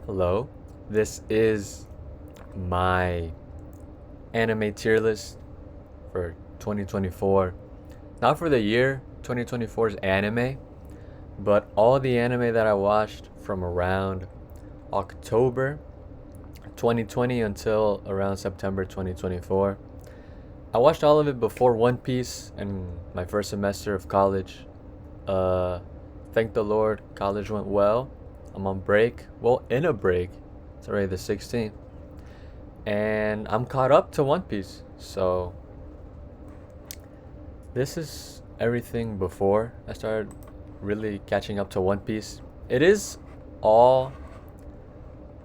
Hello, this is my anime tier list for 2024. Not for the year 2024's anime, but all the anime that I watched from around October 2020 until around September 2024. I watched all of it before One Piece and my first semester of college. Uh, thank the Lord, college went well. I'm on break. Well, in a break. It's already the 16th. And I'm caught up to One Piece. So this is everything before I started really catching up to One Piece. It is all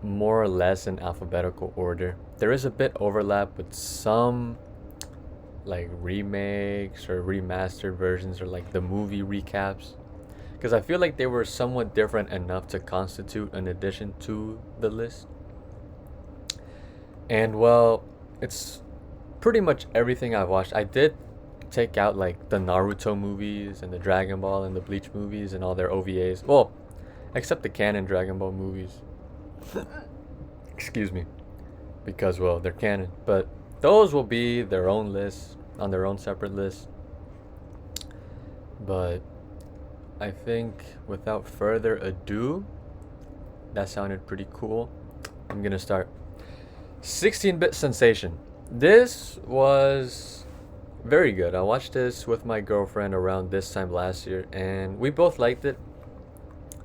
more or less in alphabetical order. There is a bit overlap with some like remakes or remastered versions or like the movie recaps because I feel like they were somewhat different enough to constitute an addition to the list. And well, it's pretty much everything I've watched. I did take out like the Naruto movies and the Dragon Ball and the Bleach movies and all their OVAs. Well, except the canon Dragon Ball movies. Excuse me. Because, well, they're canon. But those will be their own list, on their own separate list. But I think without further ado, that sounded pretty cool. I'm gonna start. 16-bit Sensation. This was very good. I watched this with my girlfriend around this time last year, and we both liked it.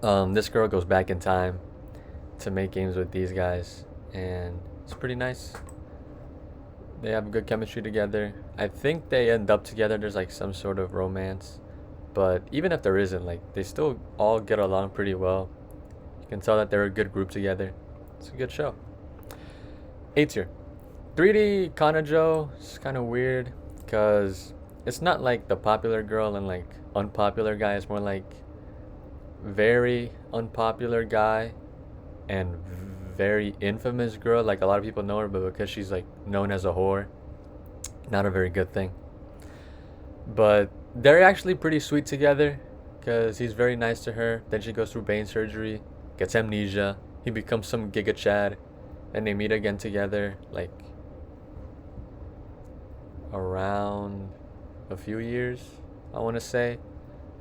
This girl goes back in time to make games with these guys, and it's pretty nice. They have good chemistry together. I think they end up together. There's like some sort of romance, but even if there isn't, like they still all get along pretty well. You can tell that they're a good group together. It's a good show. A tier. 3D Kanajo is kind of weird because it's not like the popular girl and like unpopular guy. It's more like very unpopular guy and very infamous girl. Like a lot of people know her, but because she's like known as a whore, not a very good thing. But they're actually pretty sweet together because he's very nice to her. Then she goes through brain surgery, gets amnesia. He becomes some Giga Chad, and they meet again together like around a few years, I want to say,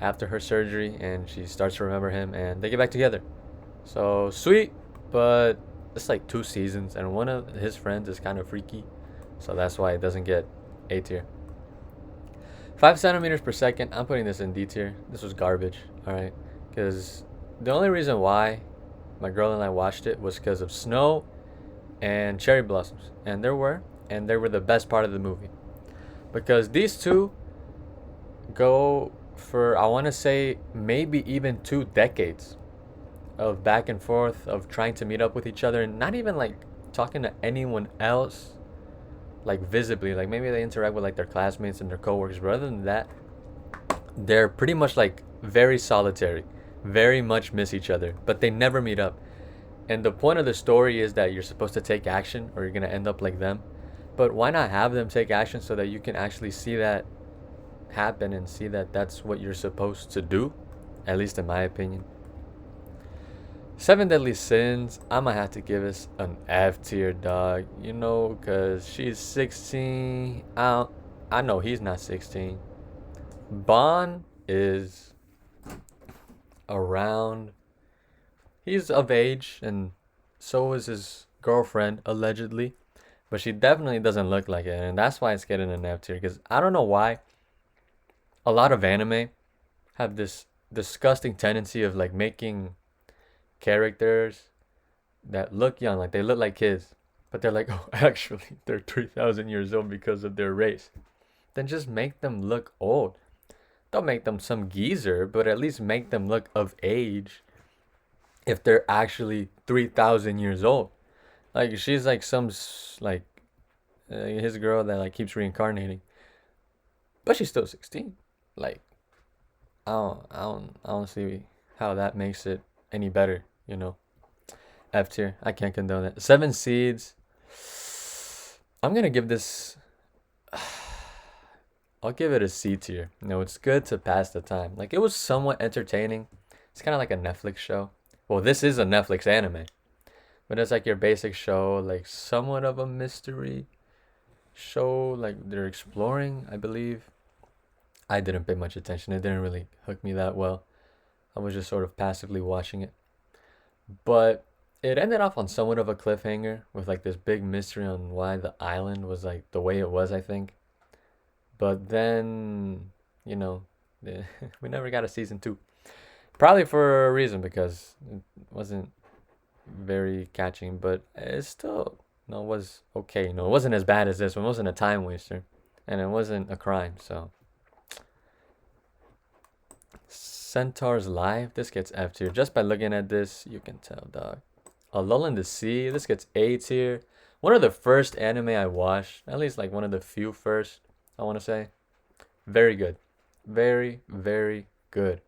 after her surgery, and she starts to remember him, and they get back together. So sweet, but it's like 2 seasons, and one of his friends is kind of freaky, so that's why it doesn't get A tier. 5 centimeters per second. I'm putting this in D tier. This was garbage. All right, because the only reason why my girl and I watched it was because of snow and cherry blossoms, and they were the best part of the movie because these two go for, I want to say, maybe even 2 decades of back and forth of trying to meet up with each other and not even like talking to anyone else like visibly. Like maybe they interact with like their classmates and their coworkers, but other than that, they're pretty much like very solitary, very much miss each other, but they never meet up. And the point of the story is that you're supposed to take action or you're going to end up like them. But why not have them take action so that you can actually see that happen and see that that's what you're supposed to do? At least in my opinion. Seven Deadly Sins, I'm gonna have to give us an F tier, dog. You know, because she's 16. I know he's not 16. Bon is around, he's of age, and so is his girlfriend, allegedly. But she definitely doesn't look like it, and that's why it's getting an F tier. Because I don't know why a lot of anime have this disgusting tendency of like making characters that look young, like they look like kids, but they're like, oh, actually, they're 3,000 years old because of their race. Then just make them look old. Don't make them some geezer, but at least make them look of age if they're actually 3,000 years old. Like she's like some like his girl that like keeps reincarnating, but she's still 16. Like I don't see how that makes it any better. You know, F tier. I can't condone it. Seven Seeds. I'm gonna give this. I'll give it a C tier. You know, it's good to pass the time. Like it was somewhat entertaining. It's kind of like a Netflix show. Well, this is a Netflix anime, But it's like your basic show, like somewhat of a mystery show, like they're exploring, I believe. I didn't pay much attention. It didn't really hook me that well. I was just sort of passively watching it. But it ended off on somewhat of a cliffhanger with like this big mystery on why the island was like the way it was, I think. But then, you know, we never got a season two. Probably for a reason because it wasn't very catching, but it still, was okay. It wasn't as bad as this one. It wasn't a time waster, and it wasn't a crime. So, Centaur's Life. This gets F tier. Just by looking at this, you can tell, dog. A Lull in the Sea. This gets A tier. One of the first anime I watched, at least like one of the few first, I want to say. Very good. Very, very good.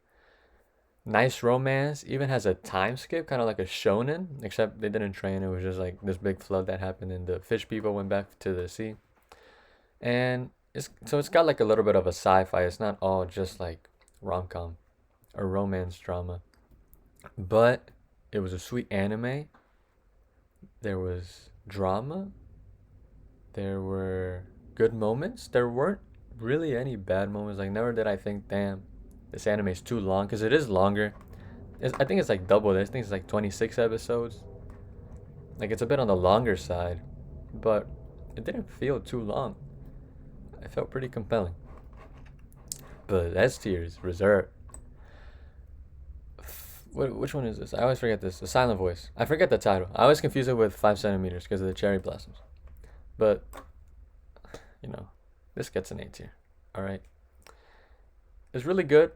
Nice romance. Even has a time skip, kind of like a shonen, except they didn't train. It was just like this big flood that happened, and the fish people went back to the sea. And it's got like a little bit of a sci-fi. It's not all just like rom-com or romance drama, but it was a sweet anime. There was drama. There were good moments. There weren't really any bad moments. Like never did I think, damn, this anime is too long, because it is longer. I think it's like double this. I think it's like 26 episodes. Like it's a bit on the longer side, but it didn't feel too long. It felt pretty compelling. But S tier is reserved. Which one is this? I always forget this. The Silent Voice. I forget the title. I always confuse it with 5 centimeters because of the cherry blossoms. But, this gets an A tier. Alright. It's really good,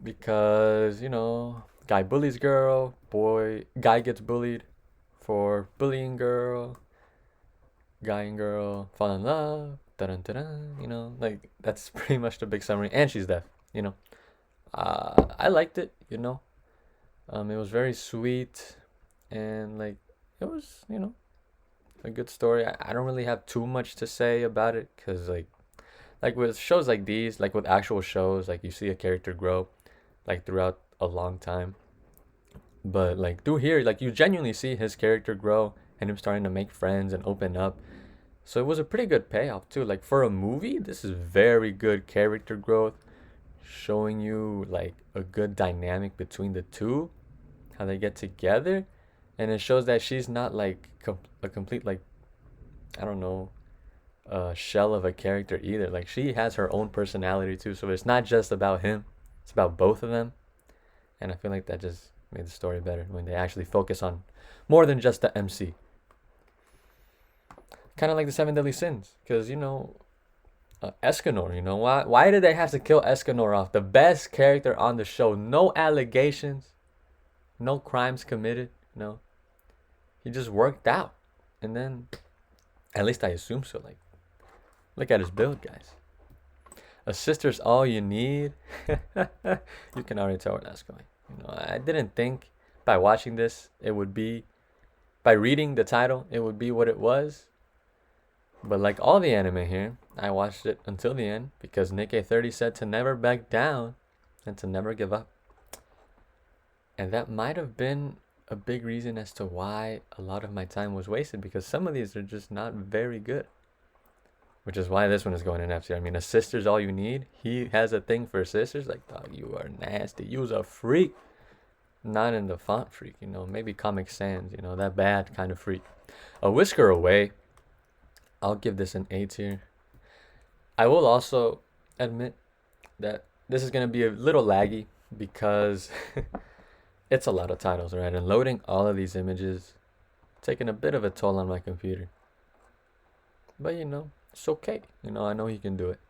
because, guy bullies girl, guy gets bullied for bullying girl, guy and girl fall in love, like that's pretty much the big summary. And she's deaf, I liked it, it was very sweet, and like it was, a good story. I don't really have too much to say about it because like with shows like these, like with actual shows, like you see a character grow like throughout a long time. But like through here, like you genuinely see his character grow and him starting to make friends and open up. So it was a pretty good payoff too. Like for a movie, this is very good character growth, showing you like a good dynamic between the two, how they get together, and it shows that she's not like a complete like, I don't know, shell of a character either. Like she has her own personality too, so it's not just about him, it's about both of them. And I feel like that just made the story better when they actually focus on more than just the MC. Kind of like the Seven Deadly Sins, because Escanor, why did they have to kill Escanor off, the best character on the show? No allegations, no crimes committed, he just worked out. And then, at least I assume so, like, look at his build, guys. A sister's all you need. You can already tell where that's going. I didn't think by watching this it would be, by reading the title, it would be what it was. But like all the anime here, I watched it until the end because Nikkei 30 said to never back down and to never give up. And that might have been a big reason as to why a lot of my time was wasted, because some of these are just not very good. Which is why this one is going in F tier. I mean, a sister's all you need. He has a thing for sisters. Like, dog, you are nasty. You's a freak. Not in the font freak, maybe Comic Sans, that bad kind of freak. A Whisker Away. I'll give this an A tier. I will also admit that this is going to be a little laggy because it's a lot of titles, right? And loading all of these images taking a bit of a toll on my computer. But it's okay. I know he can do it.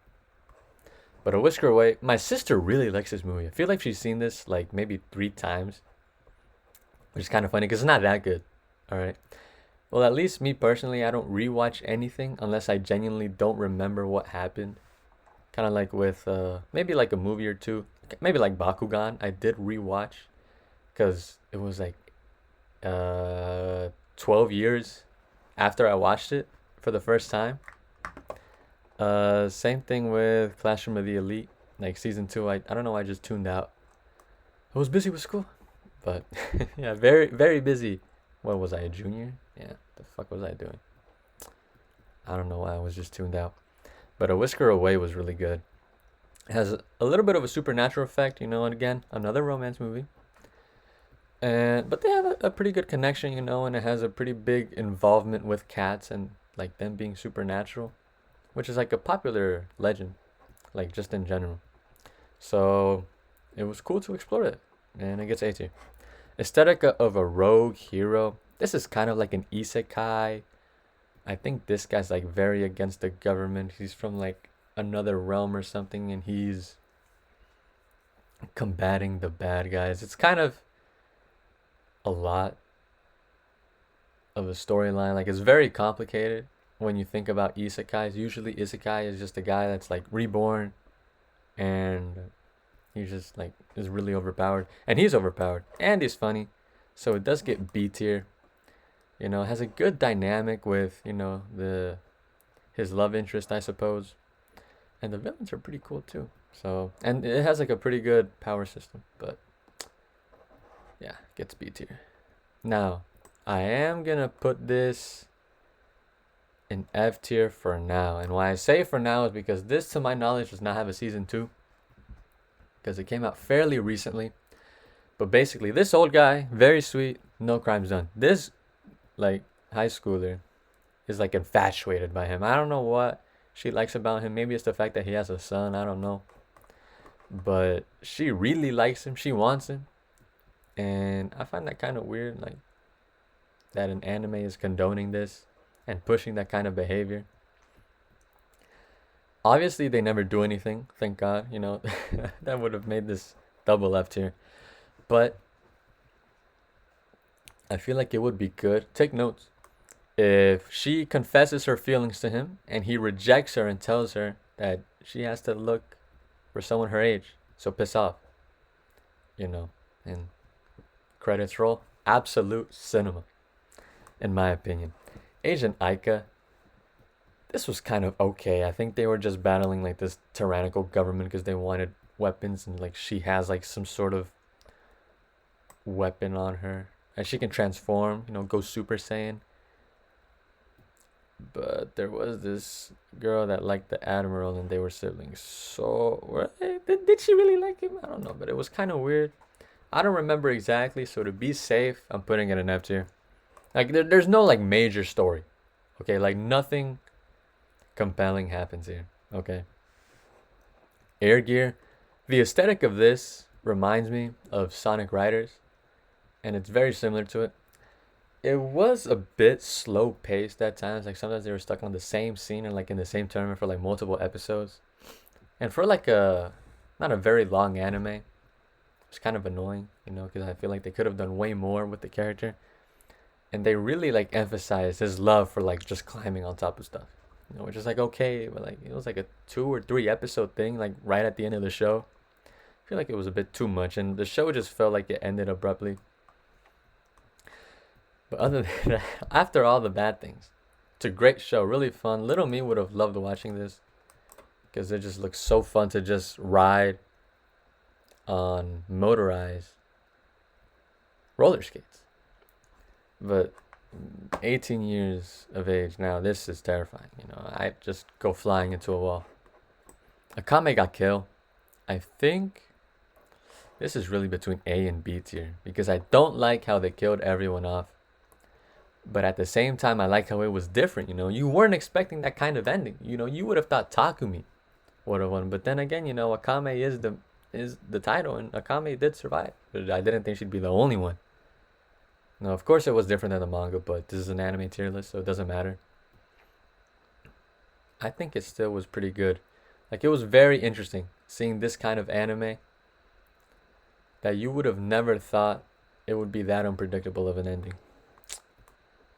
But A Whisker Away, my sister really likes this movie. I feel like she's seen this like maybe 3 times, which is kind of funny because it's not that good. All right. Well, at least me personally, I don't rewatch anything unless I genuinely don't remember what happened. Kind of like with maybe like a movie or two. Maybe like Bakugan, I did rewatch because it was like 12 years after I watched it for the first time. Same thing with Classroom of the Elite, like season 2. I don't know, I just tuned out. I was busy with school, but yeah, very very busy What was I, a junior? Yeah, the fuck was I doing? I don't know why I was just tuned out. But A Whisker Away was really good. It has a little bit of a supernatural effect, you know, and again, another romance movie. And but they have a pretty good connection, you know, and it has a pretty big involvement with cats and like them being supernatural, which is like a popular legend, like just in general. So it was cool to explore it, and it gets A tier. Aesthetic of a rogue hero. This is kind of like an isekai. I think this guy's like very against the government. He's from like another realm or something, and he's combating the bad guys. It's kind of a lot of a storyline. Like it's very complicated when you think about isekais. Usually isekai is just a guy that's like reborn and he just like is really overpowered. And he's overpowered. And he's funny. So it does get B tier. You know, it has a good dynamic with, you know, the his love interest, I suppose. And the villains are pretty cool too. So and it has like a pretty good power system, but yeah, gets B tier. Now, I am gonna put this in F tier for now. And why I say for now is because this, to my knowledge, does not have a season 2. Because it came out fairly recently. But basically, this old guy, very sweet, no crimes done. This, like, high schooler is, like, infatuated by him. I don't know what she likes about him. Maybe it's the fact that he has a son. I don't know. But she really likes him. She wants him. And I find that kind of weird, like, that an anime is condoning this and pushing that kind of behavior. Obviously, they never do anything. Thank God. You know, that would have made this double F tier. But I feel like it would be good. Take notes. If she confesses her feelings to him and he rejects her and tells her that she has to look for someone her age, so piss off. You know, and credits roll. Absolute cinema, in my opinion. Agent Aika, this was kind of okay. I think they were just battling like this tyrannical government because they wanted weapons, and like she has like some sort of weapon on her and she can transform, you know, go Super Saiyan. But there was this girl that liked the admiral and they were siblings. So were they, did she really like him? I don't know, but it was kind of weird. I don't remember exactly, so to be safe, I'm putting it in F tier. Like there's no like major story. Okay, like nothing compelling happens here. Okay. Air Gear. The aesthetic of this reminds me of Sonic Riders, and it's very similar to it. It was a bit slow paced at times. Like sometimes they were stuck on the same scene and like in the same tournament for like multiple episodes. And for like a not a very long anime, it's kind of annoying, you know, because I feel like they could have done way more with the character. And they really like emphasized his love for like just climbing on top of stuff. You know, which is like okay, but like it was like a 2 or 3 episode thing, like right at the end of the show. I feel like it was a bit too much, and the show just felt like it ended abruptly. But other than that, after all the bad things, it's a great show, really fun. Little me would have loved watching this because it just looks so fun to just ride on motorized roller skates. But 18 years of age now, this is terrifying. You know, I just go flying into a wall. Akame got killed. I think this is really between A and B tier because I don't like how they killed everyone off. But at the same time, I like how it was different. You know, you weren't expecting that kind of ending. You know, you would have thought Takumi would have won. But then again, you know, Akame is the title, and Akame did survive. But I didn't think she'd be the only one. No, of course it was different than the manga, but this is an anime tier list, so it doesn't matter. I think it still was pretty good. Like it was very interesting seeing this kind of anime that you would have never thought it would be that unpredictable of an ending.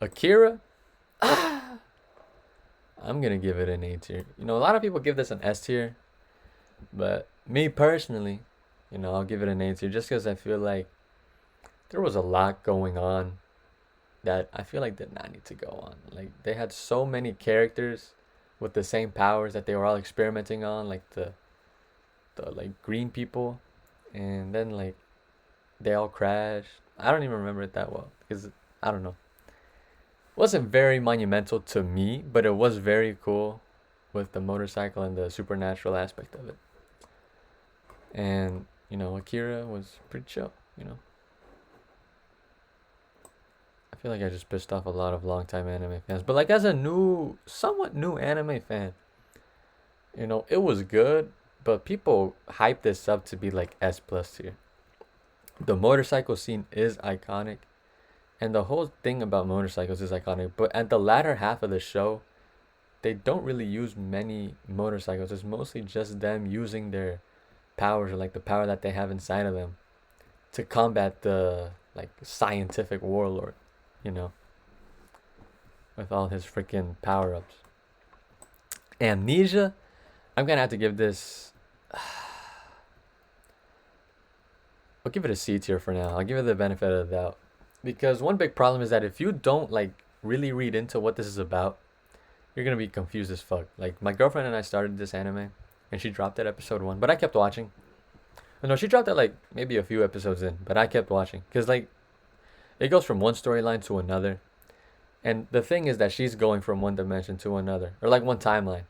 Akira, I'm gonna give it an A tier. You know, a lot of people give this an S tier, but me personally, you know, I'll give it an A tier just because I feel like there was a lot going on that I feel like did not need to go on. Like they had so many characters with the same powers that they were all experimenting on, like the like green people, and then like they all crashed. I don't even remember it that well because I don't know. Wasn't very monumental to me, but it was very cool with the motorcycle and the supernatural aspect of it. And, Akira was pretty chill, I feel like I just pissed off a lot of longtime anime fans. But like as a somewhat new anime fan, it was good, but people hype this up to be like S plus tier. The motorcycle scene is iconic, and the whole thing about motorcycles is iconic. But at the latter half of the show, they don't really use many motorcycles. It's mostly just them using their powers, or like the power that they have inside of them, to combat the like scientific warlord, you know, with all his freaking power ups. Amnesia, I'm gonna have to give this. I'll give it a C tier for now. I'll give it the benefit of the doubt, because one big problem is that if you don't like really read into what this is about, you're gonna be confused as fuck. Like my girlfriend and I started this anime, and she dropped at episode 1, but I kept watching. No, she dropped at like maybe a few episodes in, but I kept watching because like it goes from one storyline to another, and the thing is that she's going from one dimension to another, or like one timeline,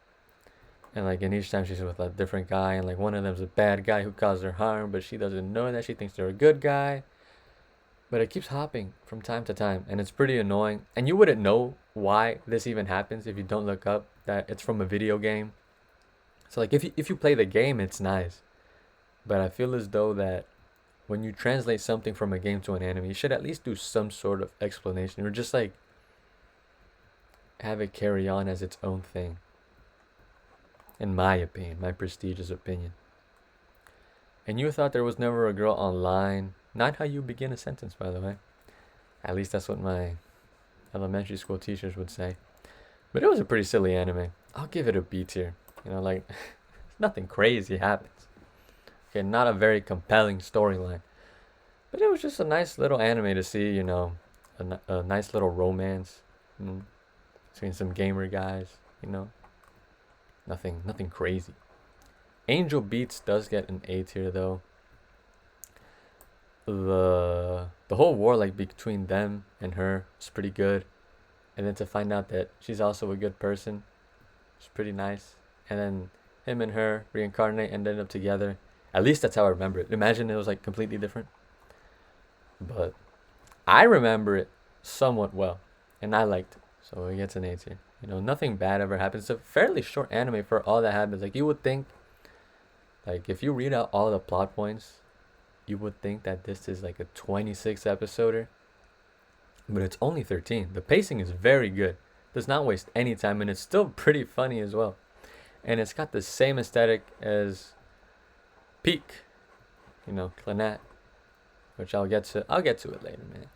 and like in each time she's with a different guy, and like one of them's a bad guy who caused her harm, but she doesn't know that. She thinks they're a good guy, but it keeps hopping from time to time, and it's pretty annoying. And you wouldn't know why this even happens if you don't look up that it's from a video game. So like if you play the game, it's nice, but I feel as though that when you translate something from a game to an anime, you should at least do some sort of explanation, or just like have it carry on as its own thing. In my opinion, my prestigious opinion. And you thought there was never a girl online. Not how you begin a sentence, by the way. At least that's what my elementary school teachers would say. But it was a pretty silly anime. I'll give it a B tier. Like nothing crazy happens. Okay, not a very compelling storyline. But it was just a nice little anime to see, a nice little romance between some gamer guys, Nothing crazy. Angel Beats does get an A tier though. The whole war like between them and her is pretty good. And then to find out that she's also a good person, it's pretty nice. And then him and her reincarnate and end up together. At least that's how I remember it. Imagine it was like completely different. But I remember it somewhat well, and I liked it. So it gets an A tier. Nothing bad ever happens. It's a fairly short anime for all that happens. Like you would think, like if you read out all the plot points, you would think that this is like a 26 episoder, but it's only 13. The pacing is very good. Does not waste any time, and it's still pretty funny as well. And it's got the same aesthetic as Peak, Clannad, which I'll get to it later, man.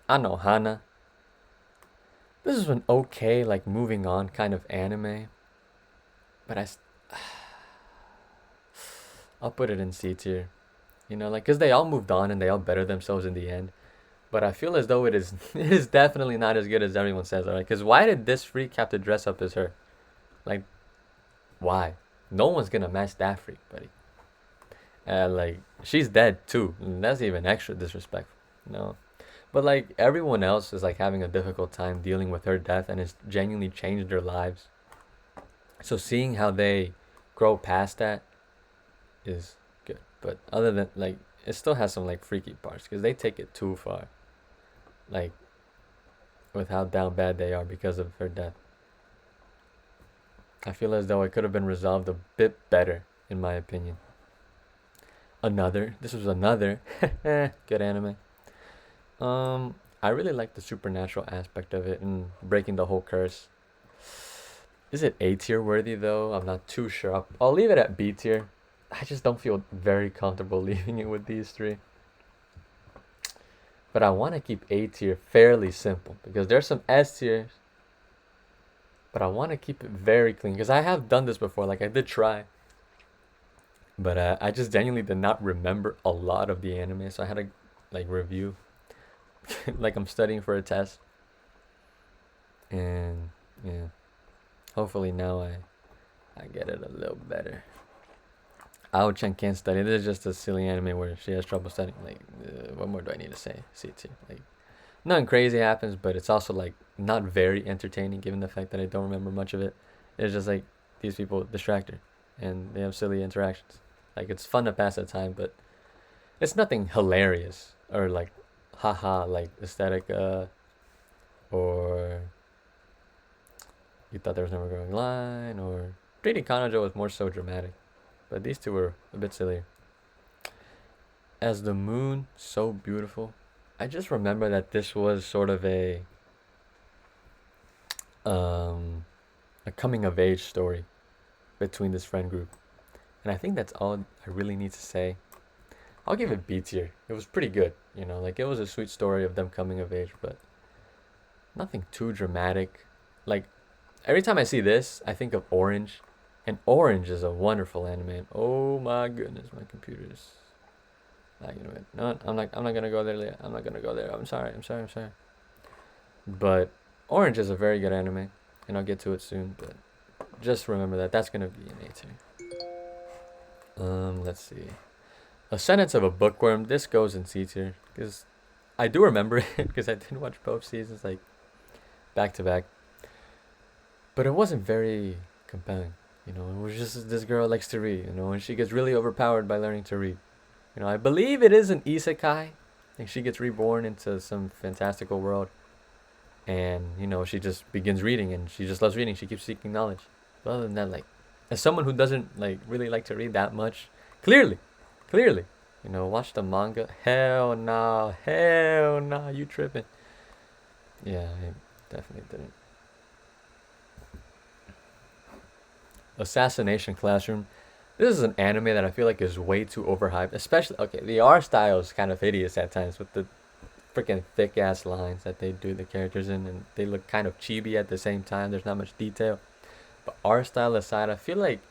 Anohana. This is an okay, like moving on kind of anime, but I'll put it in C tier. Cause they all moved on and they all better themselves in the end. But I feel as though it is it is definitely not as good as everyone says, alright? Cause why did this freak have to dress up as her? Like, why? No one's gonna match that freak, buddy. Like she's dead too. And that's even extra disrespectful. But like everyone else is like having a difficult time dealing with her death, and it's genuinely changed their lives. So seeing how they grow past that is good. But other than like, it still has some like freaky parts because they take it too far. Like with how down bad they are because of her death. I feel as though it could have been resolved a bit better, in my opinion. This was another good anime. I really like the supernatural aspect of it and breaking the whole curse. Is it A tier worthy though? I'm not too sure. I'll leave it at B tier. I just don't feel very comfortable leaving it with these three. But I want to keep A tier fairly simple because there's some S tiers. But I want to keep it very clean because I have done this before. Like I did try. But I just genuinely did not remember a lot of the anime, so I had to like review. Like I'm studying for a test. And yeah, hopefully now I get it a little better. Ao-chan can't study. This is just a silly anime where she has trouble studying. Like what more do I need to say? See it. Like Nothing crazy happens, but it's also like not very entertaining given the fact that I don't remember much of it. It's just like these people distract her and they have silly interactions. Like it's fun to pass the time, but it's nothing hilarious or like haha like aesthetic or you thought there was never growing line or Pretty Kanojo was more so dramatic. But these two were a bit sillier. As the moon, so beautiful. I just remember that this was sort of um a coming of age story between this friend group. And I think that's all I really need to say. I'll give it B tier. It was pretty good, you know, like it was a sweet story of them coming of age, but nothing too dramatic. Like every time I see this, I think of Orange, and Orange is a wonderful anime. Oh my goodness, my computer's not gonna. No, I'm not gonna go there. Leah. I'm not gonna go there. I'm sorry. I'm sorry. I'm sorry. But Orange is a very good anime, and I'll get to it soon. But just remember that that's gonna be an A tier. Let's see. A Sentence of a Bookworm. This goes in C tier because I do remember it because I did watch both seasons like back to back. But it wasn't very compelling. You know, it was just this girl likes to read. You know, and she gets really overpowered by learning to read. You know, I believe it is an isekai. Like she gets reborn into some fantastical world, and you know she just begins reading, and she just loves reading. She keeps seeking knowledge. But other than that, like as someone who doesn't like really like to read that much, clearly, you know, watch the manga. Hell nah, you tripping? Yeah, I definitely didn't. Assassination Classroom. This is an anime that I feel like is way too overhyped. Especially, okay, the art style is kind of hideous at times with the freaking thick ass lines that they do the characters in, and they look kind of chibi at the same time. There's not much detail. But art style aside, I feel like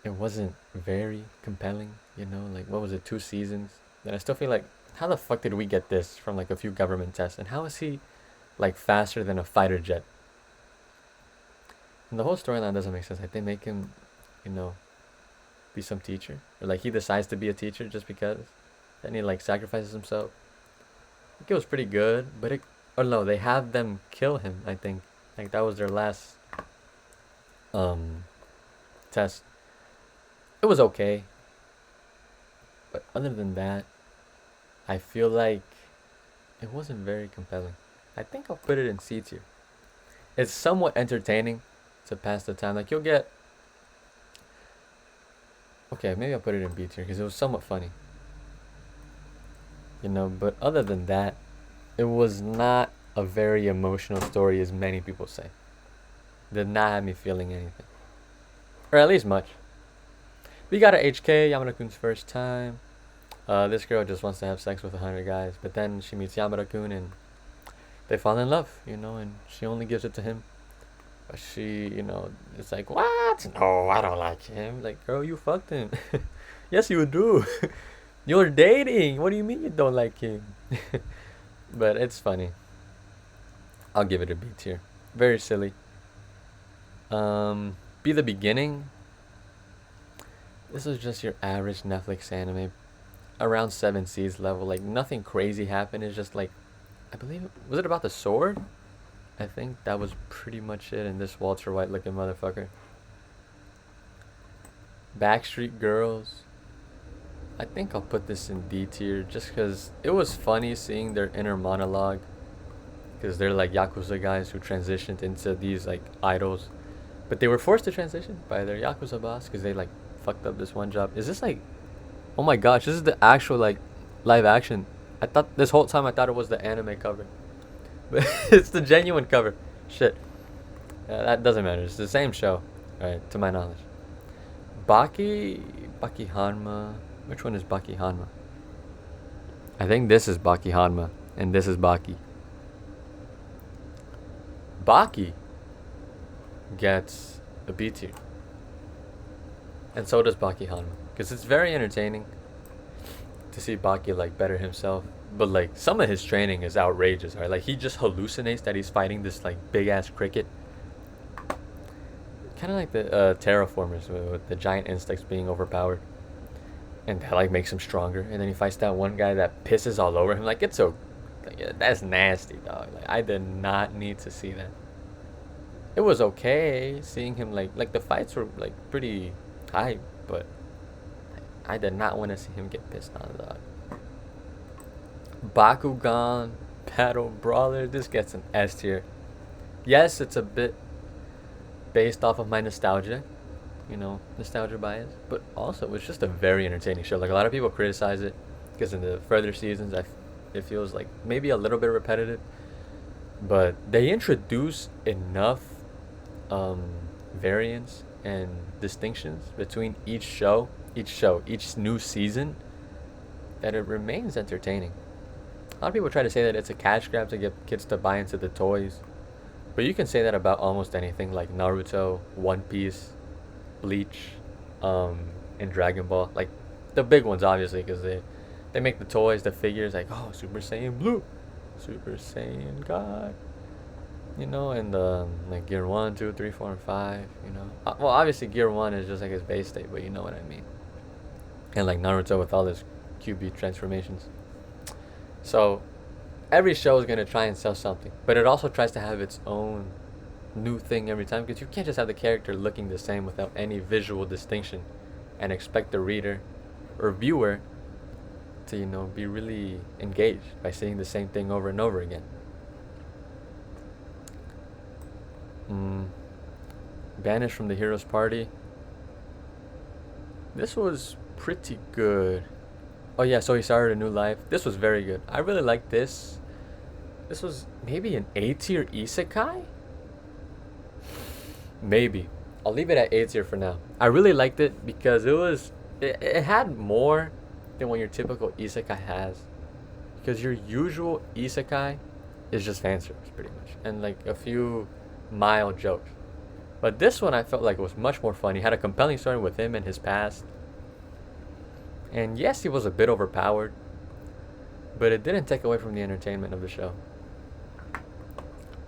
it wasn't very compelling. You know, like what was it, 2 seasons? And I still feel like, how the fuck did we get this from like a few government tests? And how is he like faster than a fighter jet? And the whole storyline doesn't make sense. Like they make him, you know, be some teacher, or like he decides to be a teacher just because. Then he like sacrifices himself. I think it was pretty good, but it, or no, they have them kill him. I think like that was their last um test. It was okay, but other than that, I feel like it wasn't very compelling. I think I'll put it in C tier. It's somewhat entertaining to pass the time. Like you'll get. Okay, maybe I'll put it in B tier because it was somewhat funny. You know, but other than that, it was not a very emotional story as many people say. Did not have me feeling anything. Or at least much. We got a HK, Yamada-kun's first time. This girl just wants to have sex with 100 guys, but then she meets Yamada-kun and they fall in love, you know, and she only gives it to him. But she, you know, it's like, what? No, I don't like him. Like, girl, you fucked him. Yes, you do. You're dating. What do you mean you don't like him? But it's funny. I'll give it a B tier. Very silly. Be the Beginning. This was just your average Netflix anime. Around 7C's level. Like, nothing crazy happened. It's just like, I believe, was it about the sword? I think that was pretty much it in this Walter White looking motherfucker. Backstreet Girls. I think I'll put this in D tier just because it was funny seeing their inner monologue. Because they're like Yakuza guys who transitioned into these like idols. But they were forced to transition by their Yakuza boss because they like fucked up this one job. Is this like, oh my gosh, this is the actual like live action. I thought this whole time I thought it was the anime cover. But it's the genuine cover. Shit. That doesn't matter. It's the same show. Alright, to my knowledge. Baki Hanma. Which one is Baki Hanma? I think this is Baki Hanma. And this is Baki. Baki gets a B tier. And so does Baki Hanma. Because it's very entertaining to see Baki like better himself. But like some of his training is outrageous, right? Like he just hallucinates that he's fighting this like big ass cricket. Kind of like the terraformers with the giant insects being overpowered. and that like makes him stronger. And then he fights that one guy that pisses all over him. Like it's so, like, yeah, that's nasty, dog. Like I did not need to see that. It was okay seeing him like the fights were like pretty high, but I did not want to see him get pissed on, dog. Bakugan Battle Brawler. This gets an S tier. Yes, it's a bit based off of my nostalgia, nostalgia bias, but also it's just a very entertaining show. Like a lot of people criticize it because in the further seasons, it feels like maybe a little bit repetitive, but they introduce enough variance and distinctions between each new season that it remains entertaining. A lot of people try to say that it's a cash grab to get kids to buy into the toys, but you can say that about almost anything like Naruto, One Piece, Bleach, and Dragon Ball. Like the big ones, obviously, because they make the toys, the figures, like Super Saiyan Blue, Super Saiyan God, and like Gear 1, 2, 3, 4, and 5. Well, obviously Gear 1 is just like his base state, but you know what I mean. And like Naruto with all his QB transformations. So every show is going to try and sell something, but it also tries to have its own new thing every time, because you can't just have the character looking the same without any visual distinction and expect the reader or viewer to be really engaged by seeing the same thing over and over again. Banished from the Hero's Party. This was pretty good. Oh yeah, so he started a new life. This was very good. I really liked this. This was maybe an A tier isekai? Maybe. I'll leave it at A tier for now. I really liked it because it had more than what your typical isekai has. Because your usual isekai is just fan service pretty much. And like a few mild jokes. But this one I felt like it was much more fun. He had a compelling story with him and his past. And yes, he was a bit overpowered, but it didn't take away from the entertainment of the show.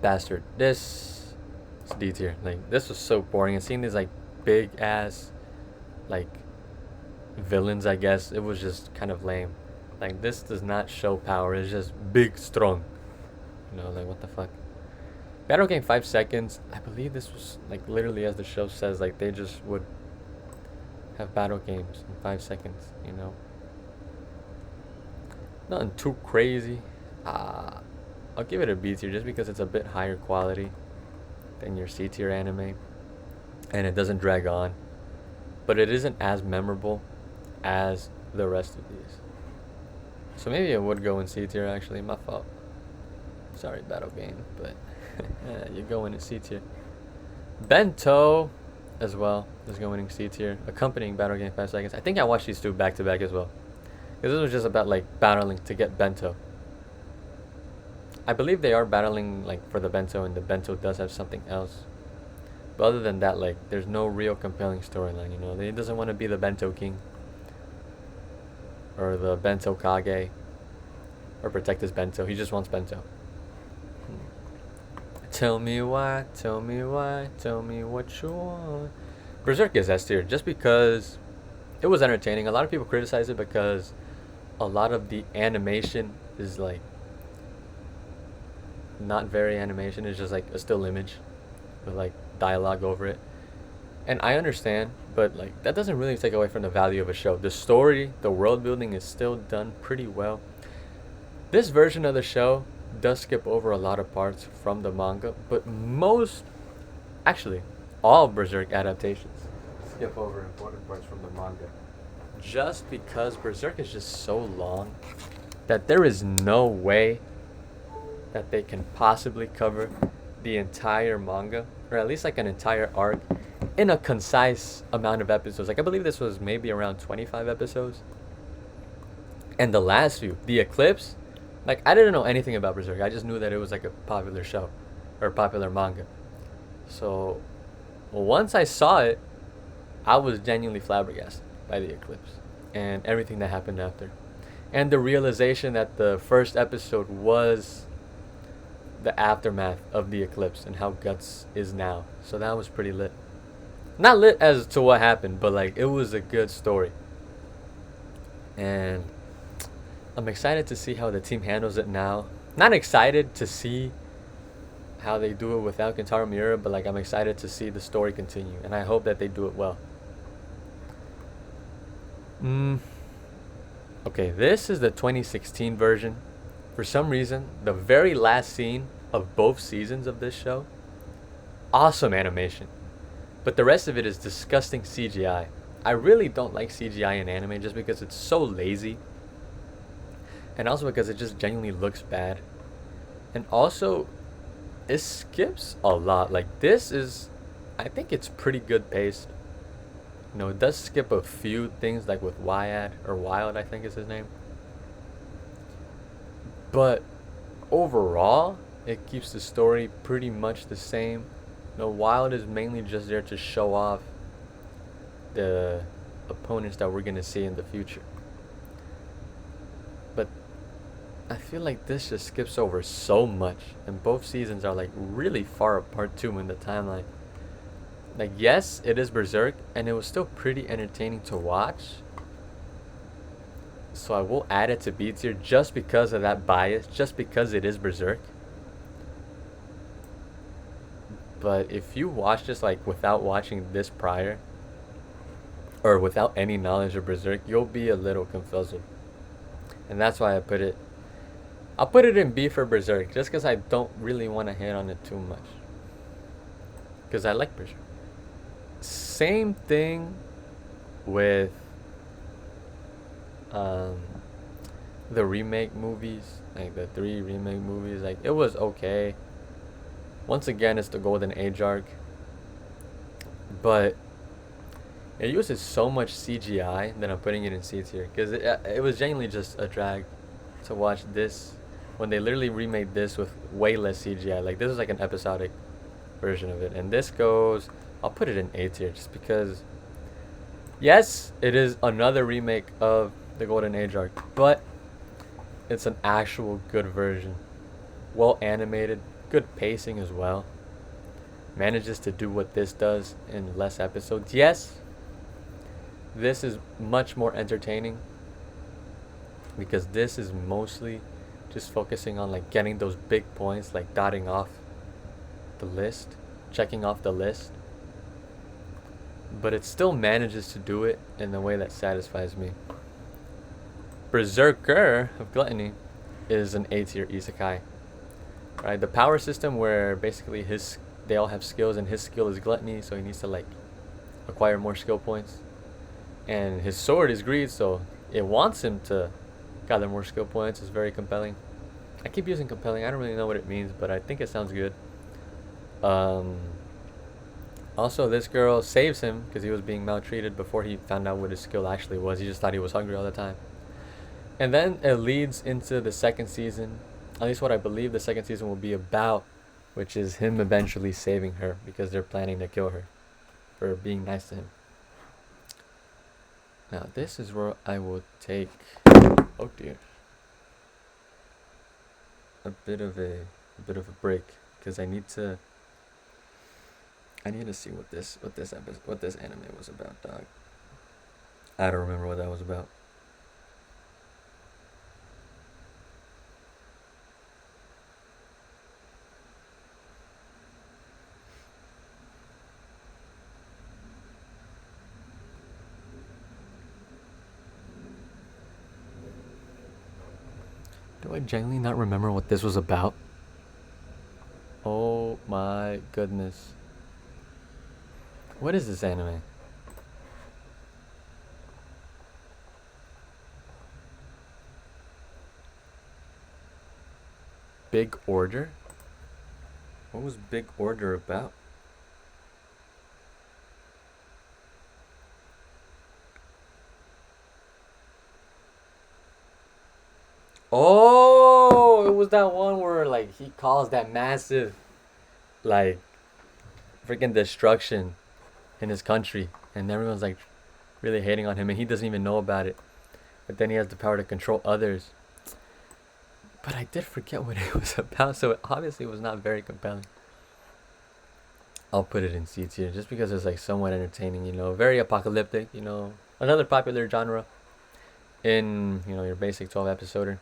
Bastard. This is D tier. Like, this was so boring. And seeing these, like, big ass, like, villains, I guess, it was just kind of lame. Like, this does not show power. It's just big, strong. Like, what the fuck? Battle game 5 seconds. I believe this was, like, literally as the show says, like, they just would have battle games in 5 seconds, Nothing too crazy. I'll give it a B tier just because it's a bit higher quality than your C tier anime, and it doesn't drag on, but it isn't as memorable as the rest of these. So maybe it would go in C tier, actually. My fault. Sorry, battle game, but you're going in C tier. Bento as well is going in C tier, accompanying Battle Game 5 seconds. I think I watched these two back to back as well, because this was just about like battling to get bento. I believe they are battling like for the bento, and the bento does have something else. But other than that, like there's no real compelling storyline. He doesn't want to be the bento king or the bento kage or protect his bento. He just wants bento. Tell me why, tell me why, tell me what you want. Berserk is S tier just because it was entertaining. A lot of people criticize it because a lot of the animation is like not very animation. It's just like a still image with like dialogue over it. And I understand, but like that doesn't really take away from the value of a show. The story, the world building is still done pretty well. This version of the show does skip over a lot of parts from the manga, but all Berserk adaptations skip over important parts from the manga, just because Berserk is just so long that there is no way that they can possibly cover the entire manga, or at least like an entire arc, in a concise amount of episodes. Like I believe this was maybe around 25 episodes. And the last few, the Eclipse, like I didn't know anything about Berserk. I just knew that it was like a popular show or popular manga. So once I saw it, I was genuinely flabbergasted by the Eclipse and everything that happened after. And the realization that the first episode was the aftermath of the Eclipse and how Guts is now. So that was pretty lit. Not lit as to what happened, but like it was a good story. and I'm excited to see how the team handles it now. Not excited to see how they do it without Kentaro Miura, but like I'm excited to see the story continue, and I hope that they do it well. Okay, this is the 2016 version. For some reason, the very last scene of both seasons of this show, awesome animation. But the rest of it is disgusting CGI. I really don't like CGI in anime just because it's so lazy. And also because it just genuinely looks bad. And also, it skips a lot. Like, this is, I think it's pretty good paced. You know, it does skip a few things, like with Wyad, or Wild, I think is his name. But overall, it keeps the story pretty much the same. You know, Wild is mainly just there to show off the opponents that we're gonna see in the future. But I feel like this just skips over so much, and both seasons are like really far apart too in the timeline. Like, yes, it is Berserk, and it was still pretty entertaining to watch. So I will add it to B tier just because of that bias, just because it is Berserk. But if you watch this like without watching this prior, or without any knowledge of Berserk, you'll be a little confused. And that's why I'll put it in B for Berserk, just because I don't really want to hit on it too much. Because I like Berserk. Same thing with the remake movies, like the 3 remake movies. Like, it was okay. Once again, it's the Golden Age arc. But it uses so much CGI that I'm putting it in C tier. Because it was genuinely just a drag to watch this when they literally remade this with way less CGI. Like, this was like an episodic version of it. And this goes, I'll put it in A tier just because, yes, it is another remake of the Golden Age arc, but it's an actual good version. Well animated, good pacing as well. Manages to do what this does in less episodes. Yes, this is much more entertaining because this is mostly just focusing on like getting those big points, like dotting off the list, checking off the list. But it still manages to do it in a way that satisfies me. Berserker of Gluttony is an A tier isekai. Right, the power system where basically they all have skills and his skill is gluttony, so he needs to like acquire more skill points. And his sword is greed, so it wants him to gather more skill points. It's very compelling. I keep using compelling. I don't really know what it means, but I think it sounds good. Also, this girl saves him because he was being maltreated before he found out what his skill actually was. He just thought he was hungry all the time. And then it leads into the second season, at least what I believe the second season will be about, which is him eventually saving her because they're planning to kill her for being nice to him. Now, this is where I will take, oh dear, a bit of a break because I need to see what this anime was about, dog. I don't remember what that was about. Do I genuinely not remember what this was about? Oh my goodness. What is this anime? Big Order? What was Big Order about? Oh, it was that one where like he caused that massive like freaking destruction in his country, and everyone's like really hating on him, and he doesn't even know about it. But then he has the power to control others. But I did forget what it was about, so it obviously was not very compelling. I'll put it in C tier just because it's like somewhat entertaining, you know, very apocalyptic, you know, another popular genre. in your basic 12 episoder.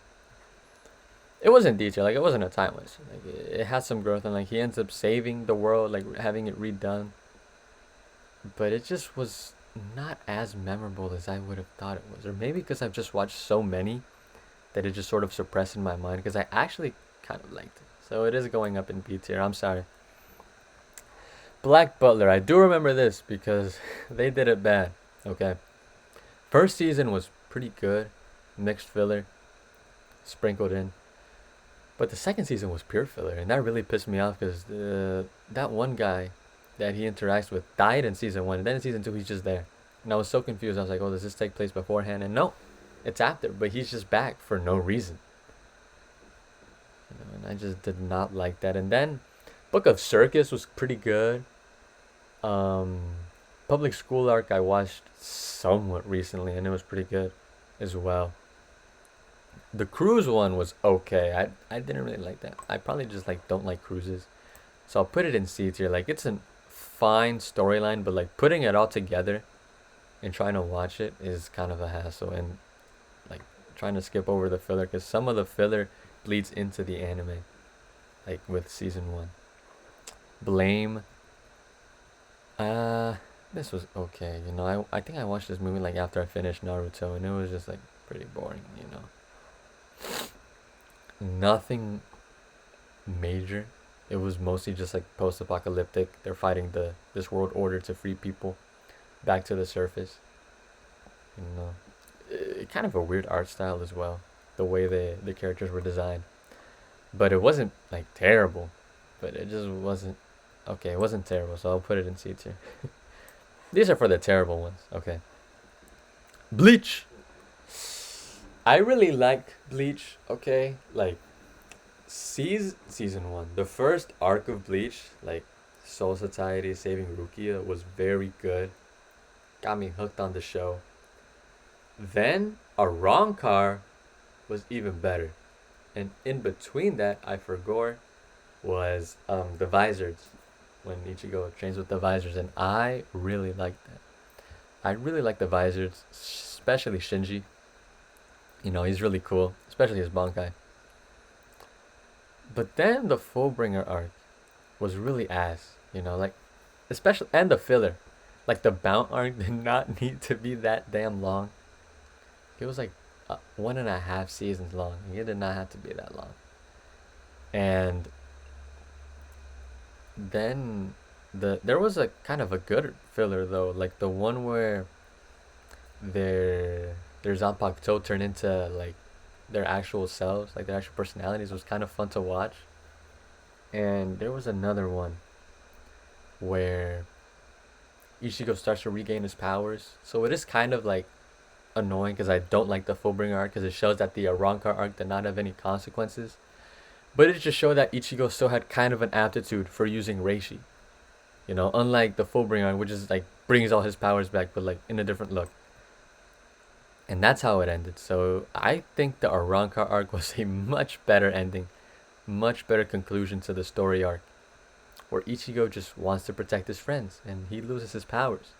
It wasn't detailed, like it wasn't a timeless. Like it had some growth, and like he ends up saving the world, like having it redone. But it just was not as memorable as I would have thought it was, or maybe because I've just watched so many that it just sort of suppressed in my mind. Because I actually kind of liked it, so it is going up in B tier. I'm sorry. Black Butler, I do remember this because they did it bad. Okay, first season was pretty good, mixed filler sprinkled in. But the second season was pure filler, and that really pissed me off because that one guy that he interacts with died in season one, and then in season two he's just there, and I was so confused. I was like, "Oh, does this take place beforehand?" And no, it's after, but he's just back for no reason. And I just did not like that. And then Book of Circus was pretty good. Um, Public School Arc I watched somewhat recently, and it was pretty good as well. The cruise one was okay. I didn't really like that. I probably just like don't like cruises, so I'll put it in C tier. Like it's a fine storyline, but like putting it all together and trying to watch it is kind of a hassle, and like trying to skip over the filler because some of the filler bleeds into the anime, like with season one. Blame. This was okay. I think I watched this movie like after I finished Naruto, and it was just like pretty boring. Nothing major. It was mostly just like post-apocalyptic. They're fighting this world order to free people back to the surface. Kind of a weird art style as well. The way the characters were designed, but it wasn't like terrible. But it just wasn't okay. It wasn't terrible, so I'll put it in C tier. These are for the terrible ones. Okay. Bleach. I really like Bleach. Okay, like season one, the first arc of Bleach, like Soul Society saving Rukia, was very good. Got me hooked on the show. Then a wrong car was even better, and in between that, I forgot was the Visors, when Ichigo trains with the Visors, and I really liked that. I really like the Visors, especially Shinji. He's really cool, especially his Bankai. But then the Fullbringer arc was really ass, like, especially, and the filler. Like, the Bount arc did not need to be that damn long. It was like 1.5 seasons long. It did not have to be that long. And then there was a kind of a good filler though, like the one where their Zanpakuto turned into like their actual selves, like their actual personalities, was kind of fun to watch. And there was another one where Ichigo starts to regain his powers. So it is kind of like annoying because I don't like the Fullbringer arc because it shows that the Arrancar arc did not have any consequences. But it just showed that Ichigo still had kind of an aptitude for using Reishi. Unlike the Fullbringer arc, which is like brings all his powers back, but like in a different look. And that's how it ended. So I think the Arrancar arc was a much better ending, much better conclusion to the story arc, where Ichigo just wants to protect his friends and he loses his powers.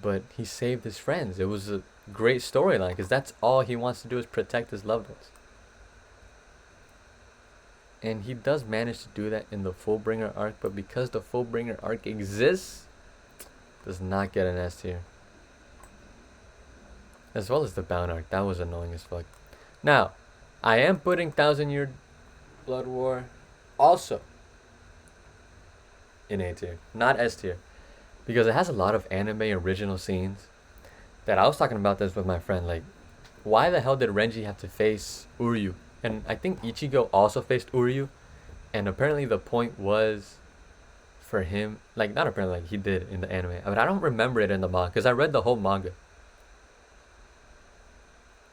But he saved his friends. It was a great storyline because that's all he wants to do is protect his loved ones. And he does manage to do that in the Fullbringer arc, but because the Fullbringer arc exists, does not get an S tier. As well as the Bound arc, that was annoying as fuck. Now, I am putting 1,000-Year Blood War also in A tier, not S tier, because it has a lot of anime original scenes that I was talking about this with my friend. Like, why the hell did Renji have to face Uryu? And I think Ichigo also faced Uryu, and apparently the point was for him, like, not apparently, like he did in the anime, but I don't remember it in the manga because I read the whole manga.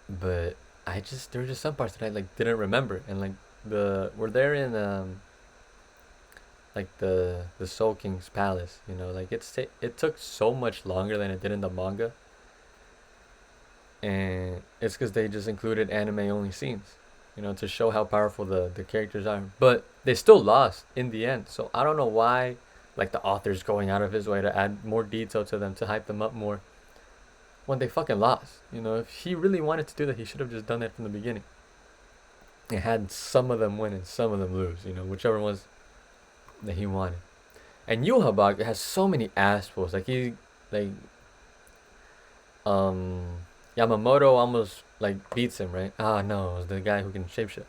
But there were just some parts that I like didn't remember, and like we're there in like the Soul King's palace, like it took so much longer than it did in the manga, and it's because they just included anime only scenes, to show how powerful the characters are, but they still lost in the end. So I don't know why, like, the author's going out of his way to add more detail to them to hype them up more. when they fucking lost. You know, if he really wanted to do that, he should have just done that from the beginning. It had some of them win and some of them lose. You know, whichever ones that he wanted. And Yuhabak has so many ass pulls. Like um Yamamoto almost like beats him, right? Ah no, it was the guy who can shapeshift.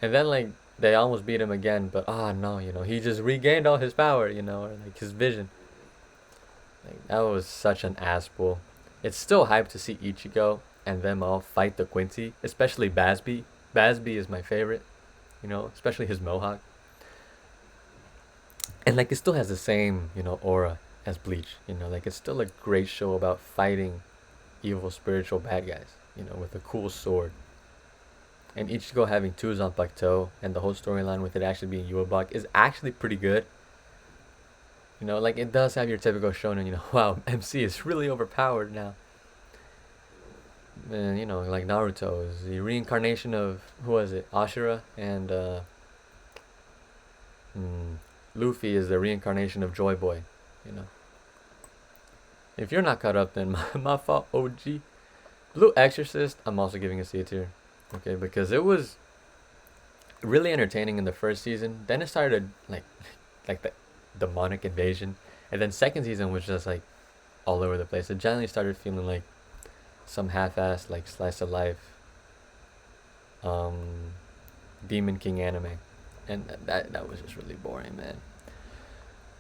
And then like they almost beat him again, but no, you know, he just regained all his power, you know, or like his vision. Like that was such an ass pull. It's still hype to see Ichigo and them all fight the Quincy, especially Basby. Basby is my favorite, you know, especially his mohawk. And like it still has the same, you know, aura as Bleach, you know, like it's still a great show about fighting evil spiritual bad guys, you know, with a cool sword. And Ichigo having two Zanpakuto and the whole storyline with it actually being Yuabak is actually pretty good. You know, like it does have your typical shonen, you know, wow, MC is really overpowered now. And you know, like Naruto is the reincarnation of who was it? Ashura and Luffy is the reincarnation of Joy Boy, you know. If you're not caught up, then my fault, OG. Blue Exorcist, I'm also giving a C tier, okay, because it was really entertaining in the first season. Then it started like the demonic invasion, and then second season was just like all over the place. It generally started feeling like some half-assed like slice of life, Demon King anime, and that was just really boring, man.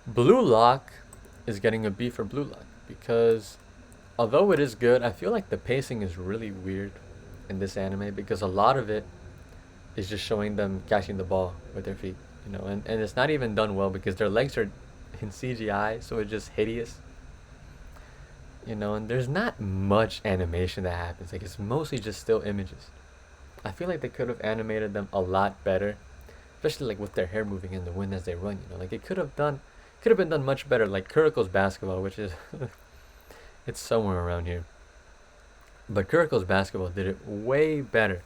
Blue Lock is getting a B for Blue Lock because although it is good, I feel like the pacing is really weird in this anime because a lot of it is just showing them catching the ball with their feet, you know, and it's not even done well because their legs are in CGI, so it's just hideous, you know, and there's not much animation that happens. Like it's mostly just still images. I feel like they could have animated them a lot better, especially like with their hair moving in the wind as they run, you know, like it could have been done much better, like Kuriko's basketball, which is it's somewhere around here. But Kuriko's basketball did it way better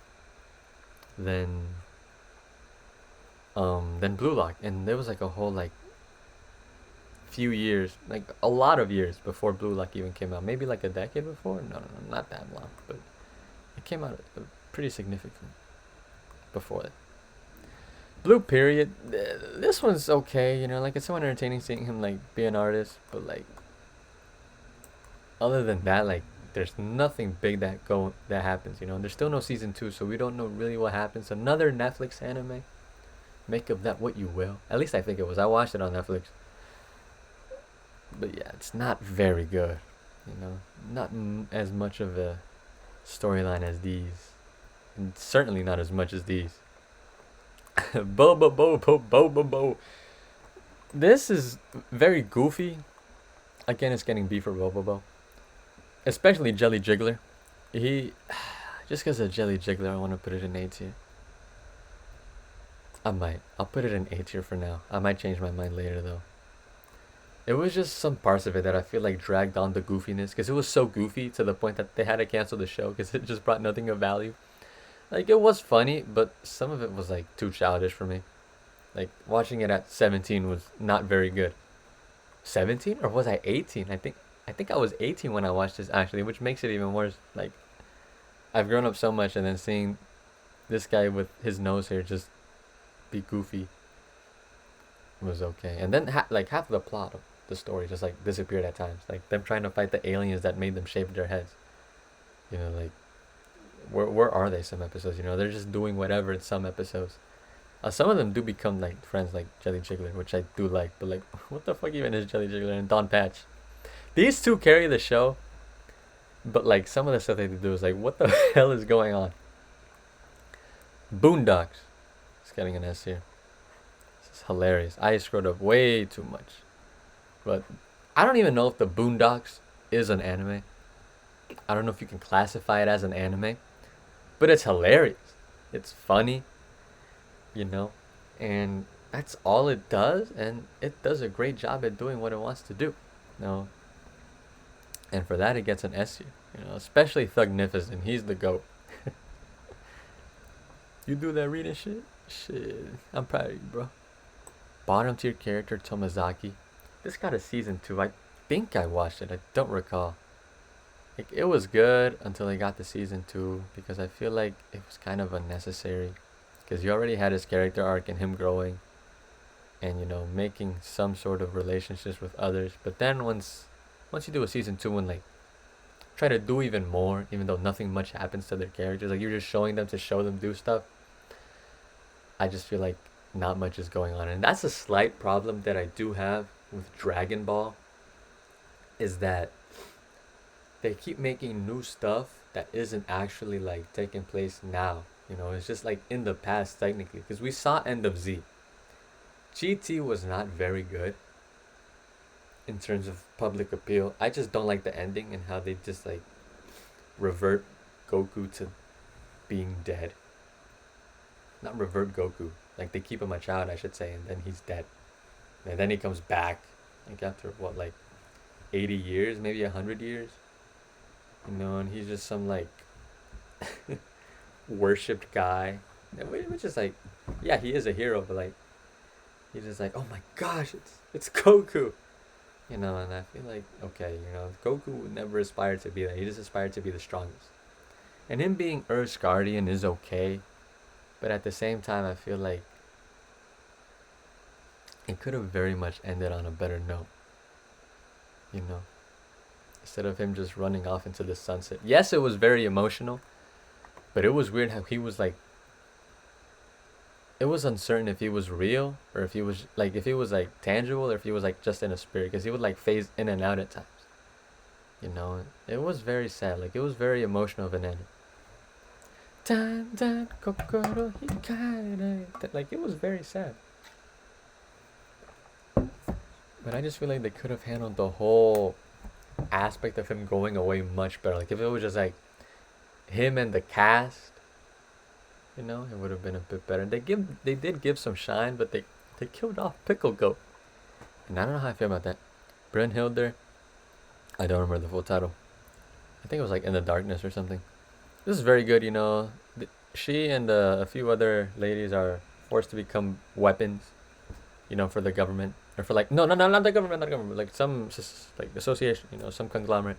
than Blue Lock, and there was like a whole like few years, like a lot of years before Blue Lock even came out. Maybe like a decade before. No, not that long, but it came out pretty significant before that. Blue Period, this one's okay, you know, like it's somewhat entertaining seeing him like be an artist, but like other than that, like there's nothing big that happens, you know. There's still no season 2, so we don't know really what happens. Another Netflix anime. Make of that what you will. At least I think it was. I watched it on Netflix. But yeah, it's not very good, you know. Not as much of a storyline as these, and certainly not as much as these. Bo bo bo bo bo bo bo. This is very goofy. Again, it's getting B for Bo bo bo. Especially Jelly Jiggler. He just because of Jelly Jiggler, I want to put it in A tier. I might. I'll put it in A tier for now. I might change my mind later though. It was just some parts of it that I feel like dragged on the goofiness because it was so goofy to the point that they had to cancel the show because it just brought nothing of value. Like it was funny, but some of it was like too childish for me. Like watching it at 17 was not very good. 17 or was I 18? I think I was 18 when I watched this actually, which makes it even worse. Like I've grown up so much, and then seeing this guy with his nose hair just be goofy was okay. And then like half of the plot of the story just like disappeared at times. Like them trying to fight the aliens that made them shave their heads. You know, like where are they some episodes? You know, they're just doing whatever in some episodes. Some of them do become like friends, like Jelly Jiggler, which I do like. But like, what the fuck even is Jelly Jiggler and Don Patch? These two carry the show, but like some of the stuff they do is like, what the hell is going on? Boondocks. It's getting an S here. This is hilarious. I screwed up way too much. But I don't even know if the Boondocks is an anime. I don't know if you can classify it as an anime. But it's hilarious. It's funny. You know? And that's all it does. And it does a great job at doing what it wants to do. You know? And for that it gets an S here. You know? Especially Thugnificent. He's the GOAT. You do that reading shit? Shit. I'm proud of you, bro. Bottom tier character Tomazaki. This got a season 2. I think I watched it. I don't recall. Like, it was good until they got to season 2 because I feel like it was kind of unnecessary because you already had his character arc and him growing and making some sort of relationships with others. But then once you do a season 2 and like try to do even more, even though nothing much happens to their characters, like you're just showing them to show them do stuff, I just feel like not much is going on. And that's a slight problem that I do have with Dragon Ball, is that they keep making new stuff that isn't actually like taking place now. It's just like in the past technically. Because we saw End of Z. GT was not very good in terms of public appeal. I just don't like the ending and how they just like revert Goku to being dead. Not revert Goku. Like they keep him a child, I should say, and then he's dead. And then he comes back, like after what, like 80 years, maybe 100 years? And he's just some like worshipped guy. Which is like, yeah, he is a hero, but like, he's just like, oh my gosh, it's Goku. And I feel like, okay, Goku would never aspire to be that. He just aspired to be the strongest. And him being Earth's guardian is okay, but at the same time, I feel like it could have very much ended on a better note. Instead of him just running off into the sunset. Yes, it was very emotional, but it was weird how he was like, it was uncertain if he was real or if he was like tangible or if he was like just in a spirit, because he would like phase in and out at times. It was very sad. Like it was very emotional of an ending. Like it was very sad. But I just feel like they could have handled the whole aspect of him going away much better. Like if it was just like him and the cast, it would have been a bit better. They did give some shine, but they killed off Pickle Goat. And I don't know how I feel about that. Brynhilde, I don't remember the full title. I think it was like In the Darkness or something. This is very good, she and a few other ladies are forced to become weapons, for the government. Or for like, no, not the government, like some like association, some conglomerate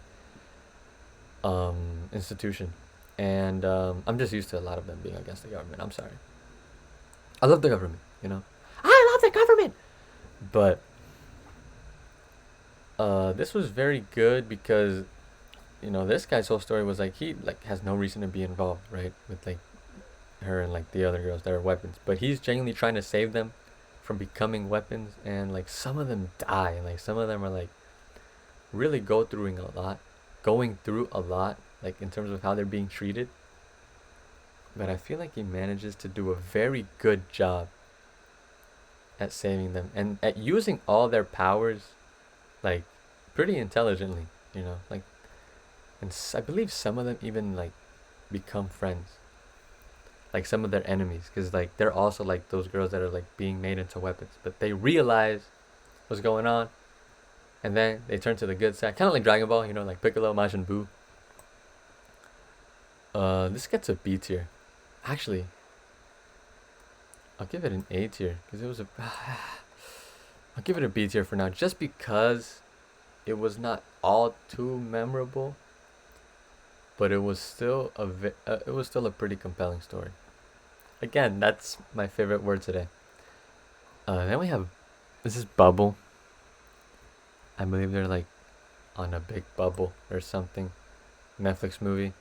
institution. And I'm just used to a lot of them being against the government. I'm sorry. I love the government, I love the government! But this was very good because this guy's whole story was like he like has no reason to be involved, right, with like her and like the other girls that are weapons, but he's genuinely trying to save them from becoming weapons. And like some of them die, and like some of them are like really going through a lot, like in terms of how they're being treated. But I feel like he manages to do a very good job at saving them and at using all their powers like pretty intelligently, like, and I believe some of them even like become friends, like some of their enemies, because like they're also like those girls that are like being made into weapons, but they realize what's going on, and then they turn to the good side, kind of like Dragon Ball, like Piccolo, Majin Buu. This gets a B tier. Actually, I'll give it an A tier because it was a. I'll give it a B tier for now, just because it was not all too memorable, but it was still a pretty compelling story. Again, that's my favorite word today. Then we have, this is Bubble. I believe they're like on a big bubble or something. Netflix movie.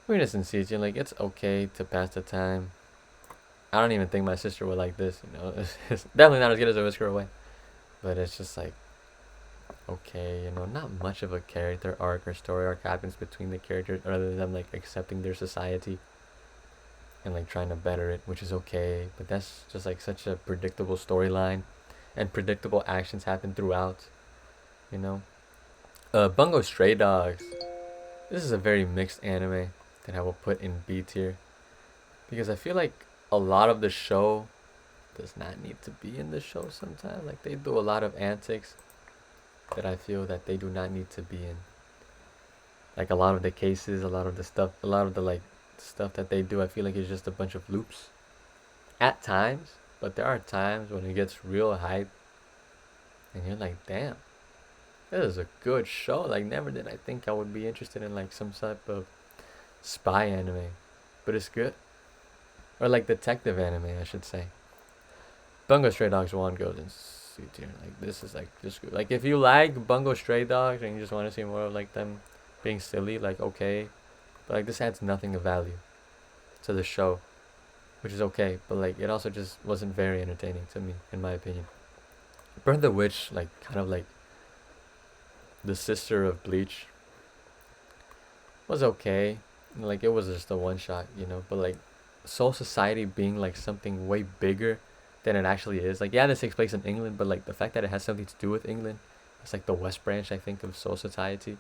Weirdness in Siege, like it's okay to pass the time. I don't even think my sister would like this, It's definitely not as good as A Whisker Away. But it's just like, okay, not much of a character arc or story arc happens between the characters other than them like accepting their society and like trying to better it, which is okay. But that's just like such a predictable storyline, and predictable actions happen throughout, Bungo Stray Dogs. This is a very mixed anime that I will put in B tier, because I feel like a lot of the show does not need to be in the show sometimes. Like they do a lot of antics that I feel that they do not need to be in. Like a lot of the cases, a lot of the like stuff that they do, I feel like it's just a bunch of loops at times. But there are times when it gets real hype and you're like, damn, this is a good show. Like, never did I think I would be interested in like some type of spy anime, but it's good. Or like detective anime, I should say. Bungo Stray Dogs 1 goes in C tier. Like, this is like just good. Like, if you like Bungo Stray Dogs and you just want to see more of like them being silly, like, okay, but like this adds nothing of value to the show, which is okay. But like, it also just wasn't very entertaining to me, in my opinion. Burn the Witch, like, kind of like the sister of Bleach, was okay. Like, it was just a one shot, you know. But like, Soul Society being like something way bigger than it actually is. Like, yeah, this takes place in England, but like the fact that it has something to do with England, it's like the West Branch, I think, of Soul Society,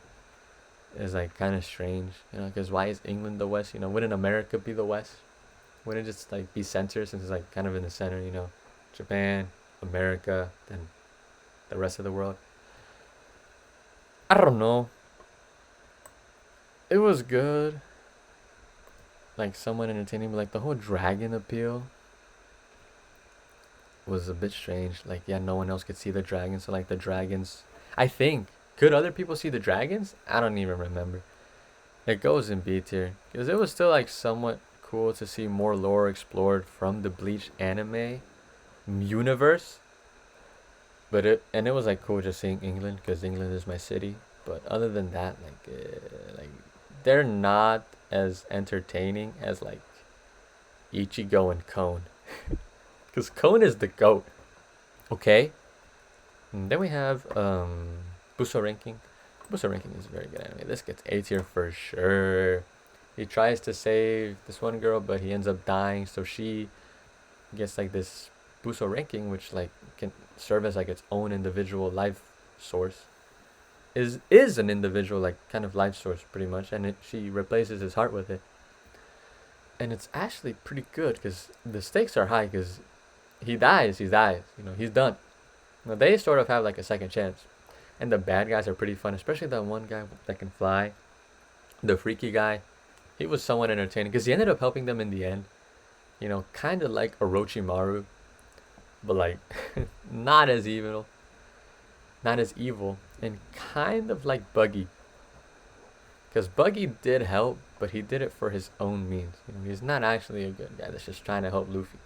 is like kind of strange, you know. Because why is England the West? You know, wouldn't America be the West? Wouldn't it just like be center, since it's like kind of in the center? You know, Japan, America, then the rest of the world. I don't know. It was good, like somewhat entertaining, but like the whole dragon appeal was a bit strange. Like, yeah, no one else could see the dragons, so like the dragons, I think, could other people see the dragons? I don't even remember. It goes in B tier because it was still like somewhat cool to see more lore explored from the Bleach anime universe. But it was like cool just seeing England, because England is my city. But other than that, like they're not as entertaining as like Ichigo and Cone, because Cone is the goat. Okay. And then we have Buso Ranking. Buso Ranking is very good anime. This gets A tier for sure. He tries to save this one girl, but he ends up dying, so she gets like this Buso Ranking, which like can serve as like its own individual life source. Is an individual like kind of life source pretty much, and she replaces his heart with it. And it's actually pretty good because the stakes are high, because he dies, you know, he's done. Now they sort of have like a second chance, and the bad guys are pretty fun, especially that one guy that can fly, the freaky guy. He was somewhat entertaining because he ended up helping them in the end. You know, kind of like Orochimaru, but like not as evil, and kind of like Buggy. Because Buggy did help, but he did it for his own means. You know, he's not actually a good guy that's just trying to help Luffy.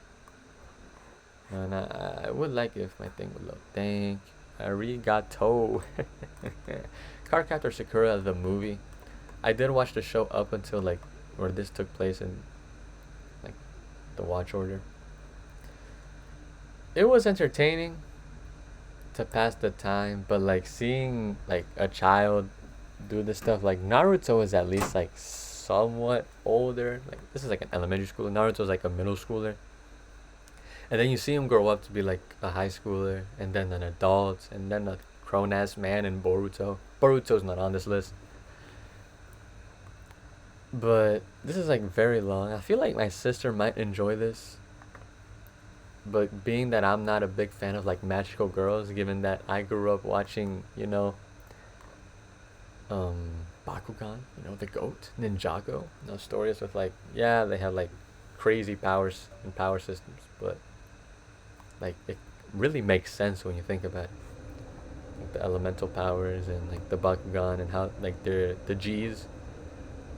And I would like it if my thing would load. Thank you. Arigato. Cardcaptor Sakura, the movie. I did watch the show up until like where this took place in like the watch order. It was entertaining to pass the time, but like seeing like a child do this stuff, like Naruto is at least like somewhat older. Like, this is like an elementary schooler. Naruto's like a middle schooler. And then you see him grow up to be like a high schooler, and then an adult, and then a grown ass man in Boruto. Boruto's not on this list. But this is like very long. I feel like my sister might enjoy this. But being that I'm not a big fan of like magical girls, given that I grew up watching, you know, Bakugan, you know, the goat, Ninjago, you know, stories with like, yeah, they have like crazy powers and power systems, but like it really makes sense when you think about it. Like the elemental powers and like the Bakugan and how like they're the G's,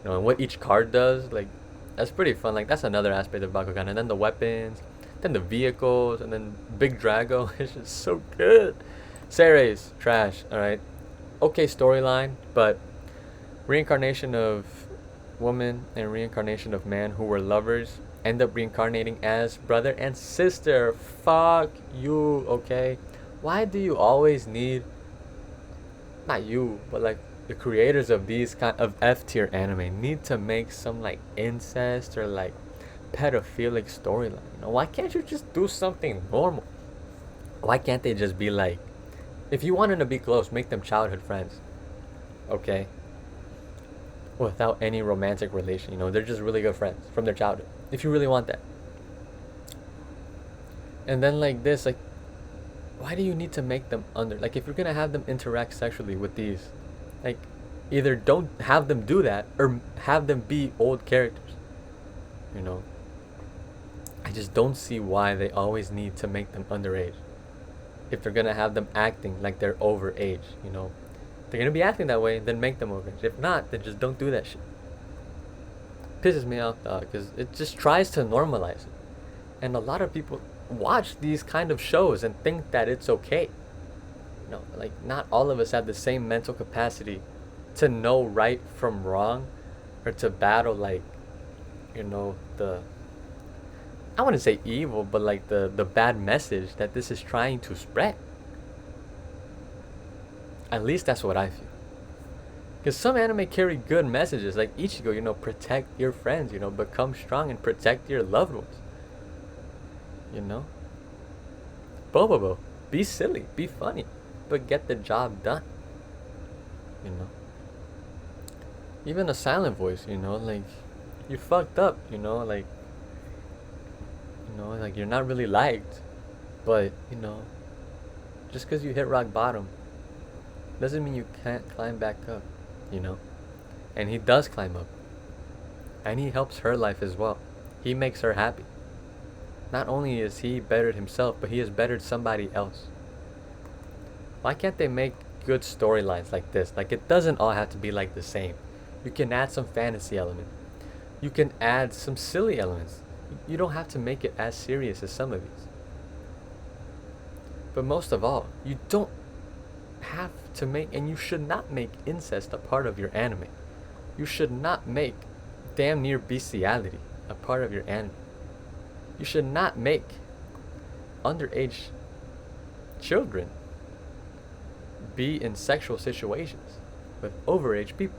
you know, and what each card does, like that's pretty fun. Like that's another aspect of Bakugan, and then the weapons, then the vehicles, and then Big Drago. It's just so good. Ceres, trash. All right, okay storyline, but reincarnation of woman and reincarnation of man who were lovers end up reincarnating as brother and sister. Fuck you, okay? Why do you always need, not you, but like the creators of these kind of F tier anime need to make some like incest or like pedophilic storyline? You know, why can't you just do something normal? Why can't they just be like, if you want them to be close, make them childhood friends, okay? Without any romantic relation, you know, they're just really good friends from their childhood. If you really want that. And then like this, like, why do you need to make them under, like, if you're gonna have them interact sexually with these, like, either don't have them do that or have them be old characters, you know? I just don't see why they always need to make them underage if they're gonna have them acting like they're over age, you know? they're gonna be acting that way, then make them overage. If not, then just don't do that shit. Pisses me off, dog, because it just tries to normalize it. And a lot of people watch these kind of shows and think that it's okay. No, like, not all of us have the same mental capacity to know right from wrong, or to battle, like, the, I wouldn't say evil, but like the bad message that this is trying to spread. At least that's what I feel. Because some anime carry good messages, like Ichigo, protect your friends, become strong and protect your loved ones. Bobobo, be silly, be funny, but get the job done. Even a silent voice, like, you fucked up, like, like, you're not really liked, but, just because you hit rock bottom doesn't mean you can't climb back up, And he does climb up. And he helps her life as well. He makes her happy. Not only is he bettered himself, but he has bettered somebody else. Why can't they make good storylines like this? Like, it doesn't all have to be like the same. You can add some fantasy element. You can add some silly elements. You don't have to make it as serious as some of these. But most of all, you don't have to make, and you should not make, incest a part of your anime. You should not make damn near bestiality a part of your anime. You should not make underage children be in sexual situations with overage people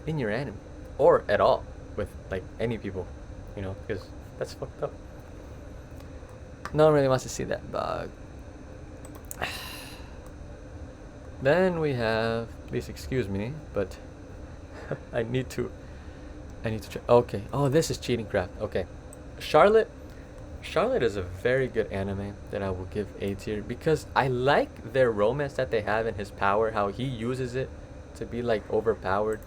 in your anime, or at all with, like, any people, because that's fucked up. No one really wants to see that, dog. Then we have, please excuse me, but I need to check. Okay. Oh, this is Cheating Craft. Okay. Charlotte is a very good anime that I will give A tier, because I like their romance that they have in his power, how he uses it to be, like, overpowered,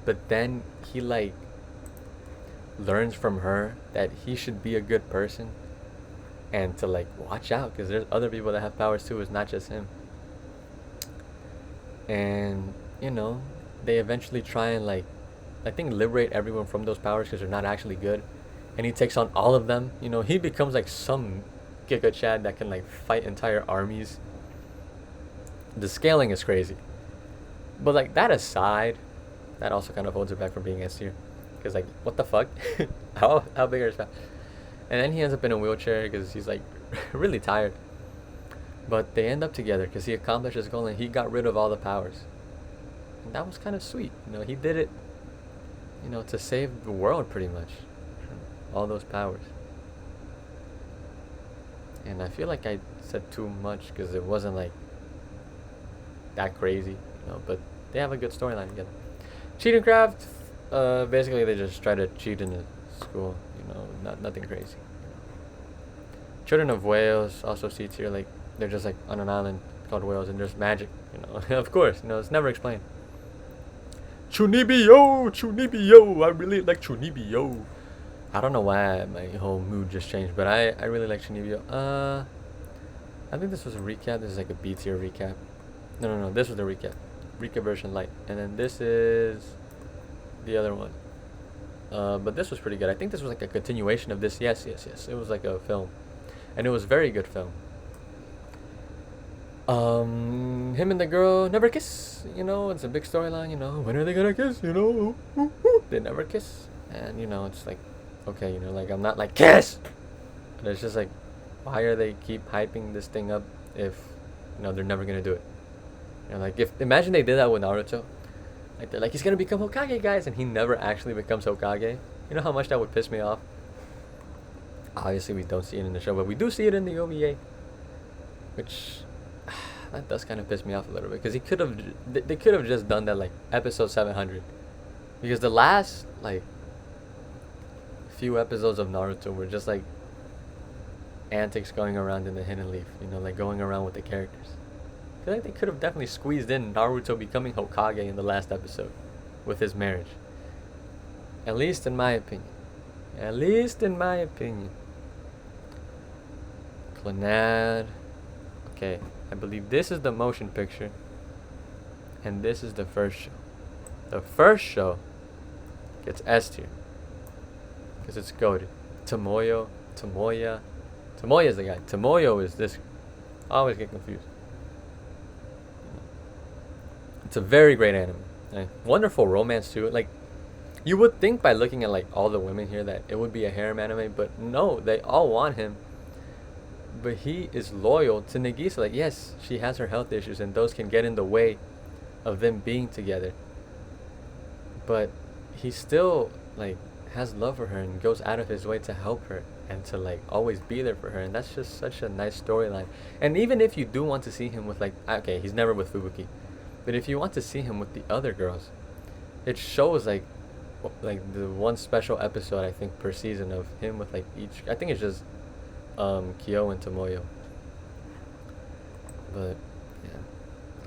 but then he, like, learns from her that he should be a good person and to, like, watch out, because there's other people that have powers too. It's not just him. And they eventually try and, like, I think, liberate everyone from those powers, because they're not actually good. And he takes on all of them. He becomes like some Giga Chad that can, like, fight entire armies. The scaling is crazy. But, like, that aside, that also kind of holds it back from being S tier. Because, like, what the fuck? how big are his powers? And then he ends up in a wheelchair because he's, like, really tired. But they end up together because he accomplished his goal and he got rid of all the powers. And that was kind of sweet. He did it, to save the world pretty much. All those powers. And I feel like I said too much because it wasn't, like, that crazy, but they have a good storyline together. Cheating Craft, basically they just try to cheat in the school, nothing crazy. Children of Whales, also C tier, like, they're just, like, on an island called Whales and there's magic, of course, it's never explained. Chunibyo, I really like Chunibyo. I don't know why my whole mood just changed, but I really like Chunibyo. I think this was a recap. This is like a B tier recap. No, this was the recap. Recap version light. And then this is the other one. But this was pretty good. I think this was like a continuation of this. Yes. It was like a film. And it was a very good film. Him and the girl never kiss, it's a big storyline, when are they gonna kiss, they never kiss, and it's like, okay, like, I'm not like, kiss, but it's just like, why are they keep hyping this thing up if, they're never gonna do it, like, imagine they did that with Naruto, like, they're like, he's gonna become Hokage, guys, and he never actually becomes Hokage, how much that would piss me off. Obviously we don't see it in the show, but we do see it in the OVA, which, that does kind of piss me off a little bit, because they could have just done that, like, episode 700, because the last, like, few episodes of Naruto were just, like, antics going around in the Hidden Leaf, like, going around with the characters. I feel like they could have definitely squeezed in Naruto becoming Hokage in the last episode with his marriage, at least in my opinion. Clannad. Okay, I believe this is the motion picture. And this is the first show. The first show gets S tier because it's goated. Tomoya is the guy. Tomoyo is this. I always get confused. It's a very great anime. Wonderful romance too. Like, you would think by looking at like all the women here that it would be a harem anime, but no, they all want him. But he is loyal to Nagisa. Like, yes, she has her health issues, and those can get in the way of them being together. But he still like has love for her and goes out of his way to help her and to like always be there for her, and that's just such a nice storyline. And even if you do want to see him with like, okay, he's never with Fubuki, but if you want to see him with the other girls, it shows like the one special episode I think per season of him with like each. I think it's just Kyo and Tomoyo. But yeah.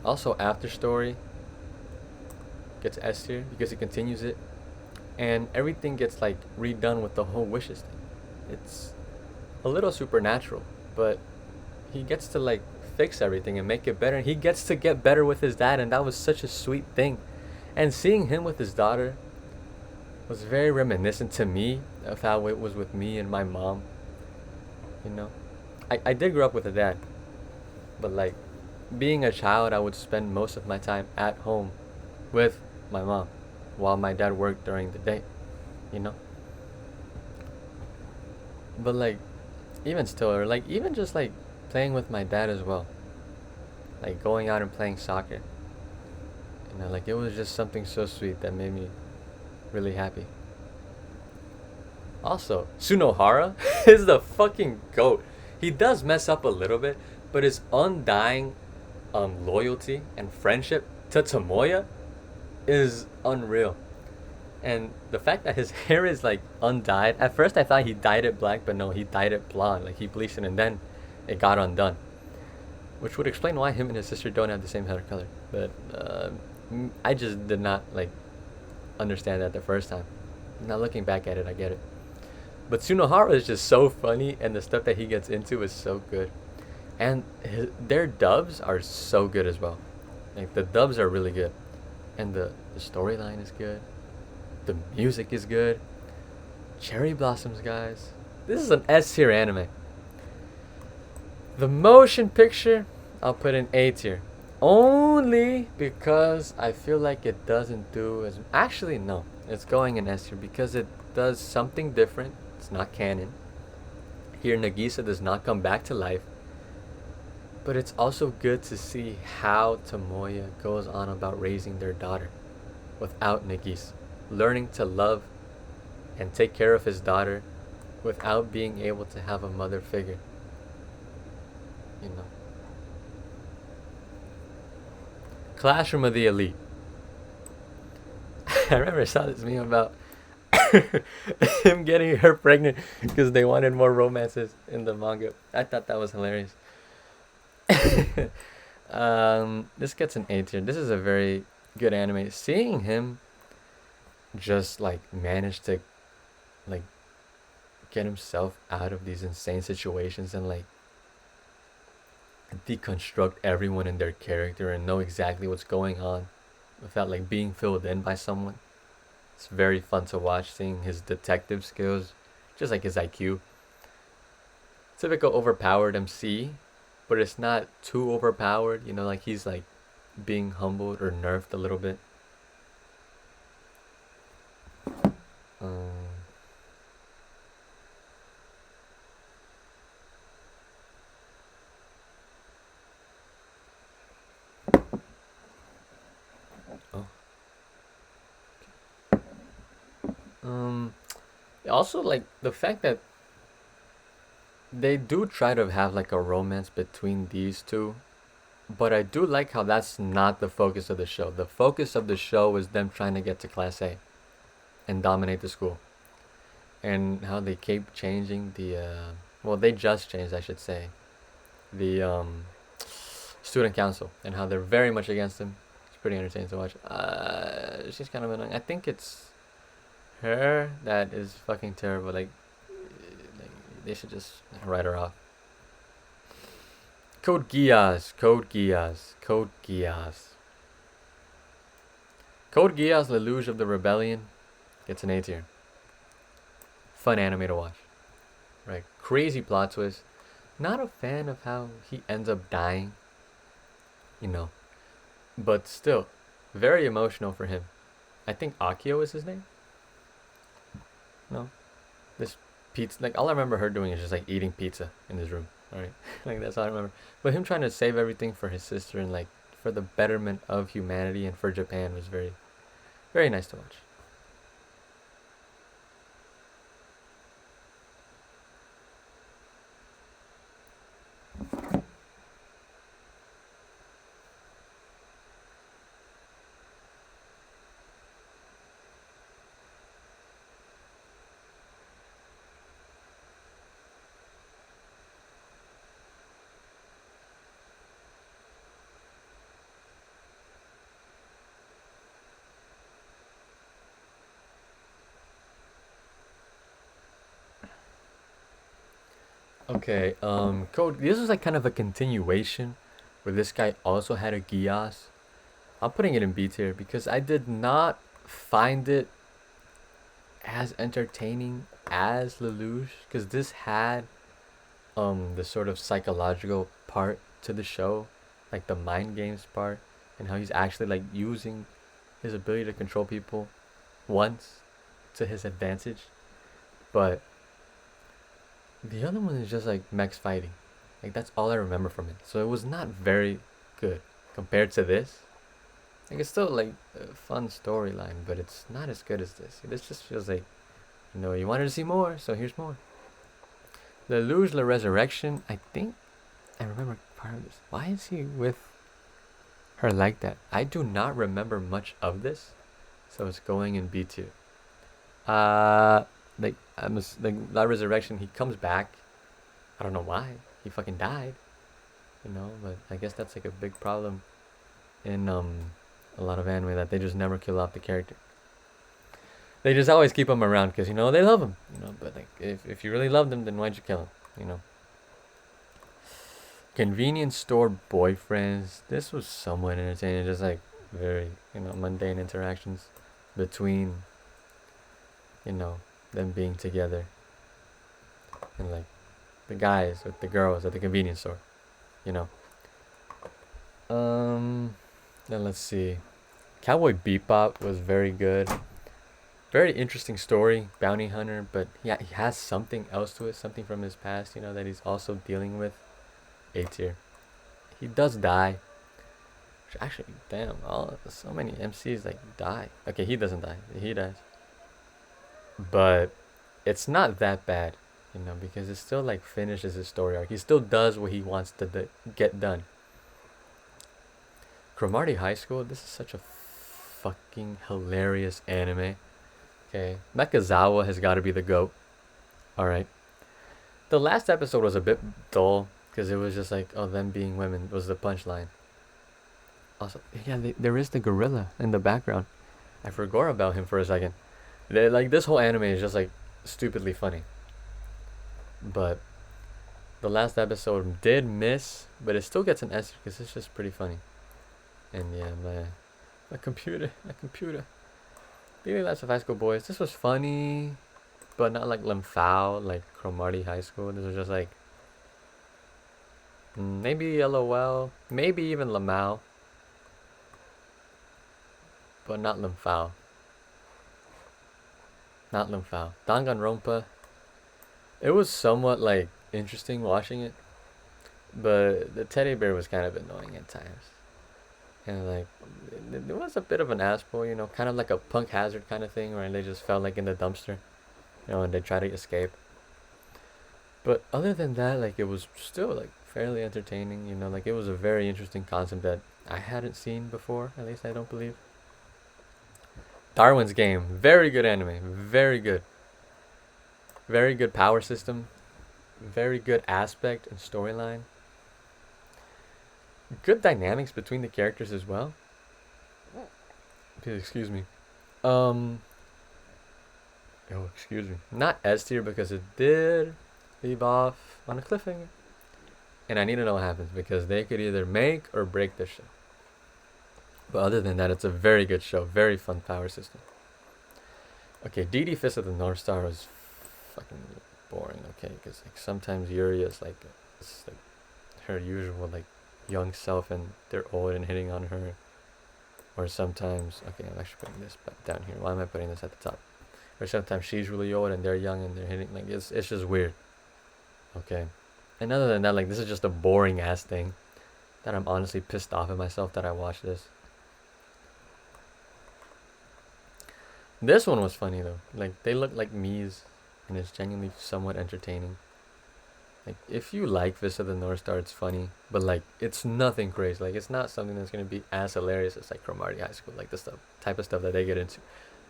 Also, After Story gets S tier because he continues it, and everything gets like redone with the whole wishes thing. It's a little supernatural, but he gets to like fix everything and make it better. And he gets to get better with his dad, and that was such a sweet thing. And seeing him with his daughter was very reminiscent to me of how it was with me and my mom. You know, I did grow up with a dad, but like being a child, I would spend most of my time at home with my mom while my dad worked during the day, you know. But like, even still, or like even just like playing with my dad as well, like going out and playing soccer, you know, like it was just something so sweet that made me really happy. Also, Sunohara is the fucking goat. He does mess up a little bit, but his undying loyalty and friendship to Tomoya is unreal. And the fact that his hair is like undyed. At first I thought he dyed it black, but no, he dyed it blonde. Like he bleached it and then it got undone. Which would explain why him and his sister don't have the same hair color. But I just did not like understand that the first time. Now looking back at it, I get it. But Sunohara is just so funny, and the stuff that he gets into is so good. And their dubs are so good as well. Like the dubs are really good. And the storyline is good. The music is good. Cherry Blossoms, guys. This is an S tier anime. The motion picture, I'll put in A tier. Only because I feel like it doesn't do as... Actually, no. It's going in S tier because it does something different. It's not canon. Here, Nagisa does not come back to life. But it's also good to see how Tomoya goes on about raising their daughter without Nagisa. Learning to love and take care of his daughter without being able to have a mother figure. You know. Classroom of the Elite. I remember I saw this meme about him getting her pregnant because they wanted more romances in the manga. I thought that was hilarious. This gets an A tier. This is a very good anime. Seeing him just like manage to like get himself out of these insane situations and like deconstruct everyone in their character and know exactly what's going on without like being filled in by someone. It's very fun to watch, seeing his detective skills, just like his IQ. Typical overpowered MC, but it's not too overpowered, you know, like he's like being humbled or nerfed a little bit. Also, like the fact that they do try to have like a romance between these two, but I do like how that's not the focus of the show. The focus of the show is them trying to get to Class A and dominate the school, and how they keep changing the well, they just changed, I should say, the student council, and how they're very much against him. It's pretty entertaining to watch. She's kind of annoying. I think it's her that is fucking terrible. Like they should just write her off. Code Geass. Code Geass Lelouch of the Rebellion gets an A tier. Fun anime to watch. Right? Crazy plot twist. Not a fan of how he ends up dying. You know. But still, very emotional for him. I think Akio is his name. No, this pizza. Like all I remember her doing is just like eating pizza in his room. All right, like that's all I remember. But him trying to save everything for his sister and like for the betterment of humanity and for Japan was very, very nice to watch. Okay, Code. This was like kind of a continuation, where this guy also had a Gias. I'm putting it in B tier because I did not find it as entertaining as Lelouch, because this had the sort of psychological part to the show, like the mind games part, and how he's actually like using his ability to control people once to his advantage. But the other one is just like mechs fighting. Like that's all I remember from it. So it was not very good compared to this. Like it's still like a fun storyline, but it's not as good as this. This just feels like, you wanted to see more, so here's more. The Lelouch La Resurrection, I think I remember part of this. Why is he with her like that? I do not remember much of this, so it's going in B tier. Like like La Resurrection, he comes back. I don't know why. He fucking died. But I guess that's like a big problem in a lot of anime, that they just never kill off the character. They just always keep him around because they love him. But like if you really loved him, then why'd you kill him? Convenience store boyfriends. This was somewhat entertaining. Just like very mundane interactions between them being together, and like the guys with the girls at the convenience store. Then let's see. Cowboy Bebop was very good. Very interesting story, bounty hunter, but yeah, he has something else to it, something from his past, that he's also dealing with. A tier. He does die. Which actually, damn, so many MCs like die. Okay, he doesn't die. He dies. But it's not that bad, because it still like finishes his story arc. He still does what he wants to get done. Cromartie High School. This is such a fucking hilarious anime. Okay, Mekazawa has got to be the GOAT. Alright. The last episode was a bit dull, because it was just like, them being women was the punchline. Also, yeah, there is the gorilla in the background. I forgot about him for a second. Like, this whole anime is just like stupidly funny. But the last episode did miss, but it still gets an S because it's just pretty funny. And yeah, my computer. Daily Lives of High School Boys. This was funny, but not like Lemfao, like Cromartie High School. This was just like maybe LOL, maybe even Lamau, but not Lemfao. Not Lemfao. Danganronpa. It was somewhat like interesting watching it, but the teddy bear was kind of annoying at times. And like, it was a bit of an asshole, kind of like a Punk Hazard kind of thing, where they just fell like in the dumpster, and they try to escape. But other than that, like, it was still like fairly entertaining, like it was a very interesting concept that I hadn't seen before, at least I don't believe. Darwin's Game, very good anime, very good. Very good power system, very good aspect and storyline. Good dynamics between the characters as well. Please excuse me. Excuse me. Not S tier because it did leave off on a cliffhanger. And I need to know what happens because they could either make or break the show. But other than that, it's a very good show. Very fun power system. Okay, DD Fist of the North Star was fucking boring. Okay, because like sometimes Yuri is like, it's like her usual like young self, and they're old and hitting on her. Or sometimes, okay, I'm actually putting this back down here. Why am I putting this at the top? Or sometimes she's really old and they're young and they're hitting. Like it's just weird. Okay, and other than that, like this is just a boring ass thing that I'm honestly pissed off at myself that I watched this. This one was funny though. Like they look like me's, and it's genuinely somewhat entertaining. Like if you like Fist of the North Star, it's funny, but like it's nothing crazy. Like it's not something that's gonna be as hilarious as like Cromartie High School, like the stuff type of stuff that they get into.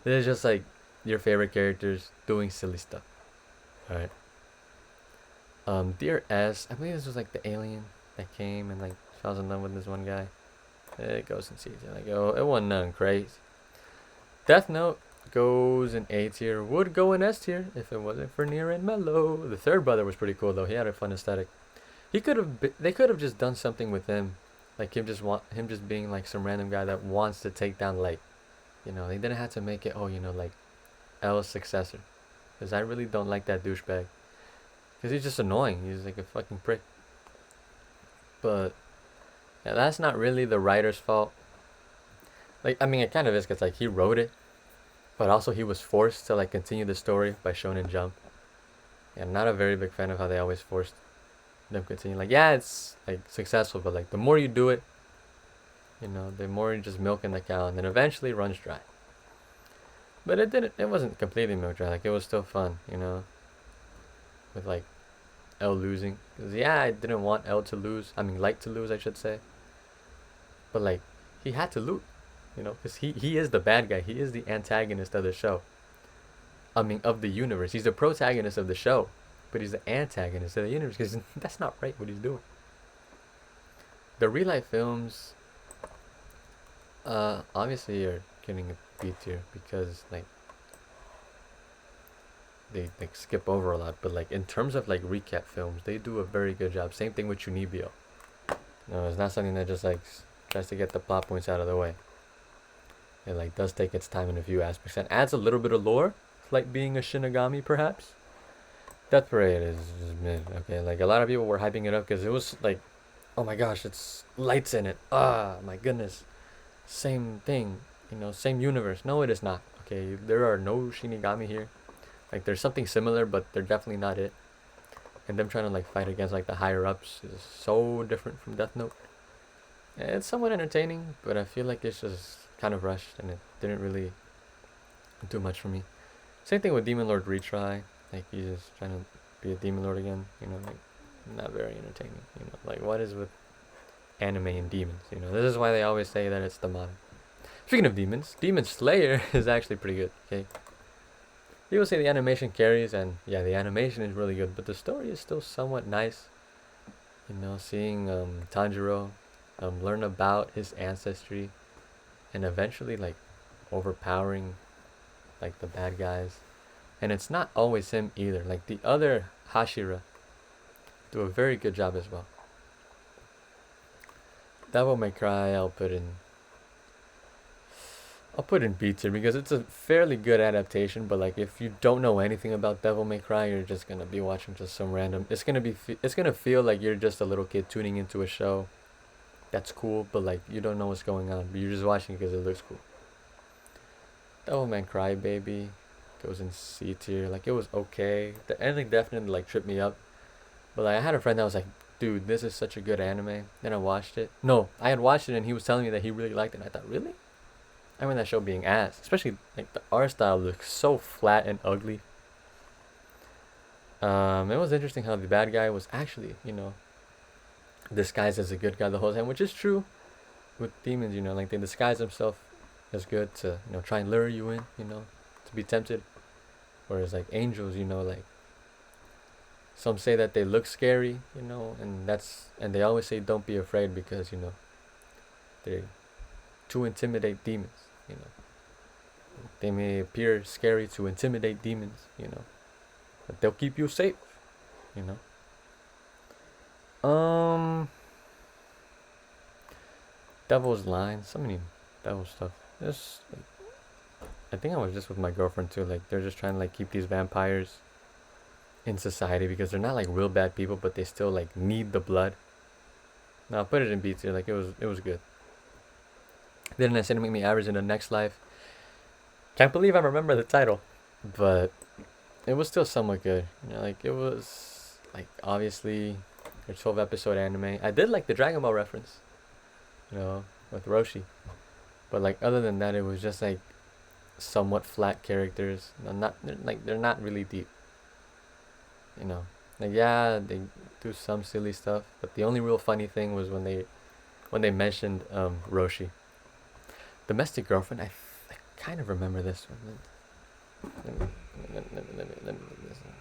This is just like your favorite characters doing silly stuff. All right. Dear S, I believe this was like the alien that came and like falls in love with this one guy. It goes and sees it. Like, oh, it wasn't nothing crazy. Death Note goes in A tier. Would go in S tier if it wasn't for Near and Mellow. The third brother was pretty cool though. He had a fun aesthetic. He could have. They could have just done something with him, like him just being like some random guy that wants to take down Light. You know, they didn't have to make it. Oh, you know, like L's successor, because I really don't like that douchebag. Because he's just annoying. He's like a fucking prick. But yeah, that's not really the writer's fault. Like, I mean, it kind of is because like he wrote it, but also he was forced to like continue the story by Shonen Jump. Yeah, I'm not a very big fan of how they always forced them continue. Like, yeah, it's like successful, but like the more you do it, you know, the more you're just milking the cow, and then eventually runs dry. But it didn't. It wasn't completely milk dry. Like it was still fun, you know, with like L losing. Cause yeah, I didn't want L to lose. I mean, Light to lose, I should say. But like, he had to lose, you know, because he is the bad guy. He is the antagonist of the show. I mean, of the universe. He's the protagonist of the show, but he's the antagonist of the universe because that's not right what he's doing. The real life films, obviously are getting a B tier because like they like skip over a lot, but like in terms of like recap films, they do a very good job. Same thing with Chunibyo. No, it's not something that just like tries to get the plot points out of the way. It like does take its time in a few aspects and adds a little bit of lore, like being a Shinigami perhaps. Death Parade is mid. Okay, like a lot of people were hyping it up because it was like, oh my gosh, it's Lights in it. Ah, my goodness, same thing, you know, same universe. No, it is not. Okay, there are no Shinigami here. Like there's something similar, but they're definitely not it. And them trying to like fight against like the higher ups is so different from Death Note. It's somewhat entertaining, but I feel like it's just kind of rushed and it didn't really do much for me. Same thing with Demon Lord Retry. Like he's just trying to be a Demon Lord again. You know, like not very entertaining. You know, like what is with anime and demons? You know, this is why they always say that it's the modern. Speaking of demons, Demon Slayer is actually pretty good. Okay. People say the animation carries, and yeah, the animation is really good, but the story is still somewhat nice. You know, seeing Tanjiro learn about his ancestry, and eventually like overpowering like the bad guys, and it's not always him either. Like the other Hashira do a very good job as well. Devil May Cry, I'll put in B tier because it's a fairly good adaptation. But like, if you don't know anything about Devil May Cry, you're just gonna be watching just some random. It's gonna feel like you're just a little kid tuning into a show. That's cool, but like you don't know what's going on. But you're just watching because it looks cool. Devil May Cry Baby goes in C tier. Like it was okay. The ending definitely like tripped me up. But like I had a friend that was like, "Dude, this is such a good anime." Then I watched it. No, I had watched it and he was telling me that he really liked it. And I thought, really? I remember that show being ass. Especially like the art style looks so flat and ugly. It was interesting how the bad guy was actually, you know, disguised as a good guy the whole time, which is true with demons. You know, like they disguise themselves as good to, you know, try and lure you in, you know, to be tempted. Whereas like angels, you know, like some say that they look scary, you know, and they always say don't be afraid because, you know, they to intimidate demons, you know. They may appear scary to intimidate demons, you know, but they'll keep you safe, you know. Devil's Line, so many That was tough. This, like, I think I was just with my girlfriend too. Like they're just trying to like keep these vampires in society because they're not like real bad people, but they still like need the blood. Now put it in B tier. Like it was good. Didn't necessarily make me average in the next life. Can't believe I remember the title, but it was still somewhat good. You know, like it was like obviously a 12 episode anime. I did like the Dragon Ball reference, you know, with Roshi, but like other than that, it was just like somewhat flat characters. No, not they're not really deep. You know, like yeah, they do some silly stuff, but the only real funny thing was when they mentioned Roshi, domestic girlfriend. I kind of remember this one. Let me listen.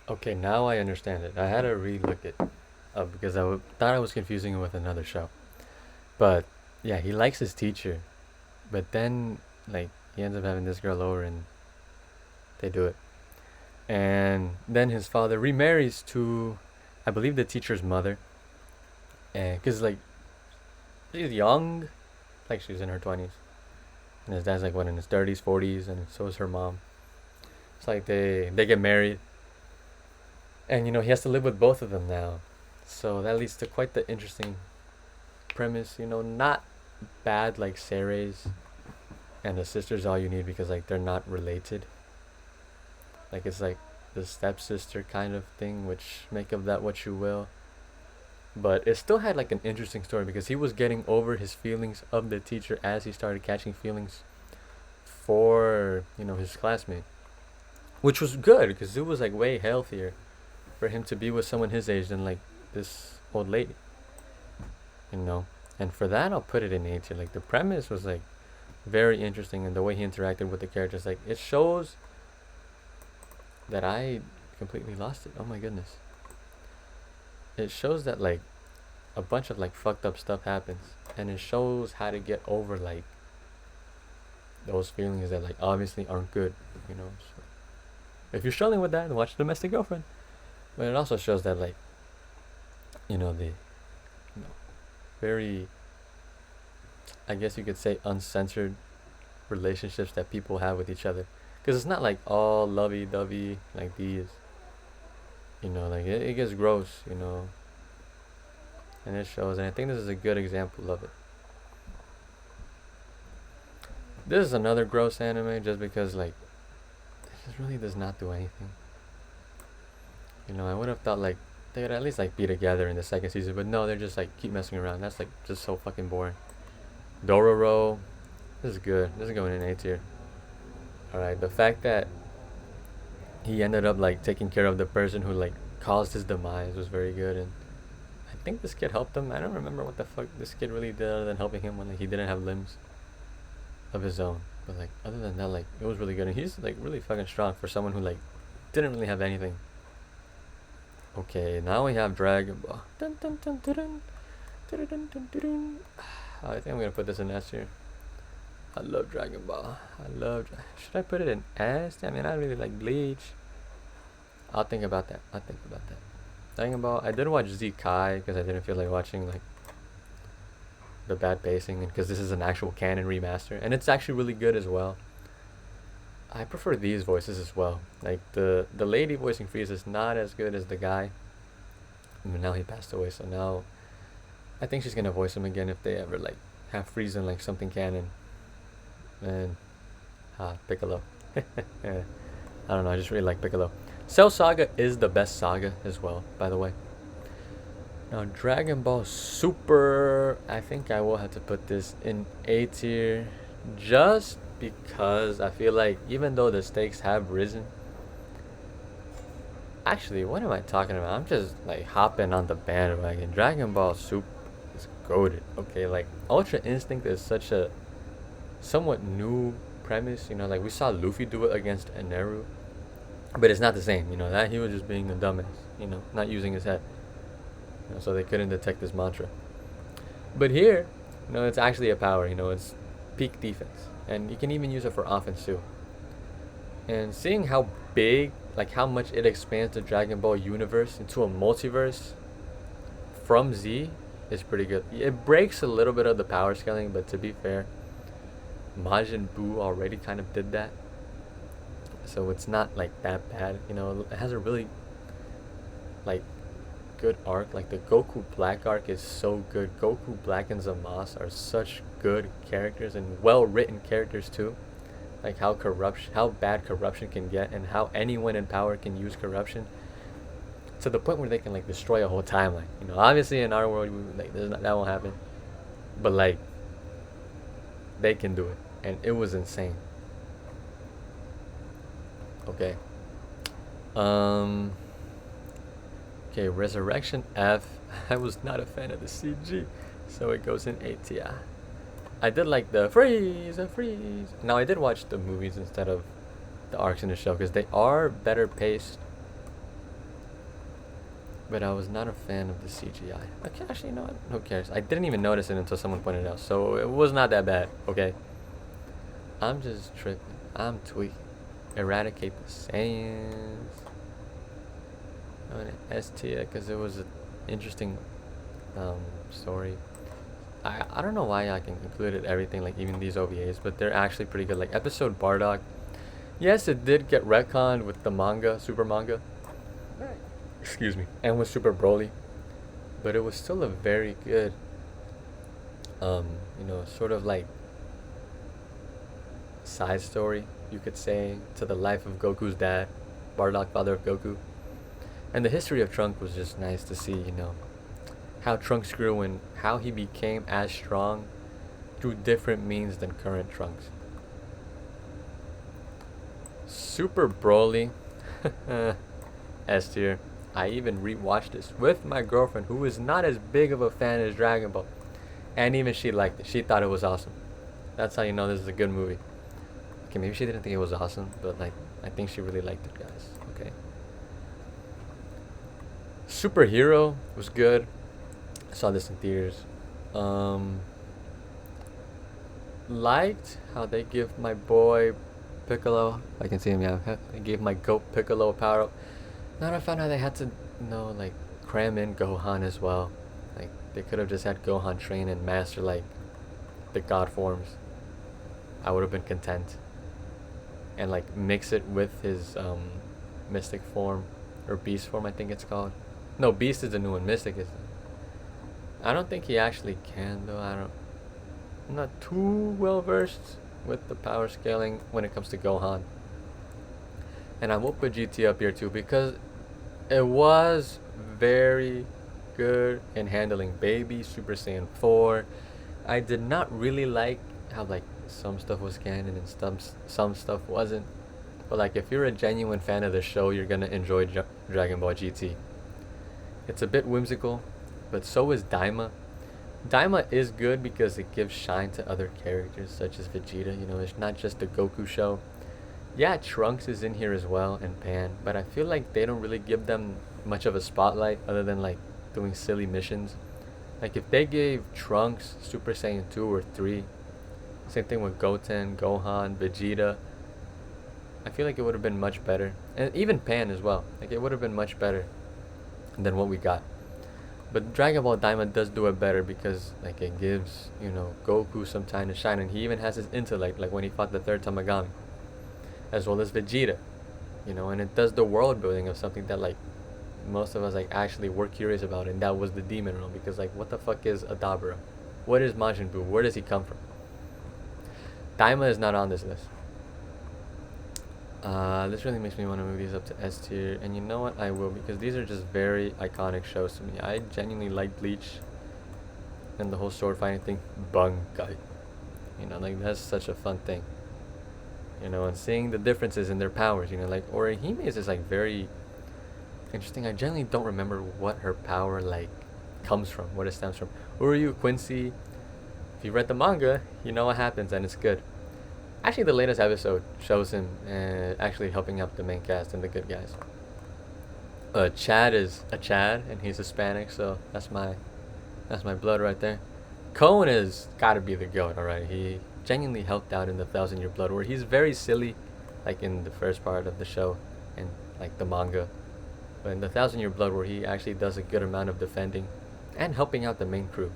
Okay, now I understand it. I had to re-look it up because thought I was confusing it with another show. But yeah, he likes his teacher, but then like he ends up having this girl over and they do it. And then his father remarries to, I believe, the teacher's mother, and because like she's young, like she's in her 20s, and his dad's like what in his 30s, 40s, and so is her mom. It's like they get married, and he has to live with both of them now, so that leads to quite the interesting premise. Not bad like Seres and the sisters all you need because like they're not related. Like it's like the stepsister kind of thing, which make of that what you will. But it still had like an interesting story because he was getting over his feelings of the teacher as he started catching feelings for his classmate, which was good because it was like way healthier for him to be with someone his age than like this old lady, you know. And for that, I'll put it in A tier. Like the premise was like very interesting, and the way he interacted with the characters, like it shows that I completely lost it. Oh my goodness. It shows that like a bunch of like fucked up stuff happens, and it shows how to get over like those feelings that like obviously aren't good, So if you're struggling with that, watch Domestic Girlfriend. But it also shows that like the very, I guess you could say, uncensored relationships that people have with each other, because it's not like all lovey-dovey like these. Like it gets gross, and it shows, and I think this is a good example of it. This is another gross anime just because like it just really does not do anything. I would have thought like they would at least like be together in the second season, but no, they're just like keep messing around. That's like just so fucking boring. Dororo, this is good. This is going in A tier. Alright, the fact that he ended up like taking care of the person who like caused his demise was very good, and I think this kid helped him. I don't remember what the fuck this kid really did other than helping him when like, he didn't have limbs of his own. But like other than that, like it was really good, and he's like really fucking strong for someone who like didn't really have anything. Okay, now we have Dragon Ball. Dun, dun, dun, dun, dun. Dun, dun, dun, dun, dun. I think I'm gonna put this in S here. I love Dragon Ball. Should I put it in S? I mean, I really like Bleach. I'll think about that. Dragon Ball. I did watch Z Kai because I didn't feel like watching like the bad pacing, and because this is an actual canon remaster, and it's actually really good as well. I prefer these voices as well. Like the lady voicing Frieza is not as good as the guy. I mean, now he passed away, so now I think she's gonna voice him again if they ever like have Frieza in like something canon. And Piccolo. I don't know, I just really like Piccolo. Cell Saga is the best saga as well, by the way. Now Dragon Ball Super, I think I will have to put this in A tier, just because I feel like even though the stakes have risen, actually, what am I talking about? I'm just like hopping on the bandwagon. Dragon Ball Super is goated. Okay, like Ultra Instinct is such a somewhat new premise. You know, like we saw Luffy do it against Eneru, but it's not the same. You know, that he was just being a dumbass. You know, not using his head. You know, so they couldn't detect his mantra. But here, you know, it's actually a power. You know, it's peak defense, and you can even use it for offense too. And seeing how big, like how much it expands the Dragon Ball universe into a multiverse from Z is pretty good. It breaks a little bit of the power scaling, but to be fair, Majin Buu already kind of did that, so it's not like that bad. You know, it has a really like good arc. Like the Goku Black arc is so good. Goku Black and Zamasu are such good characters and well written characters too. Like how bad corruption can get, and how anyone in power can use corruption to the point where they can like destroy a whole timeline. You know, obviously in our world, that won't happen, but like they can do it, and it was insane. Okay. Okay, Resurrection F. I was not a fan of the CG, so it goes in A tier. I did like the freeze. Now I did watch the movies instead of the arcs in the show because they are better paced. But I was not a fan of the CGI. Okay, actually, you know what? Who cares? I didn't even notice it until someone pointed it out, so it was not that bad. Okay. I'm just tripping. I'm tweaking. Eradicate the Saiyans. I'm an S tier because it was an interesting story. I don't know why I can included everything, like even these OVAs, but they're actually pretty good. Like episode Bardock, yes, it did get retconned with the manga, super manga. Excuse me, and with Super Broly, but it was still a very good, you know, sort of like side story, you could say, to the life of Goku's dad, Bardock, father of Goku, and the history of Trunks was just nice to see. You know, how Trunks grew and how he became as strong through different means than current Trunks. Super Broly, S tier. I even rewatched this with my girlfriend, who is not as big of a fan as Dragon Ball, and even she liked it. She thought it was awesome. That's how you know this is a good movie. Okay, maybe she didn't think it was awesome, but like I think she really liked it, guys. Okay. Superhero was good. I saw this in theaters. Liked how they give my boy Piccolo. I can see him. Yeah, they gave my goat Piccolo a power up. Then I found out they had to, you know, like cram in Gohan as well. Like they could have just had Gohan train and master like the god forms. I would have been content. And like mix it with his mystic form or beast form, I think it's called. No, beast is the new one. Mystic is. I don't think he actually can though. I'm not too well versed with the power scaling when it comes to Gohan. And I will put GT up here too because it was very good in handling Baby Super Saiyan 4. I did not really like how like some stuff was canon and some stuff wasn't. But like if you're a genuine fan of the show, you're gonna enjoy Dragon Ball GT. It's a bit whimsical, but so is Daima. Daima is good because it gives shine to other characters such as Vegeta. You know, it's not just a Goku show. Yeah, Trunks is in here as well and Pan, but I feel like they don't really give them much of a spotlight other than like doing silly missions. Like if they gave Trunks Super Saiyan 2 or 3, same thing with Goten, Gohan, Vegeta, I feel like it would have been much better. And even Pan as well. Like it would have been much better than what we got. But Dragon Ball Daima does do it better because like it gives, you know, Goku some time to shine, and he even has his intellect like when he fought the third Tamagami. As well as Vegeta. You know, and it does the world building of something that like most of us like actually were curious about, and that was the demon realm. Because like what the fuck is Adabra? What is Majin Buu? Where does he come from? Daima is not on this list. This really makes me want to move these up to S tier, and you know what? I will, because these are just very iconic shows to me. I genuinely like Bleach and the whole sword fighting thing. Bankai. You know, like that's such a fun thing. You know, and seeing the differences in their powers. You know, like Orihime is just like very interesting. I generally don't remember what her power like comes from, what it stems from. Uryu Quincy, if you read the manga, you know what happens, and it's good. Actually, the latest episode shows him actually helping out the main cast and the good guys. Chad is a Chad, and he's Hispanic, so that's my blood right there. Cone is gotta be the goat, alright. He genuinely helped out in the 1,000-Year Blood War. He's very silly, like in the first part of the show and like the manga. But in the 1,000-Year Blood War, he actually does a good amount of defending and helping out the main crew.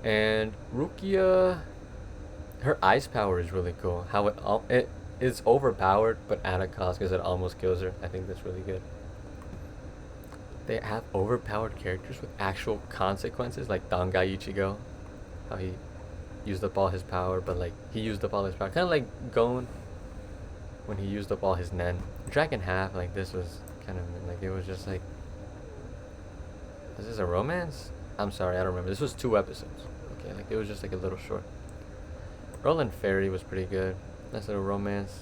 And Rukia, her ice power is really cool. How it is overpowered, but at a cost because it almost kills her. I think that's really good. They have overpowered characters with actual consequences, like Dangai Ichigo, how he used up all his power, but like he used up all his power, kind of like Gon when he used up all his Nen. Dragon Half, like this was kind of like it was just like, is this a romance? I'm sorry, I don't remember. This was 2 episodes. Okay, like it was just like a little short. Roland Fairy was pretty good. Nice little romance.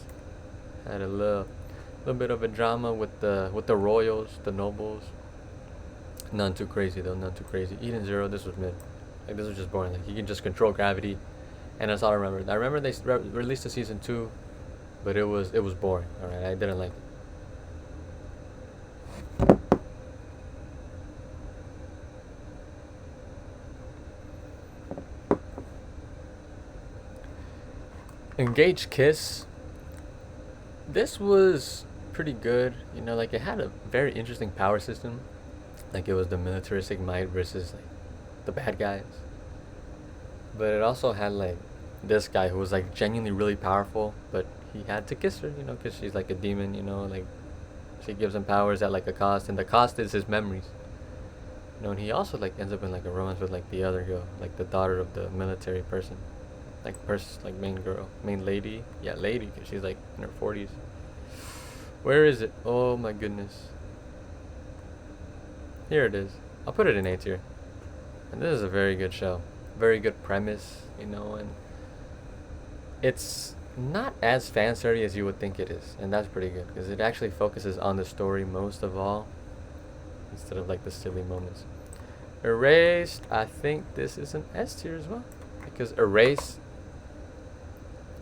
Had a little bit of a drama with the royals, the nobles. None too crazy though, none too crazy. Eden Zero, this was mid. Like this was just boring. Like you can just control gravity, and that's all I remember. I remember they released a season 2, but it was boring. All right, I didn't like it. Engage Kiss. This was pretty good. You know, like it had a very interesting power system. Like it was the militaristic might versus like the bad guys. But it also had like this guy who was like genuinely really powerful, but he had to kiss her, you know, because she's like a demon, you know, like she gives him powers at like a cost, and the cost is his memories. You know, and he also like ends up in like a romance with like the other girl, like the daughter of the military person. Like main girl, main lady. Yeah, lady, because she's like in her 40s. Where is it? Oh my goodness. Here it is. I'll put it in A tier. And this is a very good show. Very good premise, you know, and it's not as fan service as you would think it is, and that's pretty good because it actually focuses on the story most of all, instead of like the silly moments. Erased, I think this is an S tier as well, because Erased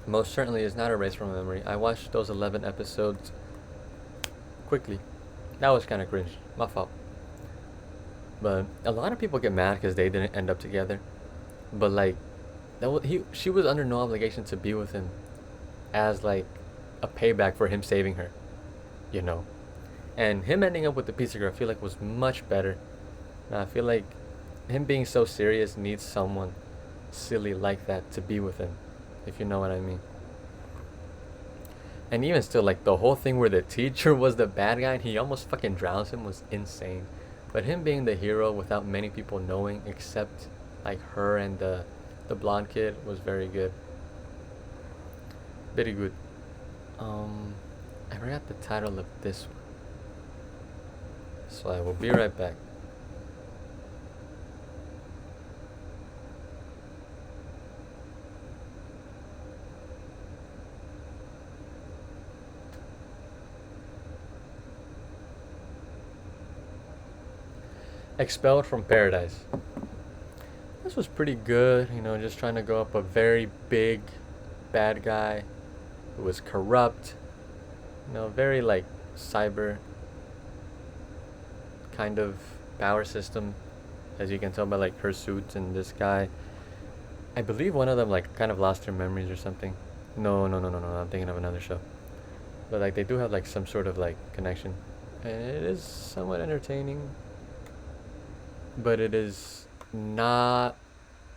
most certainly is not erased from my memory. I watched those 11 episodes quickly. That was kind of cringe. My fault. But a lot of people get mad because they didn't end up together. But like, she was under no obligation to be with him, as like a payback for him saving her, you know. And him ending up with the pizza girl, I feel like was much better. And I feel like him being so serious needs someone silly like that to be with him, if you know what I mean. And even still, like the whole thing where the teacher was the bad guy and he almost fucking drowns him was insane. But him being the hero without many people knowing except like her and the blonde kid was very good. Very good. I forgot the title of this one, so I will be right back. Expelled from Paradise. This was pretty good, you know, just trying to go up a very big bad guy who was corrupt, you know, very like cyber kind of power system, as you can tell by like her suits and this guy. I believe one of them like kind of lost their memories or something. No, no, no, no, no. I'm thinking of another show. But like they do have like some sort of like connection, and it is somewhat entertaining. But it is not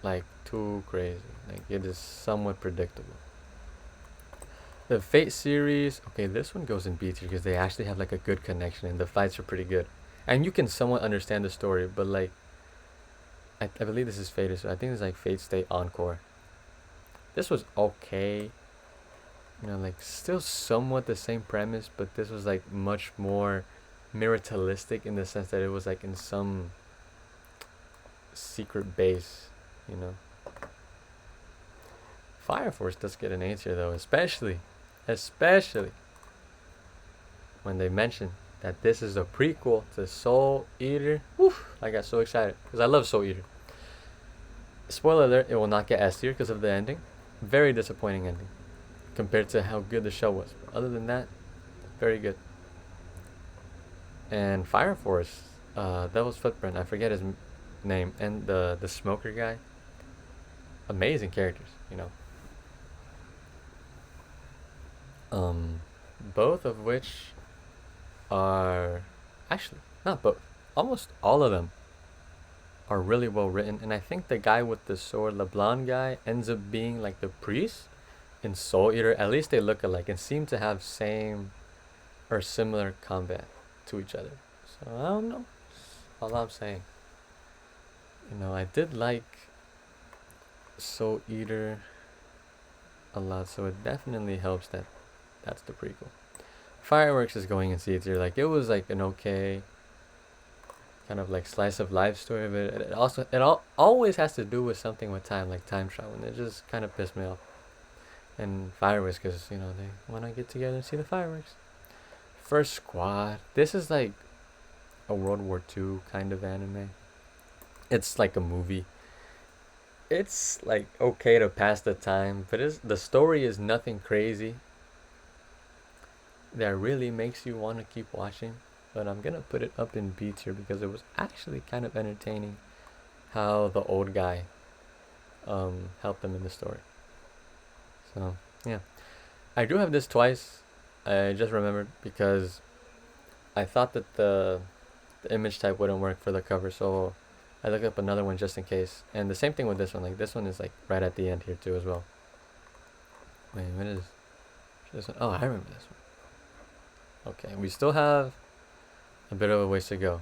like too crazy. Like it is somewhat predictable. The Fate series, okay, this one goes in B tier because they actually have like a good connection and the fights are pretty good, and you can somewhat understand the story. But like, I believe this is Fate, so I think it's like Fate Stay Encore. This was okay, you know, like still somewhat the same premise, but this was like much more militaristic in the sense that it was like in some secret base, you know. Fire Force does get an A tier though, especially when they mention that this is a prequel to Soul Eater. Woof, I got so excited because I love Soul Eater. Spoiler alert, it will not get S tier because of the ending. Very disappointing ending compared to how good the show was. But other than that, very good. And Fire Force, Devil's Footprint, I forget his name, and the smoker guy. Amazing characters, you know. Both of which are actually not both, almost all of them are really well written, and I think the guy with the sword, the blonde guy, ends up being like the priest in Soul Eater. At least they look alike and seem to have same or similar combat to each other. So I don't know. That's all I'm saying. You know, I did like Soul Eater a lot, so it definitely helps that that's the prequel. Fireworks is going in C tier. Like it was like an okay kind of like slice of life story of it. Always has to do with something with time, like time travel, and it just kind of pissed me off. And fireworks, because you know they want to get together and see the fireworks. First Squad. This is like a World War II kind of anime. It's like a movie. It's like okay to pass the time, but the story is nothing crazy that really makes you want to keep watching. But I'm gonna put it up in B tier because it was actually kind of entertaining how the old guy helped them in the story. So yeah, I do have this twice. I just remembered because I thought that the image type wouldn't work for the cover, so I looked up another one just in case. And the same thing with this one. Like this one is like right at the end here too as well. Wait, what is this one? Oh, I remember this one. Okay, we still have a bit of a ways to go,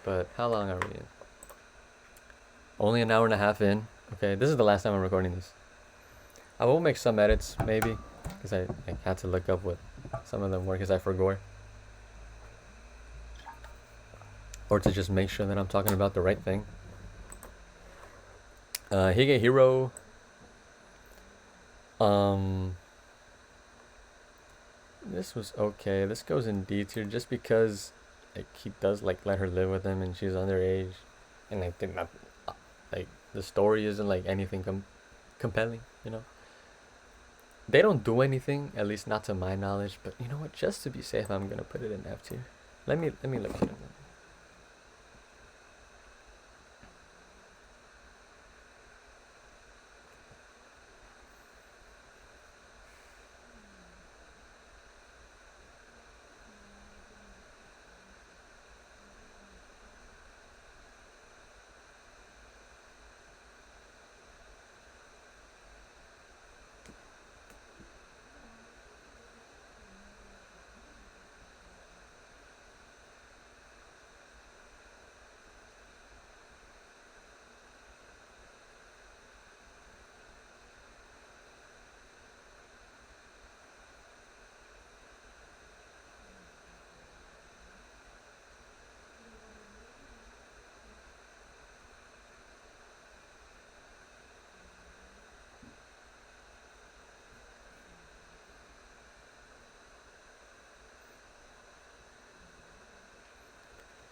but how long are we in? Only an hour and a half in. Okay, this is the last time I'm recording this. I will make some edits maybe because I had to look up what some of them were because I forgot, or to just make sure that I'm talking about the right thing. Hige Hero. This was okay. This goes in D tier just because like he does like let her live with him and she's underage, and I think that like the story isn't like anything compelling, you know. They don't do anything, at least not to my knowledge. But you know what? Just to be safe, I'm gonna put it in F tier. Let me look at it.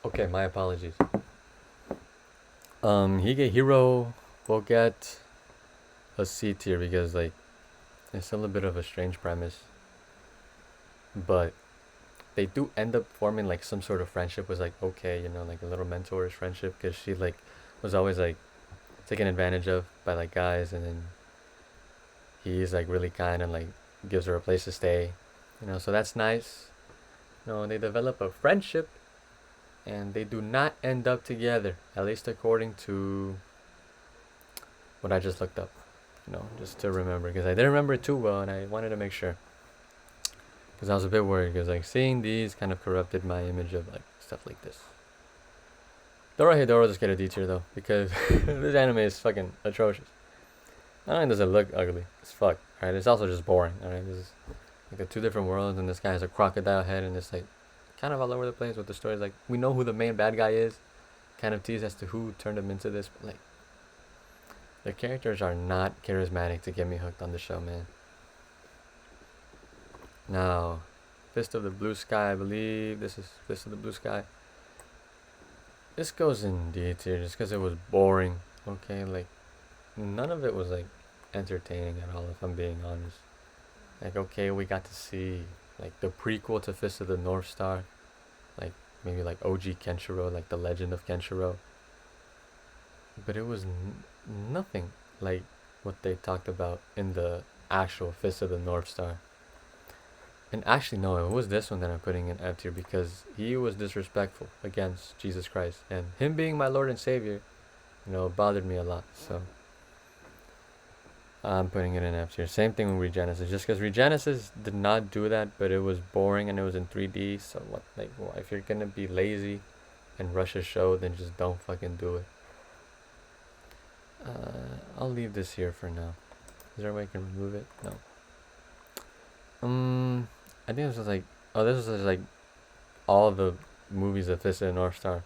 Okay, my apologies. Hero will get a C tier because like it's still a bit of a strange premise, but they do end up forming like some sort of friendship. Was like okay, you know, like a little mentorish friendship because she like was always like taken advantage of by like guys, and then he's like really kind and like gives her a place to stay, you know. So that's nice. You know, they develop a friendship, and they do not end up together, at least according to what I just looked up. You know, just to remember because I didn't remember it too well, and I wanted to make sure because I was a bit worried because like seeing these kind of corrupted my image of like stuff like this. Dorohedoro just get a D tier though because this anime is fucking atrocious. Not only does it look ugly as fuck, alright, it's also just boring. Alright, this is like the two different worlds, and this guy has a crocodile head, and it's like kind of all over the place with the stories. Like we know who the main bad guy is, kind of tease as to who turned him into this. But like the characters are not charismatic to get me hooked on the show, man. Now, Fist of the Blue Sky, I believe this is Fist of the Blue Sky. This goes in D tier just because it was boring. Okay, like none of it was like entertaining at all, if I'm being honest. Like okay, we got to see like the prequel to Fist of the North Star, like maybe like OG Kenshiro, like the Legend of Kenshiro. But it was nothing like what they talked about in the actual Fist of the North Star. And actually, no, it was this one that I'm putting in F tier because he was disrespectful against Jesus Christ, and him being my Lord and Savior, you know, bothered me a lot. So I'm putting it in F tier. Same thing with Regenesis, just because Regenesis did not do that, but it was boring and it was in 3D. So what, like, well, if you're gonna be lazy and rush a show, then just don't fucking do it. I'll leave this here for now. Is there a way I can remove it? No. I think this was like, oh, this was like all the movies of Fist of the North Star.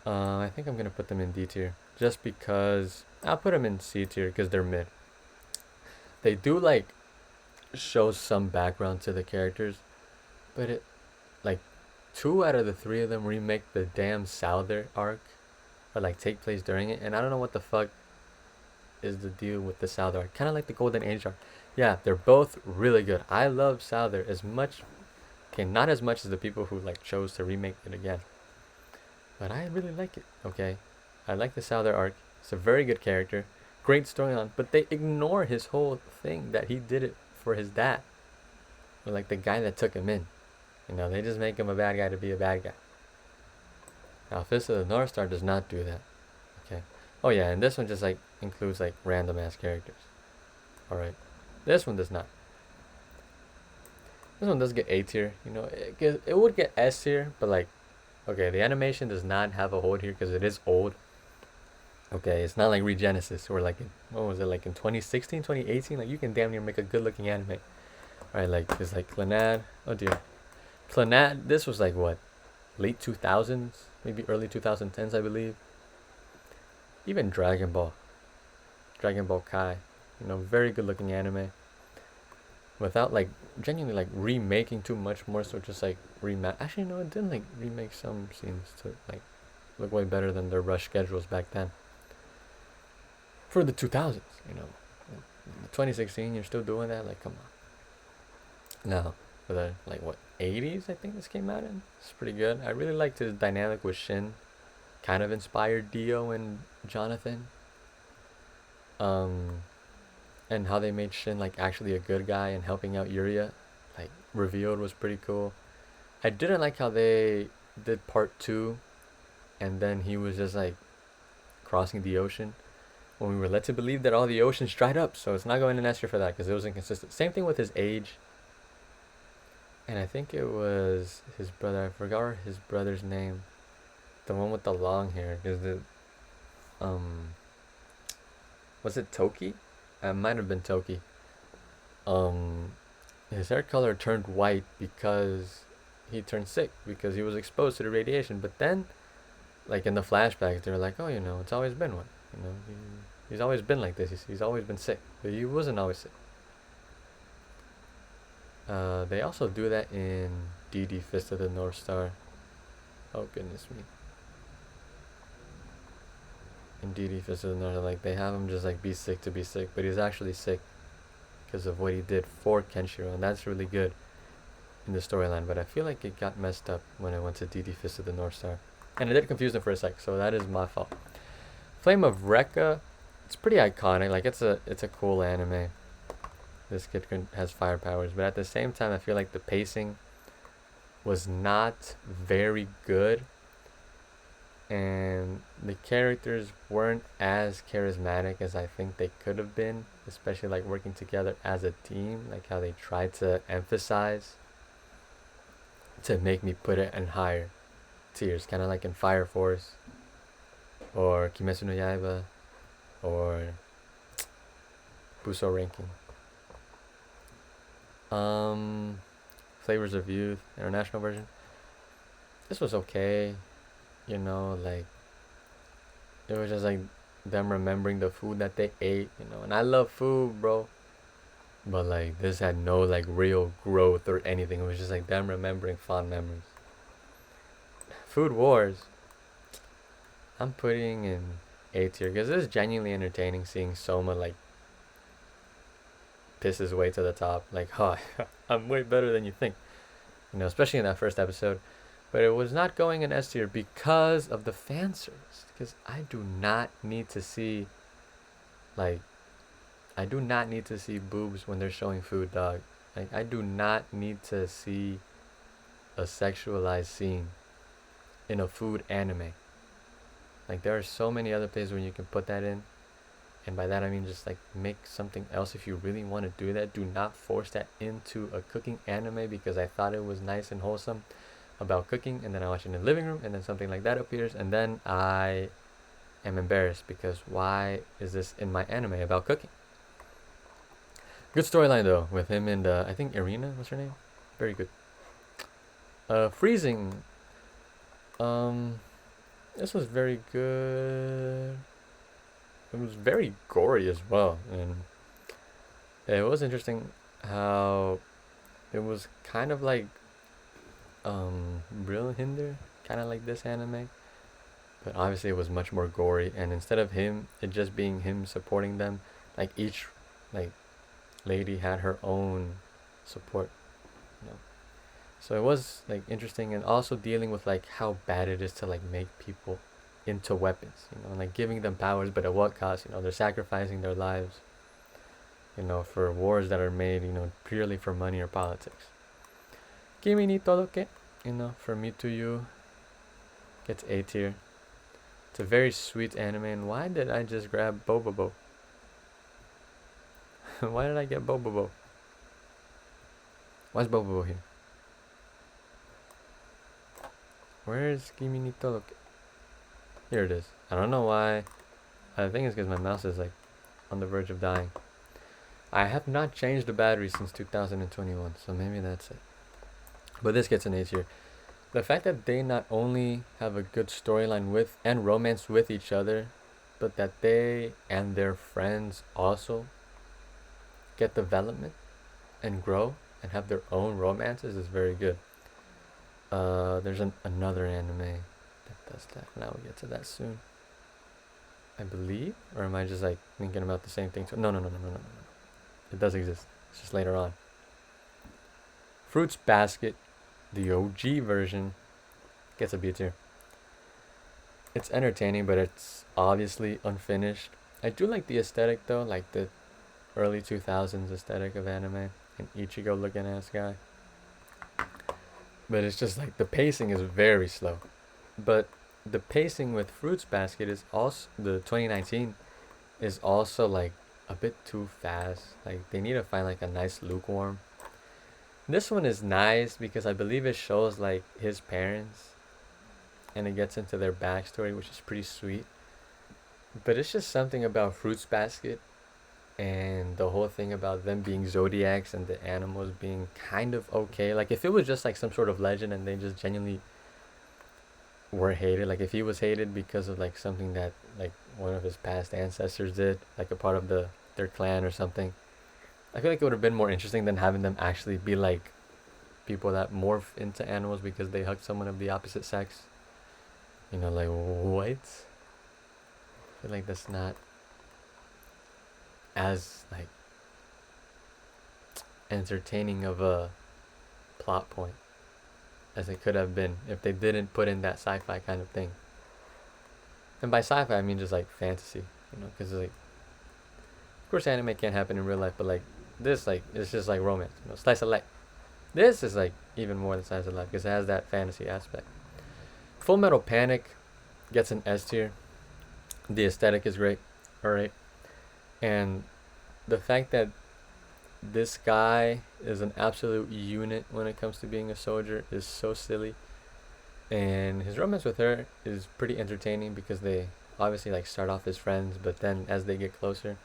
I think I'm gonna put them in D tier just because I'll put them in C tier because they're mid. They do like show some background to the characters, but it like 2 out of the 3 of them remake the damn Souther arc or like take place during it, and I don't know what the fuck is the deal with the Souther arc. Kind of like the Golden Age arc. Yeah, they're both really good. I love Souther as much, okay, not as much as the people who like chose to remake it again, but I really like it. Okay, I like the Souther arc. It's a very good character, great storyline, but they ignore his whole thing that he did it for his dad, or like the guy that took him in. You know, they just make him a bad guy to be a bad guy. Now, Fist of the North Star does not do that. Okay. Oh yeah, and this one just like includes like random ass characters. All right. This one does not. This one does get A tier. You know, it would get S tier, but like, okay, the animation does not have a hold here because it is old. Okay, it's not like Regenesis or like in, what was it, like in 2016, 2018? Like you can damn near make a good looking anime. Alright, like it's like Clannad. Oh dear. Clannad, this was like what? Late 2000s? Maybe early 2010s, I believe. Even Dragon Ball. Dragon Ball Kai. You know, very good looking anime. Without like genuinely like remaking too much, more so just like actually no, it didn't like remake some scenes to like look way better than their rush schedules back then. For the 2000s, you know, in 2016, you're still doing that. Like, come on. Now, for the like what 80s, I think this came out in. It's pretty good. I really liked his dynamic with Shin. Kind of inspired Dio and Jonathan. And how they made Shin like actually a good guy and helping out Yuria, like revealed, was pretty cool. I didn't like how they did part 2, and then he was just like crossing the ocean when we were led to believe that all the oceans dried up. So it's not going in S tier for that because it was inconsistent. Same thing with his age. And I think it was his brother. I forgot his brother's name. The one with the long hair. Is it was it Toki? It might have been Toki. His hair color turned white because he turned sick because he was exposed to the radiation. But then, like in the flashbacks, they were like, "Oh, you know, it's always been one. You know, he's always been like this. He's always been sick, but he wasn't always sick." They also do that in DD Fist of the North Star. Oh goodness me. in DD Fist of the North. Like they have him just like be sick to be sick, but he's actually sick because of what he did for Kenshiro, and that's really good in the storyline. But I feel like it got messed up when I went to DD Fist of the North Star, and I did confuse him for a sec, so that is my fault. Flame of Rekka, it's pretty iconic. Like it's a cool anime. This kid has fire powers, but at the same time, I feel like the pacing was not very good, and the characters weren't as charismatic as I think they could have been, especially like working together as a team, like how they tried to emphasize to make me put it in higher tiers, kind of like in Fire Force or Kimetsu no Yaiba or Buso Ranking. Flavors of Youth, international version. This was okay, like it was just like them remembering the food that they ate, and I love food, bro. But like this had no like real growth or anything. It was just like them remembering fond memories. Food Wars, I'm putting in A tier because it's genuinely entertaining seeing Soma like piss his way to the top. Like, oh, I'm way better than you think. Especially in that first episode. But it was not going in S tier because of the fan service. Because I do not need to see, boobs when they're showing food, dog. Like, I do not need to see a sexualized scene in a food anime. Like, there are so many other places where you can put that in. And by that I mean just like make something else if you really want to do that. Do not force that into a cooking anime because I thought it was nice and wholesome about cooking, and then I watch it in the living room and then something like that appears and then I am embarrassed because why is this in my anime about cooking? Good storyline though with him and I think Irina was her name. Very good. Freezing. This was very good. It was very gory as well, and it was interesting how it was kind of like Real Hinder, kind of like this anime, but obviously it was much more gory. And instead of it just being him supporting them, like each like lady had her own support, So it was like interesting, and also dealing with like how bad it is to like make people into weapons, like giving them powers, but at what cost? They're sacrificing their lives, for wars that are made, purely for money or politics. Kimi ni Todoke, for Me to You, gets A tier. It's a very sweet anime, and why did I just grab Bobobo? Why did I get Bobobo? Why's Bobobo here? Where's Kimi ni Todoke? Here it is. I don't know why. I think it's because my mouse is like on the verge of dying. I have not changed the battery since 2021, so maybe that's it. But this gets an A tier. The fact that they not only have a good storyline with and romance with each other, but that they and their friends also get development and grow and have their own romances is very good. There's another anime does that, and I will get to that soon, I believe. Or am I just like thinking about the same thing? No. It does exist. It's just later on. Fruits Basket, the OG version, gets a B tier. It's entertaining, but it's obviously unfinished. I do like the aesthetic though, like the early 2000s aesthetic of anime, and Ichigo looking ass guy. But it's just like the pacing is very slow. But the pacing with Fruits Basket is also, the 2019 is also like a bit too fast. Like they need to find like a nice lukewarm. This one is nice because I believe it shows like his parents and it gets into their backstory, which is pretty sweet. But it's just something about Fruits Basket and the whole thing about them being zodiacs and the animals being kind of okay. Like if it was just like some sort of legend and they just genuinely were hated, like if he was hated because of like something that like one of his past ancestors did, like a part of their clan or something, I feel like it would have been more interesting than having them actually be like people that morph into animals because they hug someone of the opposite sex. Like what? feel like that's not as like entertaining of a plot point as it could have been if they didn't put in that sci-fi kind of thing. And by sci-fi, I mean just like fantasy, you know, because like, of course, anime can't happen in real life, but like this, like it's just like romance, you know, slice of life. This is like even more than slice of life because it has that fantasy aspect. Full Metal Panic gets an S tier. The aesthetic is great, alright, and the fact that this guy is an absolute unit when it comes to being a soldier is so silly. And his romance with her is pretty entertaining because they obviously like start off as friends, but then as they get closer,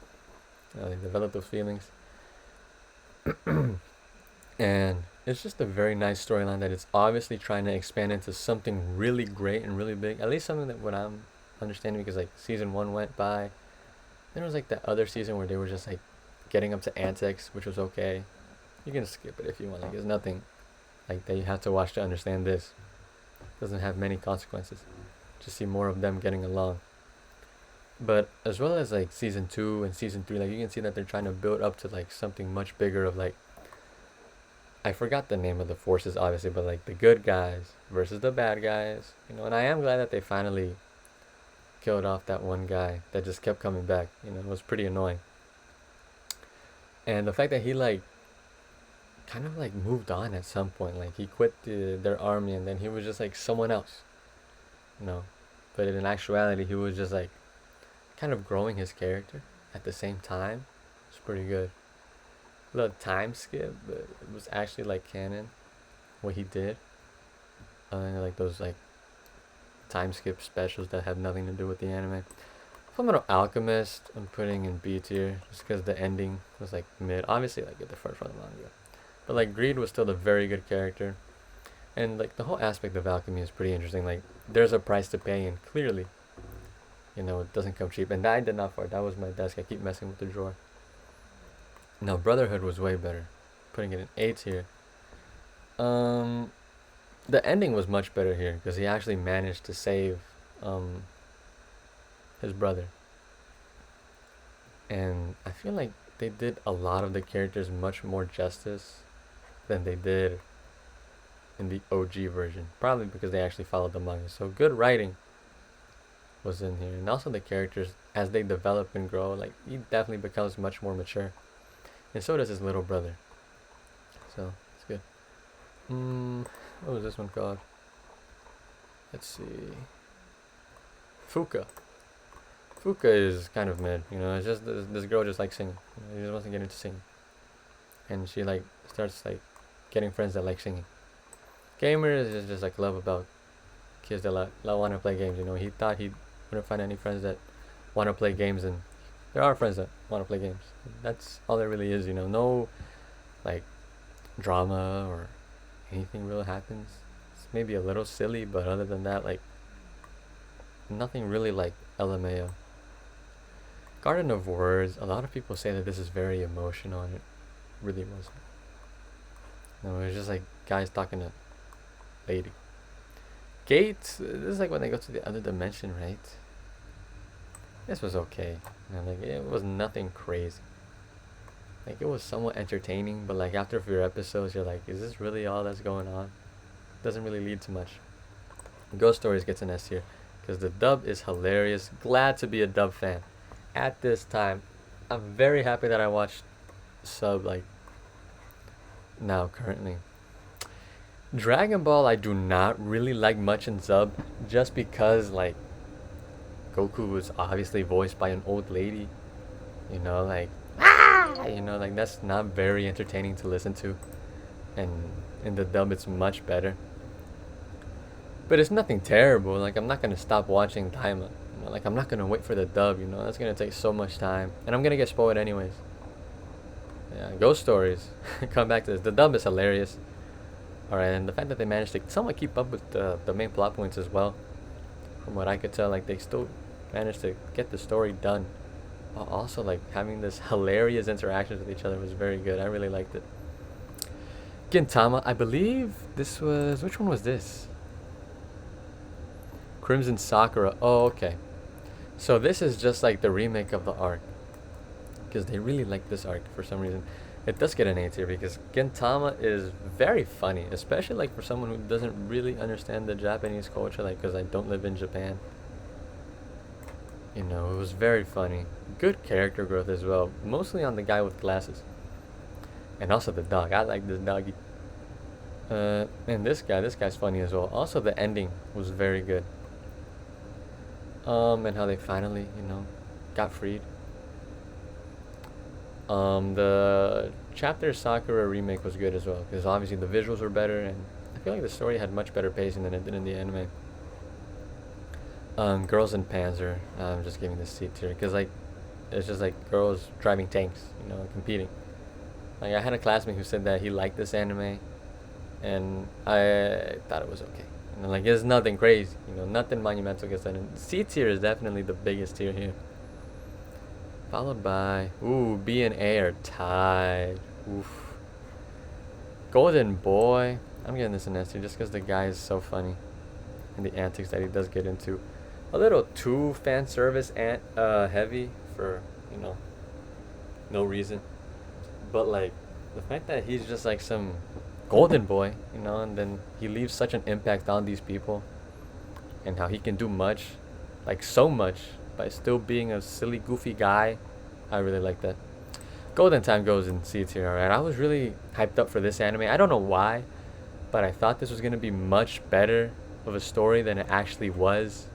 they develop those feelings. And it's just a very nice storyline that it's obviously trying to expand into something really great and really big. At least something that what I'm understanding, because like season 1 went by. Then it was like that other season where they were just like getting up to antics, which was okay. You can skip it if you want. Like there's nothing like that you have to watch to understand this. It doesn't have many consequences. Just see more of them getting along. But as well as like season 2 and season 3, like you can see that they're trying to build up to like something much bigger of like, I forgot the name of the forces obviously, but like the good guys versus the bad guys, you know. And I am glad that they finally killed off that one guy that just kept coming back, you know. It was pretty annoying. And the fact that he like kind of like moved on at some point, like he quit their army and then he was just like someone else, you know. But in actuality he was just like kind of growing his character at the same time. It's pretty good. A little time skip, but it was actually like canon what he did. Like those like time skip specials that have nothing to do with the anime. Fullmetal Alchemist I'm putting in B tier just because the ending was like mid. Obviously like at the first one of the manga, but like Greed was still a very good character, and like the whole aspect of alchemy is pretty interesting. Like there's a price to pay, and clearly, you know, it doesn't come cheap. And that I did not for. That was my desk. I keep messing with the drawer. No, Brotherhood was way better. Putting it in A tier. The ending was much better here because he actually managed to save his brother. And I feel like they did a lot of the characters much more justice than they did in the OG version. Probably because they actually followed the manga. So good writing was in here. And also the characters, as they develop and grow, like he definitely becomes much more mature. And so does his little brother. So it's good. What was this one called? Let's see. Fuka. Fuka is kind of mid, you know. It's just this girl just likes singing. You know, she just wants to get into singing, and she like starts like getting friends that like singing. Gamers is just like love about kids that want to play games. You know, he thought he wouldn't find any friends that want to play games, and there are friends that want to play games. That's all there really is, you know. No like drama or anything really happens. It's maybe a little silly, but other than that, like nothing really like LMAO. Garden of Words, a lot of people say that this is very emotional, and it really wasn't. No, it was just like guys talking to lady. Gates, this is like when they go to the other dimension, right? This was okay. You know, like it was nothing crazy. Like it was somewhat entertaining, but like after a few episodes, you're like, is this really all that's going on? Doesn't really lead to much. Ghost Stories gets an S tier because the dub is hilarious. Glad to be a dub fan. At this time, I'm very happy that I watched sub like now currently. Dragon Ball I do not really like much in sub just because like Goku was obviously voiced by an old lady, you know, like you know, like that's not very entertaining to listen to, and in the dub it's much better. But it's nothing terrible. Like I'm not gonna stop watching Daima. You know, like I'm not gonna wait for the dub. You know, that's gonna take so much time, and I'm gonna get spoiled anyways. Yeah, Ghost Stories. Come back to this. The dub is hilarious. Alright, and the fact that they managed to somewhat keep up with the main plot points as well, from what I could tell, like they still managed to get the story done, while also like having this hilarious interactions with each other was very good. I really liked it. Gintama, I believe this was, which one was this? Crimson Sakura. Oh, okay. So this is just like the remake of the arc, because they really like this arc for some reason. It does get an A tier because Gintama is very funny, especially like for someone who doesn't really understand the Japanese culture, like because I don't live in Japan. You know, it was very funny. Good character growth as well, mostly on the guy with glasses, and also the dog. I like this doggy. And this guy's funny as well. Also, the ending was very good. And how they finally, got freed. The Chapter Sakura remake was good as well because obviously the visuals were better, and I feel like the story had much better pacing than it did in the anime. Girls in Panzer. I'm just giving this C tier because like it's just like girls driving tanks, competing. Like I had a classmate who said that he liked this anime, and I thought it was okay. Like it's nothing crazy, nothing monumental against that. And C tier is definitely the biggest tier here. Followed by, B and A are tied. Oof. Golden Boy. I'm getting this an S tier just because the guy is so funny, and the antics that he does get into. A little too fan service and heavy for no reason. But like the fact that he's just like some golden boy, and then he leaves such an impact on these people, and how he can do much, like so much, by still being a silly, goofy guy. I really like that. Golden Time goes in C tier, alright. I was really hyped up for this anime. I don't know why, but I thought this was gonna be much better of a story than it actually was.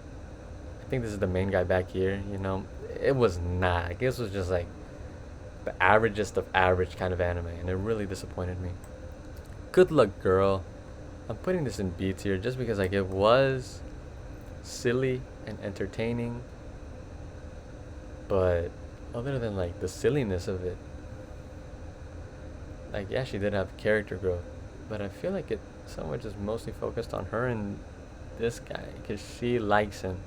I think this is the main guy back here, It was not. This was just like the averagest of average kind of anime, and it really disappointed me. Good Luck Girl. I'm putting this in B tier just because like it was silly and entertaining, but other than like the silliness of it, like yeah, she did have character growth, but I feel like it somewhat just mostly focused on her and this guy because she likes him,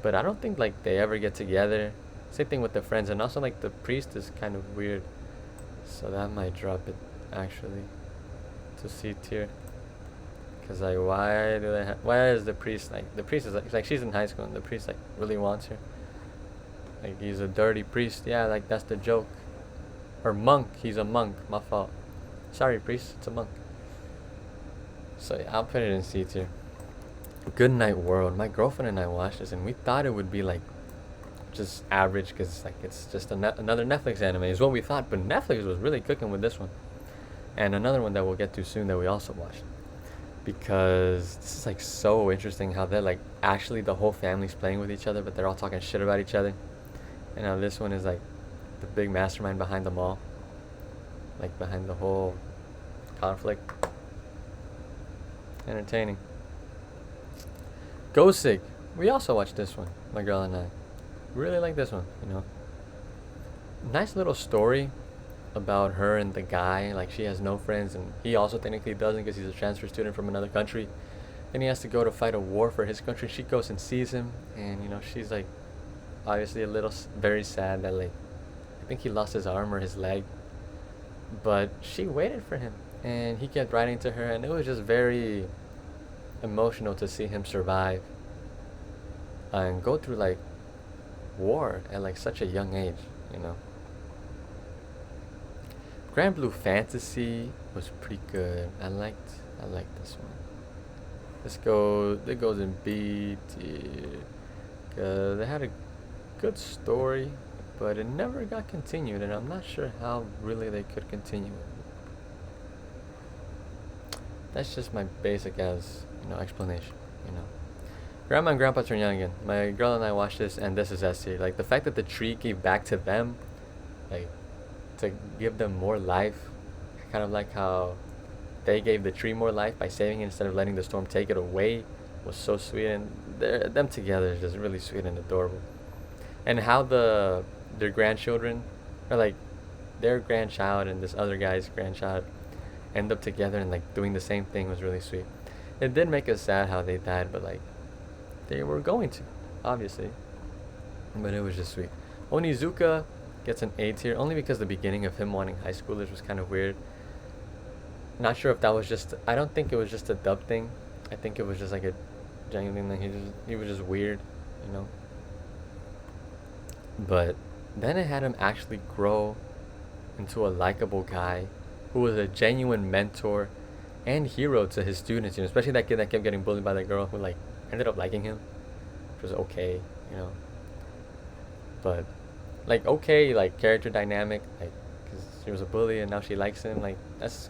but I don't think like they ever get together. Same thing with the friends, and also like the priest is kind of weird, so that might drop it actually to C tier. Cause like why is the priest like is like she's in high school and the priest like really wants her. Like he's a dirty priest, yeah, like that's the joke. Or monk, he's a monk, my fault. Sorry priest, it's a monk. So yeah, I'll put it in C tier. Good Night World. My girlfriend and I watched this and we thought it would be like just average because like it's just another Netflix anime is what we thought, but Netflix was really cooking with this one. And another one that we'll get to soon that we also watched, because this is like so interesting how they're like actually the whole family's playing with each other, but they're all talking shit about each other. And now this one is like the big mastermind behind them all, like behind the whole conflict. Entertaining. Go Sig. We also watched this one, my girl and I. Really like this one, Nice little story about her and the guy. Like she has no friends, and he also technically doesn't because he's a transfer student from another country. Then he has to go to fight a war for his country. She goes and sees him, and she's like obviously a little very sad that like I think he lost his arm or his leg, but she waited for him and he kept writing to her, and it was just very emotional to see him survive and go through like war at like such a young age. Grand Blue Fantasy was pretty good. I liked this one. It goes in B tier because they had a good story, but it never got continued, and I'm not sure how really they could continue it. That's just my basic as explanation. Grandma and Grandpa turn young again. My girl and I watched this, and this is S tier. Like the fact that the tree gave back to them, like to give them more life, kind of like how they gave the tree more life by saving it instead of letting the storm take it away, was so sweet. And them together is just really sweet and adorable. And how their grandchildren, or like their grandchild and this other guy's grandchild, end up together and like doing the same thing was really sweet. It did make us sad how they died, but like they were going to, obviously. But it was just sweet. Onizuka gets an A tier only because the beginning of him wanting high schoolers was kind of weird. Not sure if that was just, I don't think it was just a dub thing. I think it was just like a genuine thing. He was just weird, But then it had him actually grow into a likable guy who was a genuine mentor and hero to his students, especially that kid that kept getting bullied by the girl who like ended up liking him, which was okay, you know. But like okay, like character dynamic, like because she was a bully and now she likes him, like that's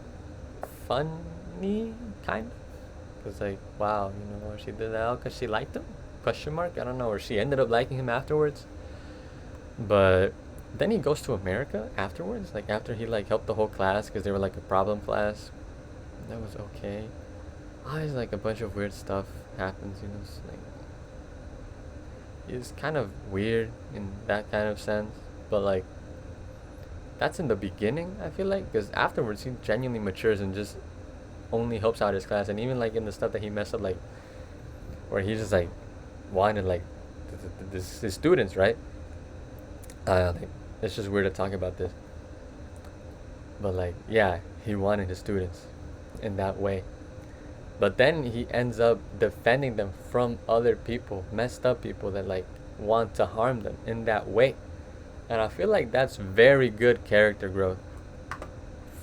funny kind of. Cause like wow, she did that because she liked him? Question mark? I don't know. Or she ended up liking him afterwards. But then he goes to America afterwards, like after he like helped the whole class because they were like a problem class. That was okay. Always like a bunch of weird stuff happens, It's like it's kind of weird in that kind of sense, but like that's in the beginning. I feel like because afterwards he genuinely matures and just only helps out his class, and even like in the stuff that he messed up, like where he just like wanted like his students, right? Like it's just weird to talk about this, but like yeah, he wanted his students in that way. But then he ends up defending them from other people, messed up people that like want to harm them in that way. And I feel like that's very good character growth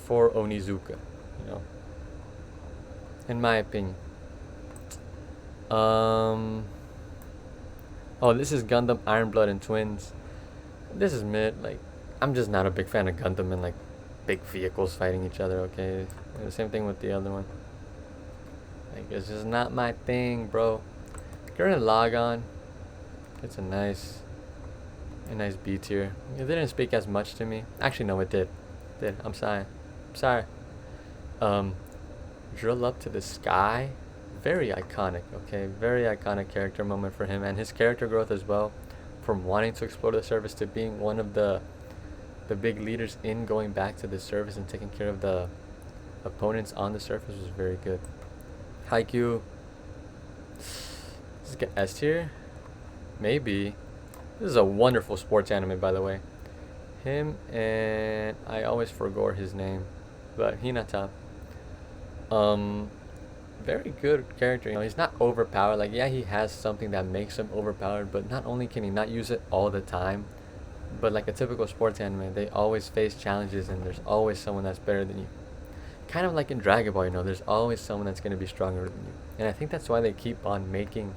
for Onizuka, you know, in my opinion. Um Oh, this is Gundam Iron Blood and Twins. This is mid. Like, I'm just not a big fan of Gundam and like big vehicles fighting each other. Okay, and the same thing with the other one. Like, it's just not my thing, bro. Gurren Lagann, it's a nice B tier. It didn't speak as much to me. Actually, no, it did. I'm sorry. Um, Drill Up to the Sky, very iconic. Okay, very iconic character moment for him and his character growth as well, from wanting to explore the service to being one of the big leaders in going back to the service and taking care of the opponents on the surface was very good. Haikyuu, this is S tier, maybe. This is a wonderful sports anime, by the way. Him and I always forgot his name, but Hinata. Um, Very good character. He's not overpowered. Like, yeah, he has something that makes him overpowered, but not only can he not use it all the time, but like a typical sports anime, they always face challenges, and there's always someone that's better than you. Kind of like in Dragon Ball, there's always someone that's gonna be stronger than you, and I think that's why they keep on making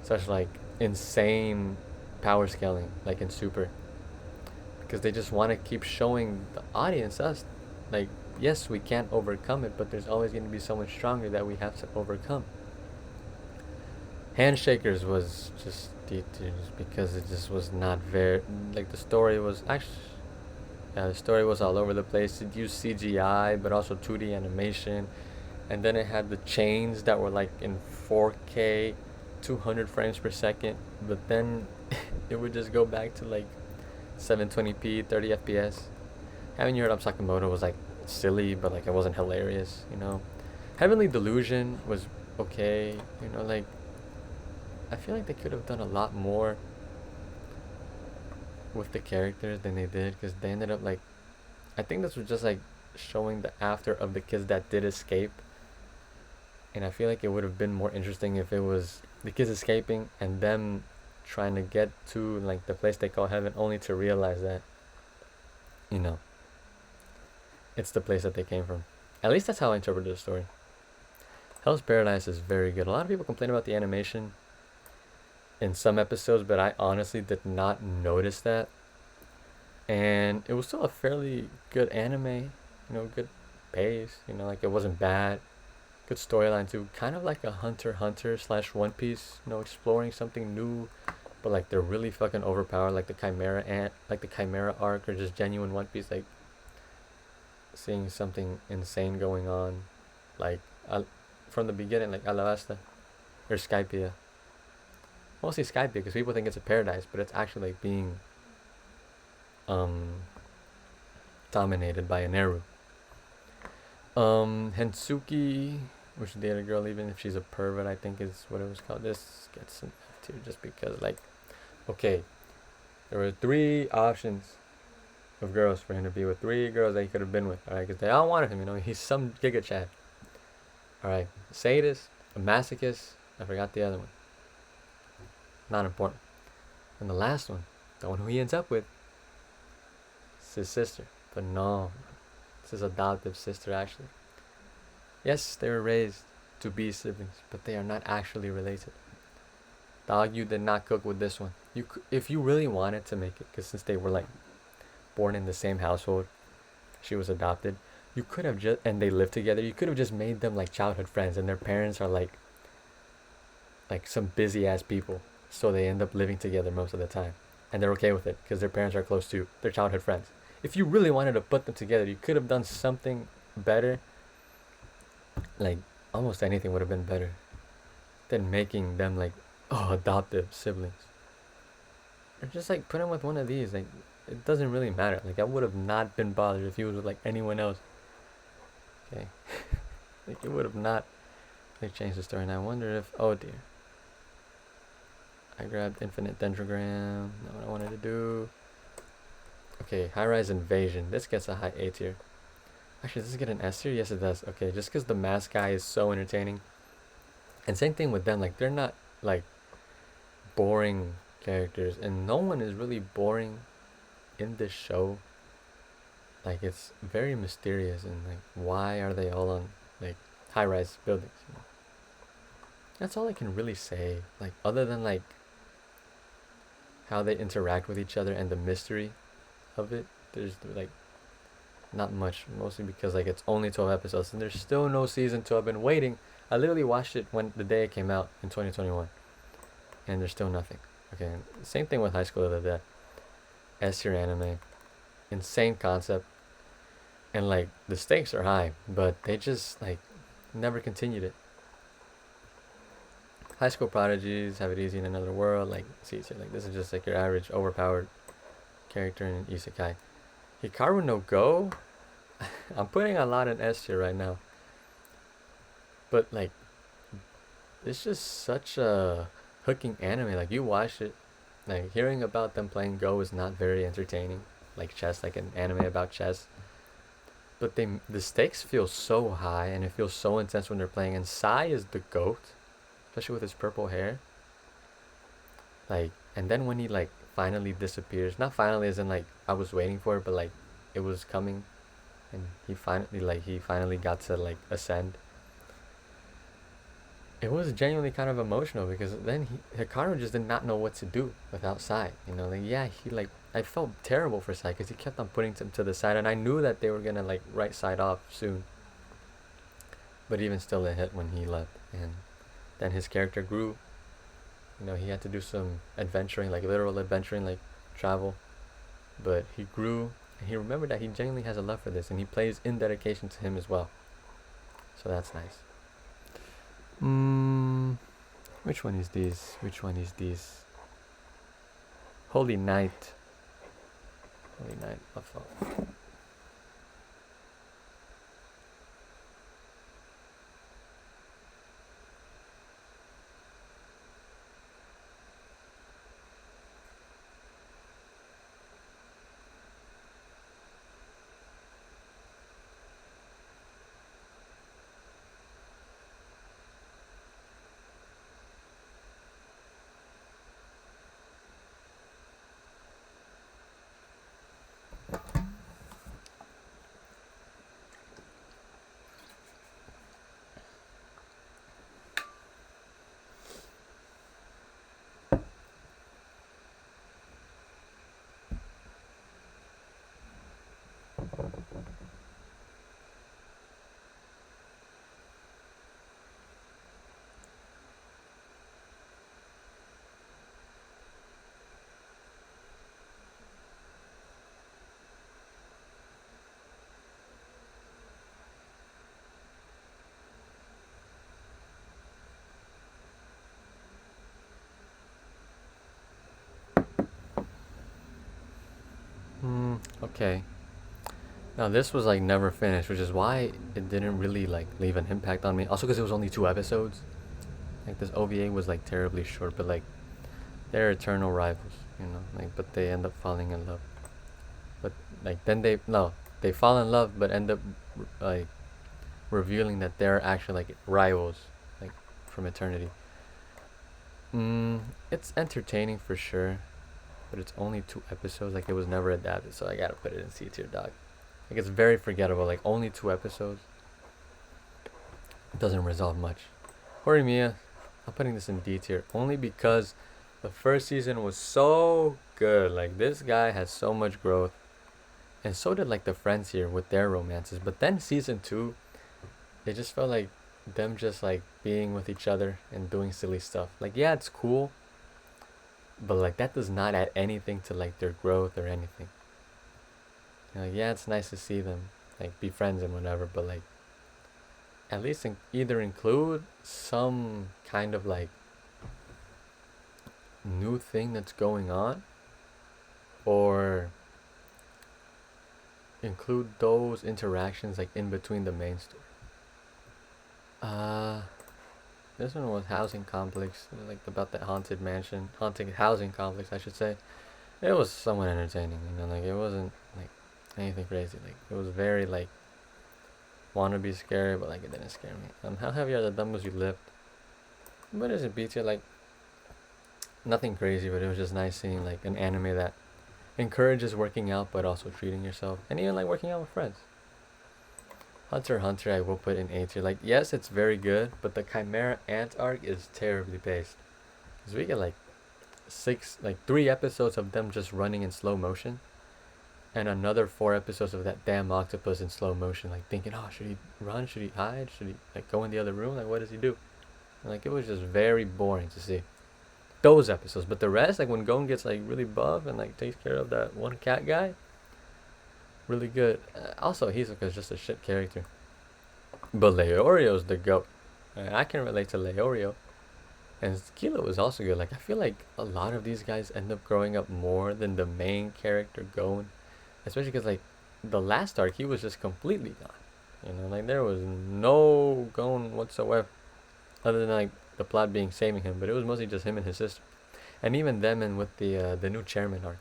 such like insane power scaling, like in Super, because they just want to keep showing the audience us, like yes, we can't overcome it, but there's always going to be someone stronger that we have to overcome. Handshakers was just because it just was not very, like the story was actually, yeah, the story was all over the place. It used CGI but also 2D animation, and then it had the chains that were like in 4K 200 frames per second, but then it would just go back to like 720p 30 FPS. Haven't you heard of Sakamoto was like silly, but like it wasn't hilarious. Heavenly Delusion was okay, like I feel like they could have done a lot more with the characters than they did, because they ended up like, I think this was just like showing the after of the kids that did escape, and I feel like it would have been more interesting if it was the kids escaping and them trying to get to like the place they call heaven, only to realize that it's the place that they came from. At least that's how I interpreted the story. Hell's Paradise is very good. A lot of people complain about the animation in some episodes, but I honestly did not notice that. And it was still a fairly good anime, good pace, like it wasn't bad. Good storyline too. Kind of like a Hunter x Hunter / One Piece, exploring something new, but like they're really fucking overpowered, like the Chimera arc, or just genuine One Piece, like seeing something insane going on, like from the beginning, like Alabasta or Skypiea. Mostly Skypiea because people think it's a paradise, but it's actually like being dominated by an Eru. Hensuki, which date a girl even if she's a pervert, I think is what it was called. This gets an F tier just because, like, okay, there were 3 options of girls for him to be with, 3 girls that he could have been with, alright, because they all wanted him, he's some giga chad. Alright, sadist, a masochist, I forgot the other one. Not important. And the last one, The one who he ends up with is his sister. But no, it's his adoptive sister actually. Yes, they were raised to be siblings, but they are not actually related. Dog, you did not cook with this one. If you really wanted to make it, because since they were like born in the same household, she was adopted. You could have just, and they live together. You could have just made them like childhood friends, and their parents are like some busy ass people, so they end up living together most of the time, and they're okay with it because their parents are close to their childhood friends. If you really wanted to put them together, you could have done something better. Like almost anything would have been better than making them like adoptive siblings. Or just like put him with one of these. Like it doesn't really matter. Like I would have not been bothered if he was with like anyone else. Okay, like it would have not like changed the story. And I wonder if oh dear, I grabbed infinite dendrogram. Not what I wanted to do. Okay, high rise invasion. This gets a high A tier. Actually, does it get an S tier? Yes, it does. Okay, just because the mask guy is so entertaining. And same thing with them. Like they're not like boring characters, and no one is really boring in this show. Like it's very mysterious, and like why are they all on like high-rise buildings? You know? That's all I can really say. Like other than like how they interact with each other and the mystery of it, there's like not much. Mostly because like it's only 12 episodes, and there's still no season 2. I've been waiting. I literally watched it when the day it came out in 2021, and there's still nothing. Okay, same thing with High School of the Dead. S tier anime, insane concept, and like the stakes are high, but they just like never continued it. High school prodigies have it easy in another world. Like, see, like this is just like your average overpowered character in an isekai. Hikaru no Go, I'm putting a lot in S tier right now, but like it's just such a hooking anime. Like you watch it, like hearing about them playing Go is not very entertaining. Like chess, like an anime about chess. But the stakes feel so high, and it feels so intense when they're playing. And Sai is the goat, especially with his purple hair. Like, and then when he like finally disappears, not finally as in like I was waiting for it, but like it was coming, and he finally got to like ascend. It was genuinely kind of emotional because then Hikaru just did not know what to do without Sai. You know, like yeah, he like I felt terrible for Sai because he kept on putting him to the side, and I knew that they were gonna like right side off soon. But even still, it hit when he left, and then his character grew. You know, he had to do some adventuring, like literal adventuring, like travel. But he grew, and he remembered that he genuinely has a love for this, and he plays in dedication to him as well. So that's nice. Which one is this? Which one is this? Holy Night. Holy Night. Okay. Now this was like never finished, which is why it didn't really like leave an impact on me. Also because it was only 2 episodes. Like this OVA was like terribly short, but like they're eternal rivals, you know. Like, but they end up falling in love. But like then they fall in love, but end up like revealing that they're actually like rivals, like from eternity. It's entertaining for sure. but it's only 2 episodes. Like, it was never adapted, so I gotta put it in C tier, dog. Like, it's very forgettable. Like, only 2 episodes doesn't resolve much. Horimiya, I'm putting this in D tier only because the first season was so good. Like, this guy has so much growth, and so did like the friends here with their romances. But then season 2, it just felt like them just like being with each other and doing silly stuff. Like, yeah, it's cool, but like that does not add anything to like their growth or anything. Yeah, it's nice to see them like be friends and whatever, but like at least either include some kind of like new thing that's going on, or include those interactions like in between the main story. This one was housing complex, like about that haunted housing complex, I should say. It was somewhat entertaining, like it wasn't like anything crazy. Like, it was very like wanna be scary, but like it didn't scare me. How heavy are the dumbbells you lift? But it's a B tier, like nothing crazy, but it was just nice seeing like an anime that encourages working out but also treating yourself, and even like working out with friends. Hunter x Hunter I will put in A tier. Like, yes, it's very good, but the Chimera Ant arc is terribly paced. Cause we get like 3 episodes of them just running in slow motion, and another 4 episodes of that damn octopus in slow motion, like thinking, oh, should he run? Should he hide? Should he like go in the other room? Like, what does he do? And, like, it was just very boring to see those episodes. But the rest, like when Gon gets like really buff and like takes care of that one cat guy, really good. Also, Hisoka's just a shit character, but Leorio's the goat. I can relate to Leorio, and Kilo was also good. Like, I feel like a lot of these guys end up growing up more than the main character Gon, especially because like the last arc he was just completely gone. Like there was no Gon whatsoever, other than like the plot being saving him, but it was mostly just him and his sister, and even them and with the new chairman arc,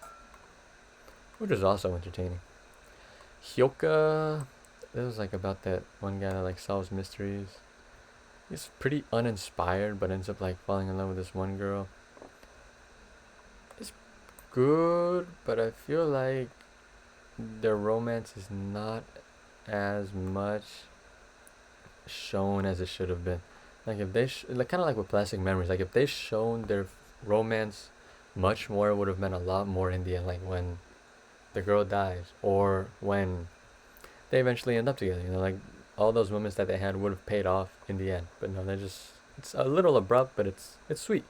which was also entertaining. Hyoka, it was like about that one guy that like solves mysteries. He's pretty uninspired, but ends up like falling in love with this one girl. It's good, but I feel like their romance is not as much shown as it should have been. Like, if they like, kind of like with Plastic Memories, like if they shown their romance much more, it would have meant a lot more in the end. Like when the girl dies, or when they eventually end up together. Like all those moments that they had would have paid off in the end. But no, it's a little abrupt, but it's sweet.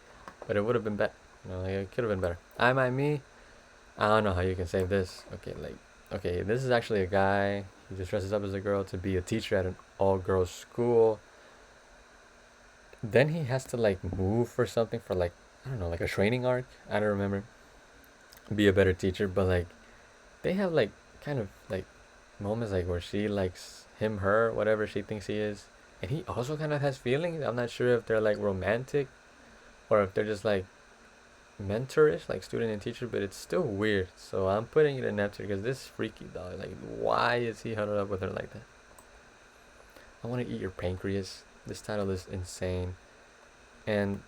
But it would have been better. Like it could have been better. Me. I don't know how you can save this. Okay, this is actually a guy. He just dresses up as a girl to be a teacher at an all-girls school. Then he has to like move for something for like, I don't know, like a training arc. I don't remember. Be a better teacher, but like they have like kind of like moments like where she likes him, her, whatever she thinks he is, and he also kind of has feelings. I'm not sure if they're like romantic or if they're just like mentorish, like student and teacher, but it's still weird. So I'm putting it in F tier because this is freaky, dog. Like, why is he huddled up with her like that? I want to eat your pancreas. This title is insane. And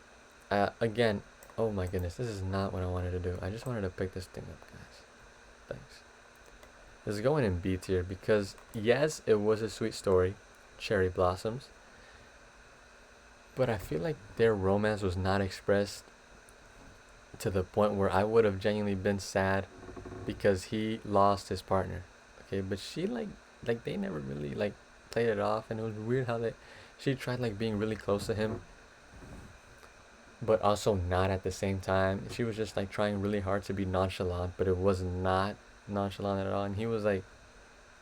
again, oh my goodness, this is not what I wanted to do. I just wanted to pick this thing up, guys. Thanks. This is going in B tier because yes, it was a sweet story, Cherry Blossoms, but I feel like their romance was not expressed to the point where I would have genuinely been sad because he lost his partner. Okay, but she like they never really like played it off, and it was weird how she tried like being really close to him, but also not at the same time. She was just like trying really hard to be nonchalant, but it was not nonchalant at all, and he was like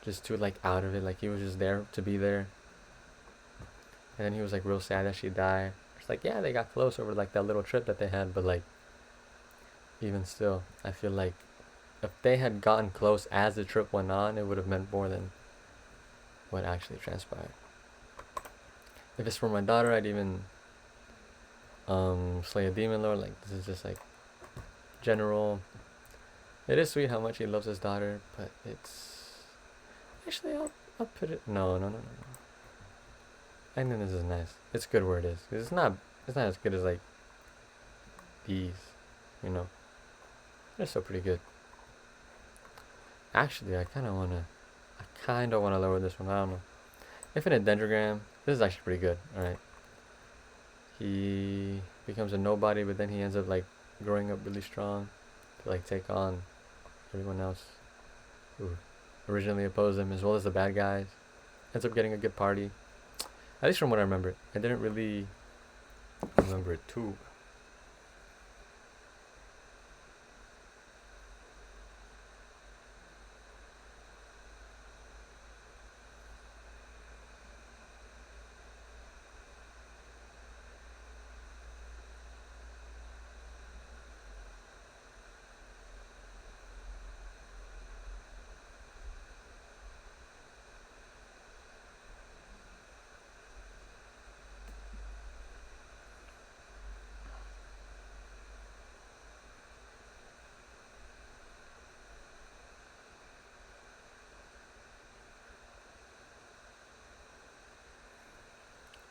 just too like out of it. Like, he was just there to be there, and then he was like real sad that she died. It's like, yeah, they got close over like that little trip that they had, but like even still, I feel like if they had gotten close as the trip went on, it would have meant more than what actually transpired. If it's for my daughter, I'd even slay a demon lord. Like, this is just like general. It is sweet how much he loves his daughter, but it's actually I'll put it no. I think this is nice. It's good where it is. It's not as good as like these, you know. They're still pretty good. Actually, I kind of wanna lower this one. I don't know. Infinite Dendrogram. This is actually pretty good. All right. He becomes a nobody, but then he ends up like growing up really strong to like take on everyone else who originally opposed him, as well as the bad guys. Ends up getting a good party. At least from what I remember. I didn't really remember it too.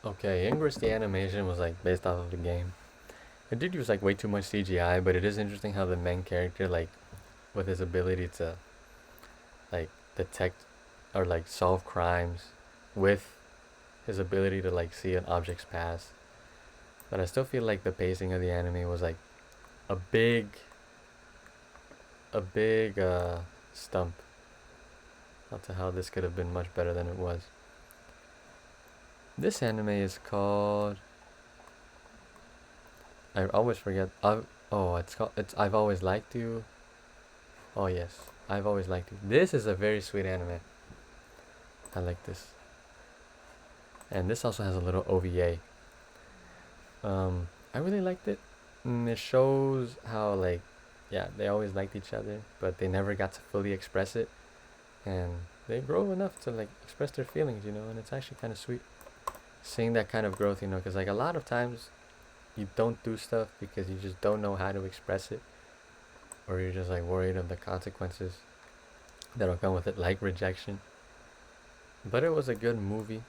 Okay, Ingress the animation was like based off of the game. It did use like way too much CGI, but it is interesting how the main character, like with his ability to like detect or like solve crimes with his ability to like see an object's past. But I still feel like the pacing of the anime was like a big a big stump onto how this could have been much better than it was. This anime is called, I always forget. It's I've Always Liked You. Oh yes, I've Always Liked You. This is a very sweet anime. I like this. And this also has a little OVA. I really liked it. It shows how like, yeah, they always liked each other, but they never got to fully express it, and they grow enough to like express their feelings, and it's actually kind of sweet seeing that kind of growth, because like a lot of times you don't do stuff because you just don't know how to express it, or you're just like worried of the consequences that'll come with it, like rejection. But it was a good movie,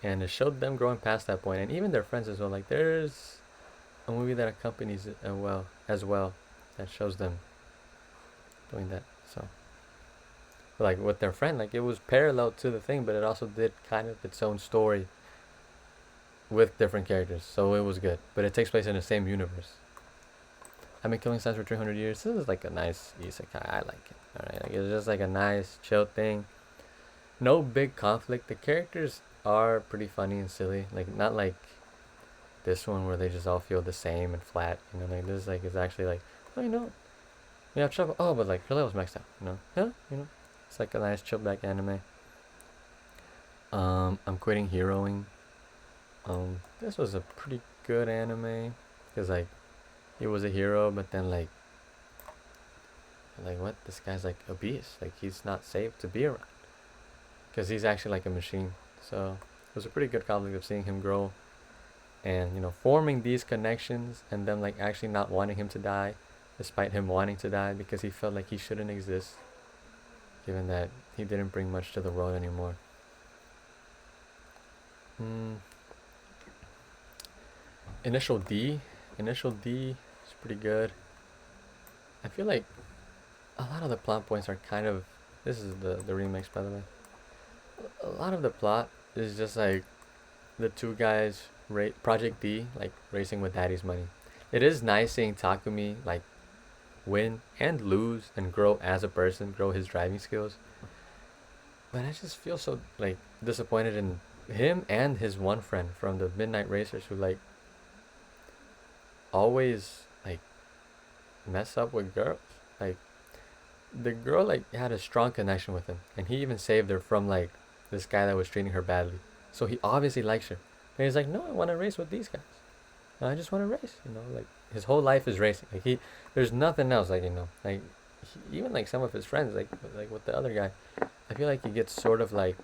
and it showed them growing past that point, and even their friends as well. Like there's a movie that accompanies it as well that shows them doing that. So like with their friend, like it was parallel to the thing, but it also did kind of its own story with different characters, so it was good. But it takes place in the same universe. I've been killing signs for 300 years. This is like a nice isekai. I like it. All right, like it's just like a nice chill thing. No big conflict. The characters are pretty funny and silly. Like not like this one where they just all feel the same and flat. Like this like is actually like, oh, we have trouble. Oh, but like your level's maxed out. Yeah. It's like a nice chill back anime. I'm quitting heroing. This was a pretty good anime because like he was a hero, but then like what, this guy's like a beast. Like he's not safe to be around because he's actually like a machine. So it was a pretty good conflict of seeing him grow and forming these connections, and them like actually not wanting him to die despite him wanting to die because he felt like he shouldn't exist given that he didn't bring much to the world anymore. Initial D is pretty good. I feel like a lot of the plot points are kind of, this is the remix by the way, a lot of the plot is just like the two guys Project D like racing with daddy's money. It is nice seeing Takumi like win and lose and grow as a person, grow his driving skills, but I just feel so like disappointed in him and his one friend from the Midnight Racers who like always like mess up with girls. Like the girl like had a strong connection with him, and he even saved her from like this guy that was treating her badly. So he obviously likes her. And he's like, no, I want to race with these guys. I just want to race. Like his whole life is racing. Like there's nothing else. Like like even like some of his friends, like with the other guy, I feel like he gets sort of like,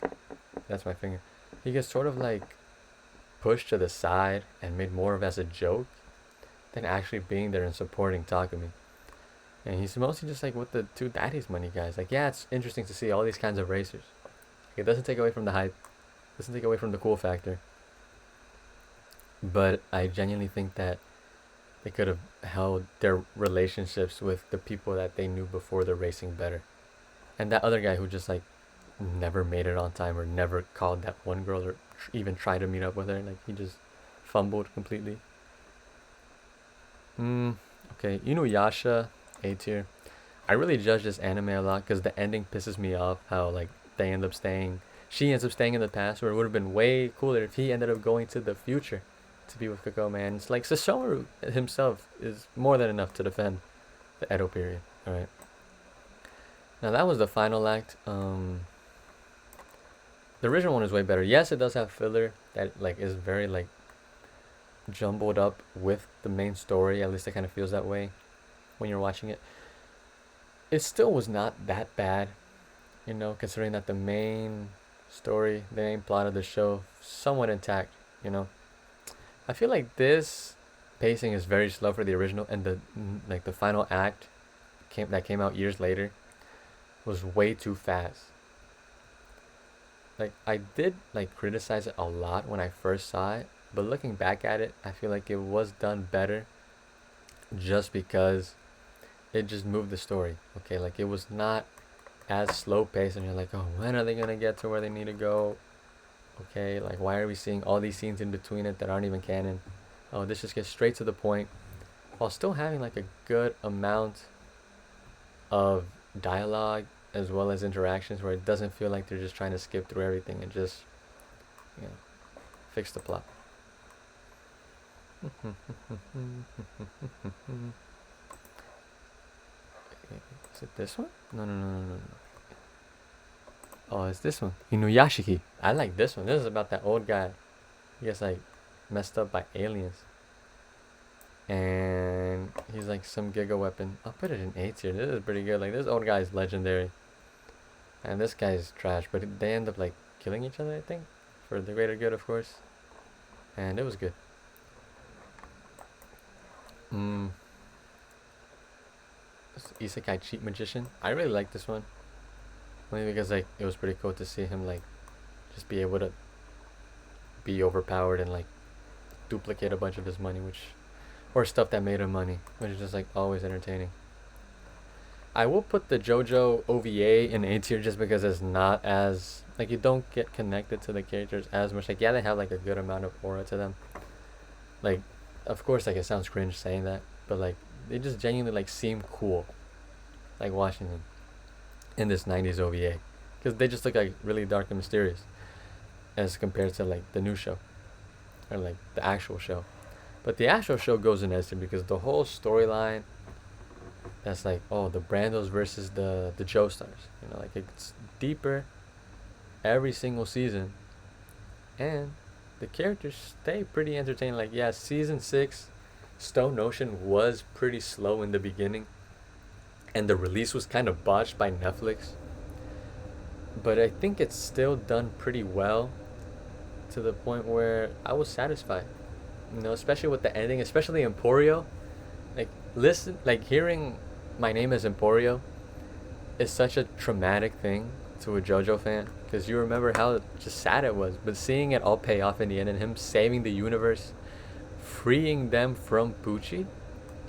that's my finger. He gets sort of like pushed to the side and made more of as a joke than actually being there and supporting Takumi. And he's mostly just like with the two daddy's money guys. Like yeah, it's interesting to see all these kinds of racers. It doesn't take away from the hype. Doesn't take away from the cool factor. But I genuinely think that They could have held their relationships with the people that they knew before the racing better. And that other guy who just like never made it on time or never called that one girl or even tried to meet up with her, like he just fumbled completely. Okay, Inuyasha, A tier. I really judge this anime a lot because the ending pisses me off. How like they end up staying, she ends up staying in the past, where it would have been way cooler if he ended up going to the future to be with Kakome. And it's like Sesshomaru himself is more than enough to defend the Edo period. All right. Now that was the final act. The original one is way better. Yes, it does have filler that like is very like jumbled up with the main story. At least it kind of feels that way when you're watching it. It still was not that bad, you know, considering that the main story, the main plot of the show, somewhat intact, you know. I feel like this pacing is very slow for the original, and the final act came out years later was way too fast. Like I did like criticize it a lot when I first saw it, but looking back at it, I feel like it was done better just because it just moved the story. Okay, like it was not as slow paced, and you're like, oh, when are they gonna get to where they need to go? Okay, like why are we seeing all these scenes in between it that aren't even canon? Oh, this just gets straight to the point while still having like a good amount of dialogue as well as interactions where it doesn't feel like they're just trying to skip through everything and just, you know, fix the plot. Is it this one? No. Oh, it's this one. Inuyashiki. I like this one. This is about that old guy. He gets like messed up by aliens. And he's like some giga weapon. I'll put it in A tier. This is pretty good. Like this old guy is legendary. And this guy's trash. But they end up like killing each other, I think. For the greater good, of course. And it was good. Isekai Cheat Magician. I really like this one. Only because like it was pretty cool to see him like just be able to be overpowered and like duplicate a bunch of his money, or stuff that made him money, which is just like always entertaining. I will put the JoJo OVA in A tier just because it's not as like you don't get connected to the characters as much. Like yeah, they have like a good amount of aura to them. Like of course like it sounds cringe saying that, but like they just genuinely like seem cool. Like watching them in this 90s OVA because they just look like really dark and mysterious as compared to like the new show or like the actual show. But the actual show goes in S tier because the whole storyline that's like, oh, the Brandos versus the Joestars, you know, like it's deeper every single season and the characters stay pretty entertaining. Like yeah, season 6 Stone Ocean was pretty slow in the beginning and the release was kind of botched by Netflix, but I think it's still done pretty well to the point where I was satisfied, you know, especially with the ending, especially Emporio. Like hearing my name is Emporio is such a traumatic thing to a JoJo fan because you remember how just sad it was, but seeing it all pay off in the end and him saving the universe, freeing them from Pucci,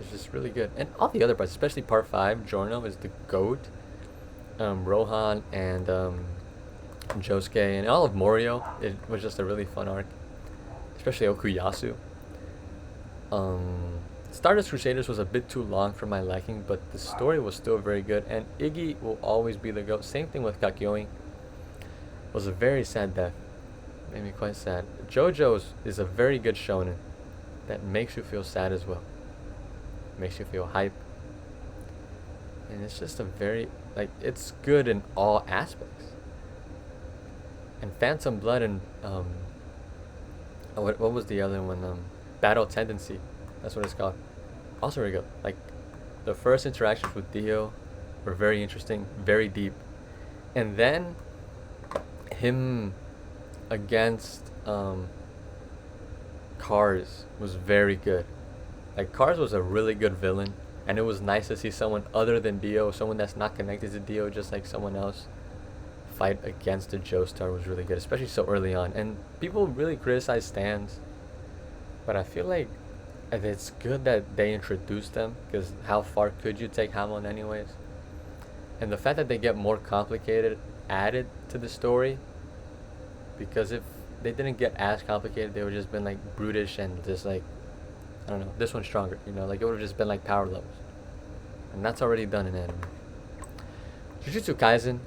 is just really good. And all the other parts, especially part 5, Giorno is the GOAT. Rohan and Josuke and all of Morio, it was just a really fun arc, especially Okuyasu. Stardust Crusaders was a bit too long for my liking, but the story was still very good, and Iggy will always be the GOAT. Same thing with Kakyoin. Was a very sad death. Made me quite sad. JoJo's is a very good shonen that makes you feel sad as well. Makes you feel hype. And it's just a very, like, it's good in all aspects. And Phantom Blood and, what was the other one? Battle Tendency. That's what it's called. Also very good. Like, the first interactions with Dio were very interesting, very deep. And then, him against, Cars was very good. Like, Cars was a really good villain. And it was nice to see someone other than Dio, someone that's not connected to Dio, just like someone else, fight against the Joestar was really good, especially so early on. And people really criticize stands, but I feel like And it's good that they introduced them, because how far could you take Hamon anyways? And the fact that they get more complicated added to the story, because if they didn't get as complicated, they would just been like brutish and just like, I don't know, this one's stronger, you know, like it would have just been like power levels. And that's already done in anime. Jujutsu Kaisen,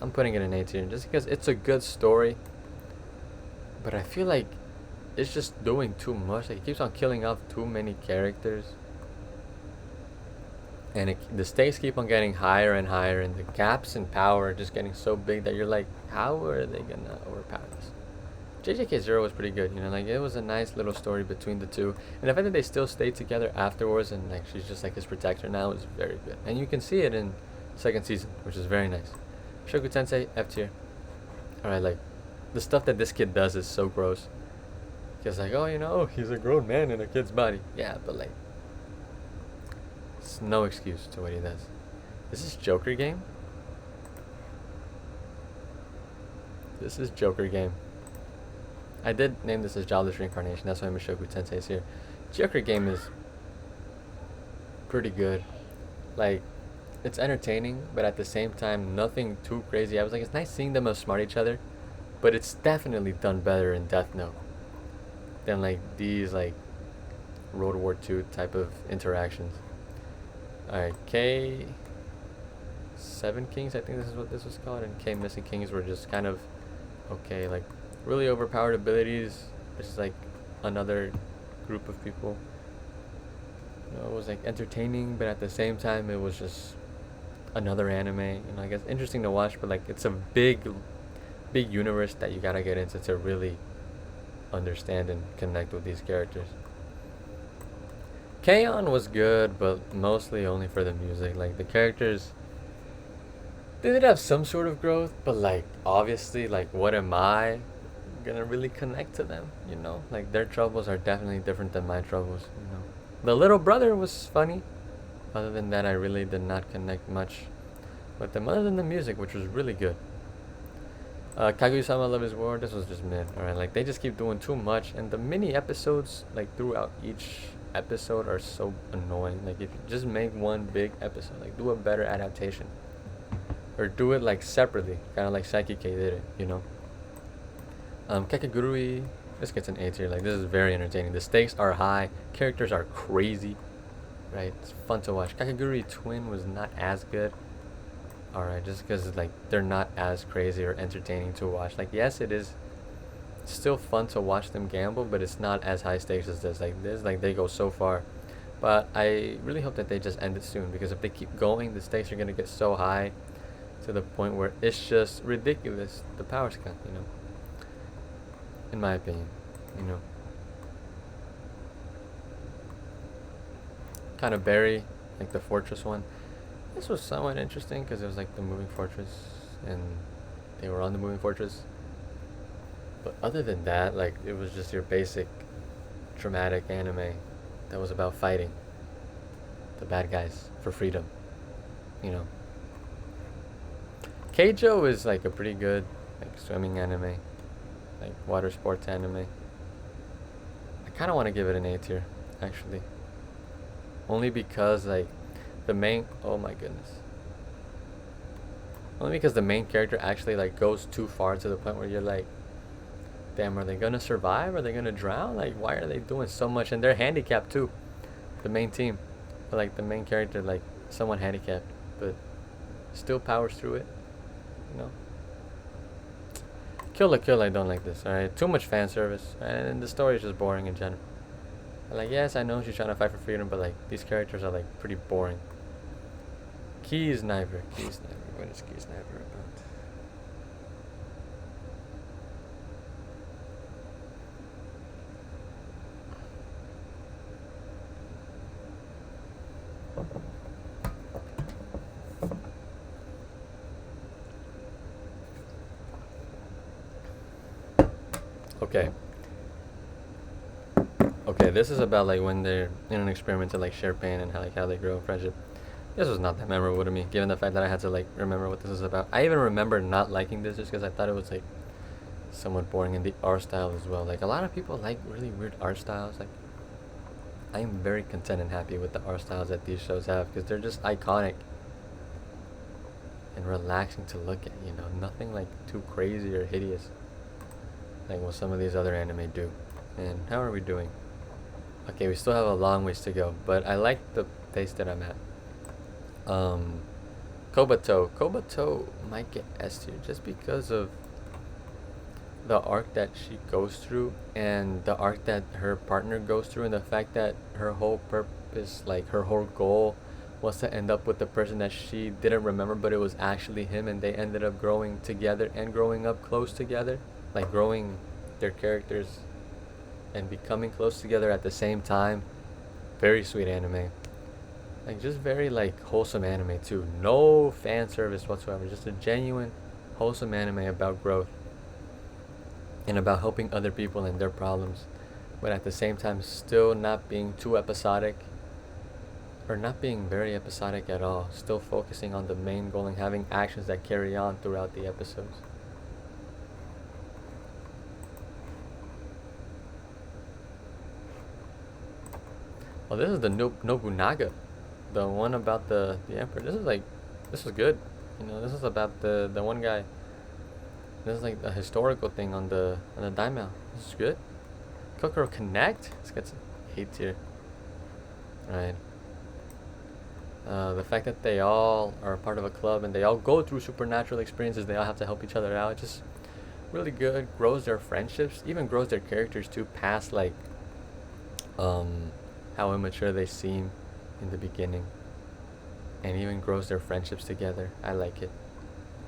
I'm putting it in A tier just because it's a good story, but I feel like it's just doing too much. Like it keeps on killing off too many characters, and the stakes keep on getting higher and higher, and the gaps in power are just getting so big that you're like, how are they gonna overpower this? JJK Zero was pretty good, you know, like it was a nice little story between the two, and the fact that they still stayed together afterwards, and like she's just like his protector now, is very good, and you can see it in second season, which is very nice. Shoku Tensei F tier. All right, like the stuff that this kid does is so gross. Because like, oh, you know, he's a grown man in a kid's body. Yeah, but like, it's no excuse to what he does. Is this Joker game? This is Joker game. I did name this as Jobless Reincarnation. That's why Mushoku Tensei is here. Joker game is pretty good. Like, it's entertaining, but at the same time, nothing too crazy. I was like, it's nice seeing them outsmart each other, but it's definitely done better in Death Note than like these like World War II type of interactions. Alright, K 7 Kings, I think this is what this was called, and K Missing Kings were just kind of okay, like really overpowered abilities. It's like another group of people. You know, it was like entertaining, but at the same time, it was just another anime. You know, I guess interesting to watch, but like it's a big universe that you gotta get into to really understand and connect with these characters. K-On! Was good, but mostly only for the music. Like the characters, they did have some sort of growth, but like obviously, like what am I gonna really connect to them? You know, like their troubles are definitely different than my troubles. You know, the little brother was funny. Other than that, I really did not connect much with them, other than the music, which was really good. Kaguya-sama Love is War, this was just mid. Alright, like they just keep doing too much, and the mini episodes like throughout each episode are so annoying. Like if you just make one big episode, like do a better adaptation, or do it like separately, kind of like Saiki K did it, you know. Kakegurui, this gets an A tier. Like this is very entertaining. The stakes are high, characters are crazy, right? It's fun to watch. Kakegurui Twin was not as good. Alright, just because like they're not as crazy or entertaining to watch. Like yes, it is still fun to watch them gamble, but it's not as high stakes as this. Like this, like they go so far. But I really hope that they just end it soon, because if they keep going, the stakes are gonna get so high to the point where it's just ridiculous. The power cut, you know. In my opinion, you know. Kind of Barry, like the fortress one. This was somewhat interesting because it was like the moving fortress, and they were on the moving fortress. But other than that, like it was just your basic dramatic anime that was about fighting the bad guys for freedom, you know. Keijo is like a pretty good like swimming anime, like water sports anime. I kind of want to give it an A tier, actually. Only because like the main, oh my goodness. Only because the main character actually like goes too far to the point where you're like, damn, are they gonna survive? Are they gonna drown? Like, why are they doing so much? And they're handicapped too, the main team. But like the main character, like somewhat handicapped, but still powers through it, you know. Kill la Kill, I don't like this. Alright, too much fan service, and the story is just boring in general. Like, yes, I know she's trying to fight for freedom, but like these characters are like pretty boring. Key Sniper. What is Key Sniper about? Okay, this is about like when they're in an experiment to like share pain and how they grow friendship. This was not that memorable to me, given the fact that I had to like remember what this is about. I even remember not liking this just because I thought it was like somewhat boring, and the art style as well. Like a lot of people like really weird art styles. Like I am very content and happy with the art styles that these shows have because they're just iconic and relaxing to look at. You know, nothing like too crazy or hideous like what some of these other anime do. And how are we doing? Okay, we still have a long ways to go, but I like the pace that I'm at. Um, Kobato might get S tier just because of the arc that she goes through and the arc that her partner goes through, and the fact that her whole purpose, like her whole goal, was to end up with the person that she didn't remember, but it was actually him, and they ended up growing together and growing up close together, like growing their characters and becoming close together at the same time. Very sweet anime. Like just very like wholesome anime too. No fan service whatsoever. Just a genuine wholesome anime about growth and about helping other people and their problems, but at the same time still not being too episodic or not being very episodic at all. Still focusing on the main goal and having actions that carry on throughout the episodes. Oh, this is the Nobunaga, the one about the emperor. This is good. You know, this is about the one guy. This is like a historical thing on the daimyo. This is good. Kokoro Connect. Let's get some hate here. Right. The fact that they all are part of a club and they all go through supernatural experiences. They all have to help each other out. Just really good. Grows their friendships. Even grows their characters too. Past like how immature they seem in the beginning, and even grows their friendships together. I like it.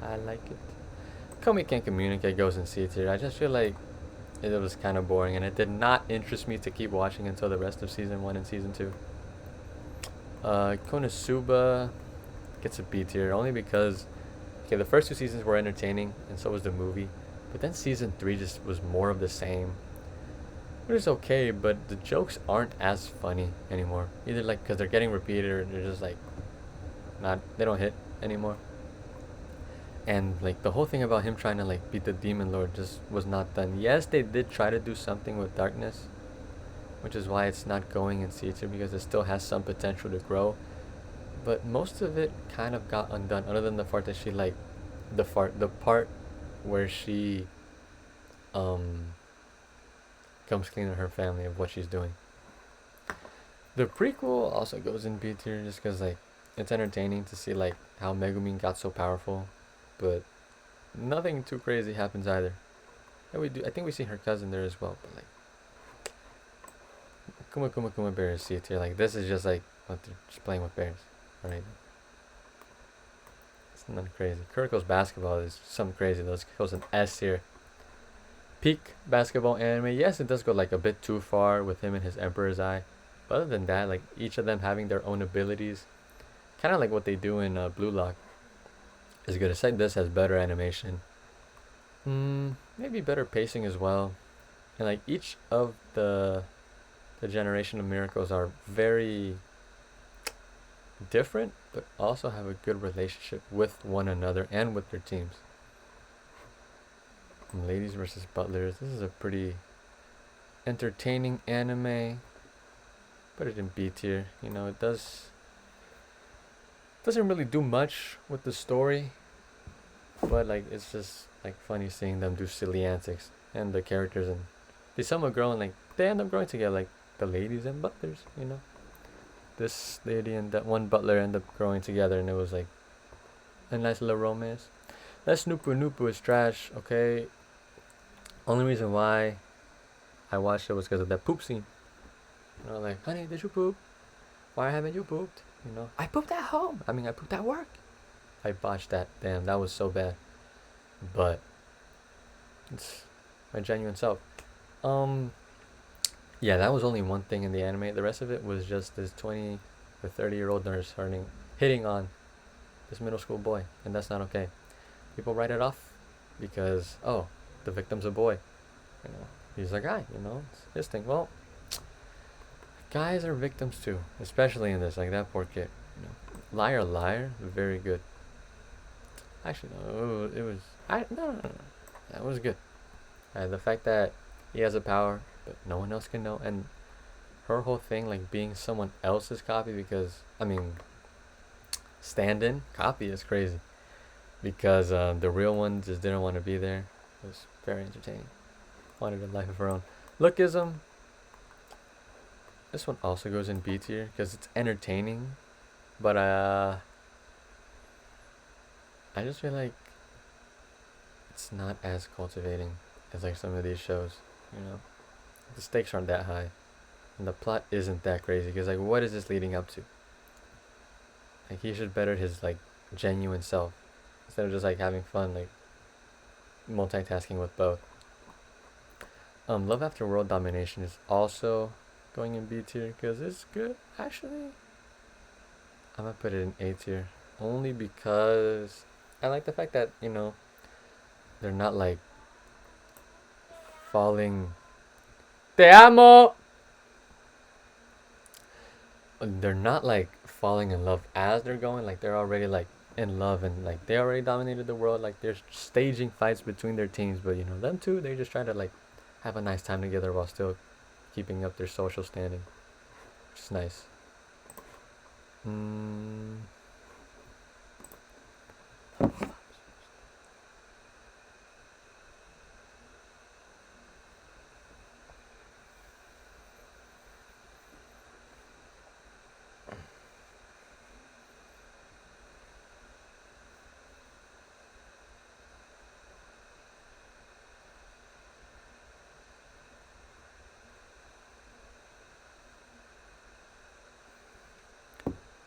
I like it. Komi Can't Communicate goes in C tier. I just feel like it was kind of boring, and it did not interest me to keep watching until the rest of season 1 and season 2. Konosuba gets a B tier only because okay, the first 2 seasons were entertaining, and so was the movie, but then season 3 just was more of the same. It was okay, but the jokes aren't as funny anymore. Either like because they're getting repeated, or they're just like they don't hit anymore. And like the whole thing about him trying to like beat the demon lord just was not done. Yes, they did try to do something with darkness, which is why it's not going in C tier, because it still has some potential to grow. But most of it kind of got undone, other than the part that she like the part where she comes clean to her family of what she's doing. The prequel also goes in B tier just because like it's entertaining to see like how Megumin got so powerful, but nothing too crazy happens either. And I think we see her cousin there as well, but like Kuma Kuma Kuma Bear is C tier. Like this is just like they're just playing with bears. Alright. It's nothing crazy. Kuriko's basketball is something crazy though. It goes in S tier. Peak basketball anime. Yes, it does go like a bit too far with him and his Emperor's Eye. But other than that, like each of them having their own abilities, kind of like what they do in Blue Lock, is good. Aside this has better animation, maybe better pacing as well, and like each of the generation of miracles are very different, but also have a good relationship with one another and with their teams. Ladies versus Butlers. This is a pretty entertaining anime. Put it in B tier. You know, it doesn't really do much with the story, but like it's just like funny seeing them do silly antics, and the characters, and they somewhat grow, and like they end up growing together, like the ladies and butlers. You know, this lady and that one butler end up growing together, and it was like a nice little romance. That Snoopu Noopu is trash. Okay. Only reason why I watched it was because of that poop scene. You know, like, honey, did you poop? Why haven't you pooped? You know, I pooped at home. I mean, I pooped at work. I botched that. Damn, that was so bad. But it's my genuine self. Yeah, that was only one thing in the anime. The rest of it was just this 20 or 30-year-old nurse hitting on this middle school boy, and that's not okay. People write it off because the victim's a boy. You know, he's a guy. You know, it's his thing. Well, guys are victims too, especially in this. Like that poor kid. You know, Liar Liar, very good. Actually, no, it was. No, that was good. The fact that he has a power, but no one else can know, and her whole thing like being someone else's copy because I mean, stand-in copy is crazy because the real one just didn't want to be there. It was very entertaining. Wanted a life of her own. Lookism. This one also goes in B tier because it's entertaining, but I just feel like it's not as cultivating as like some of these shows. You know, the stakes aren't that high, and the plot isn't that crazy. Because like, what is this leading up to? Like, he should better his like genuine self instead of just like having fun, like multitasking with both. Love After World Domination is also going in B tier because it's good. Actually, I'm gonna put it in A tier only because I like the fact that they're not like falling. Te amo. They're not like falling in love as they're going. Like they're already like in love and like they already dominated the world. Like they're staging fights between their teams, but them two they just try to like have a nice time together while still keeping up their social standing, which is nice. Mm.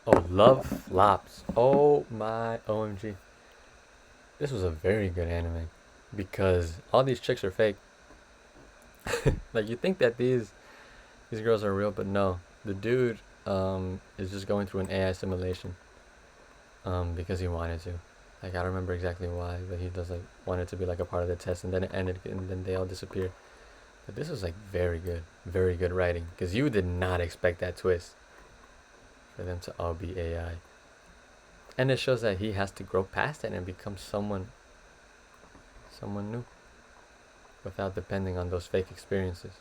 Oh, Love Flops. Oh my OMG. This was a very good anime because all these chicks are fake. Like you think that these girls are real, but no. The dude is just going through an AI simulation because he wanted to. Like I don't remember exactly why, but he does like wanted to be like a part of the test, and then it ended, and then they all disappeared. But this was like very good writing because you did not expect that twist for them to all be AI, and it shows that he has to grow past it and become someone new without depending on those fake experiences.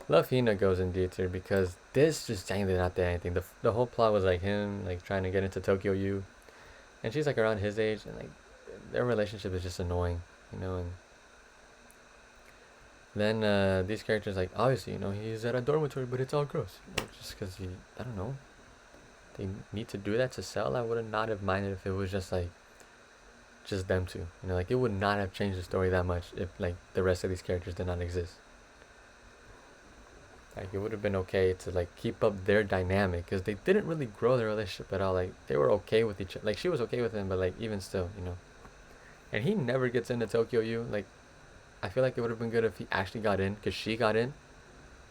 Love Hina goes in D tier because this just did not do anything. The whole plot was like him like trying to get into Tokyo U, and she's like around his age, and like their relationship is just annoying, And then these characters like obviously he's at a dormitory, but it's all gross, just because he I don't know they need to do that to sell. I would not have minded if it was just like just them two. Like it would not have changed the story that much if like the rest of these characters did not exist. Like it would have been okay to like keep up their dynamic because they didn't really grow their relationship at all. Like they were okay with each other. Like she was okay with him, but like even still. And he never gets into Tokyo U. Like I feel like it would have been good if he actually got in because she got in.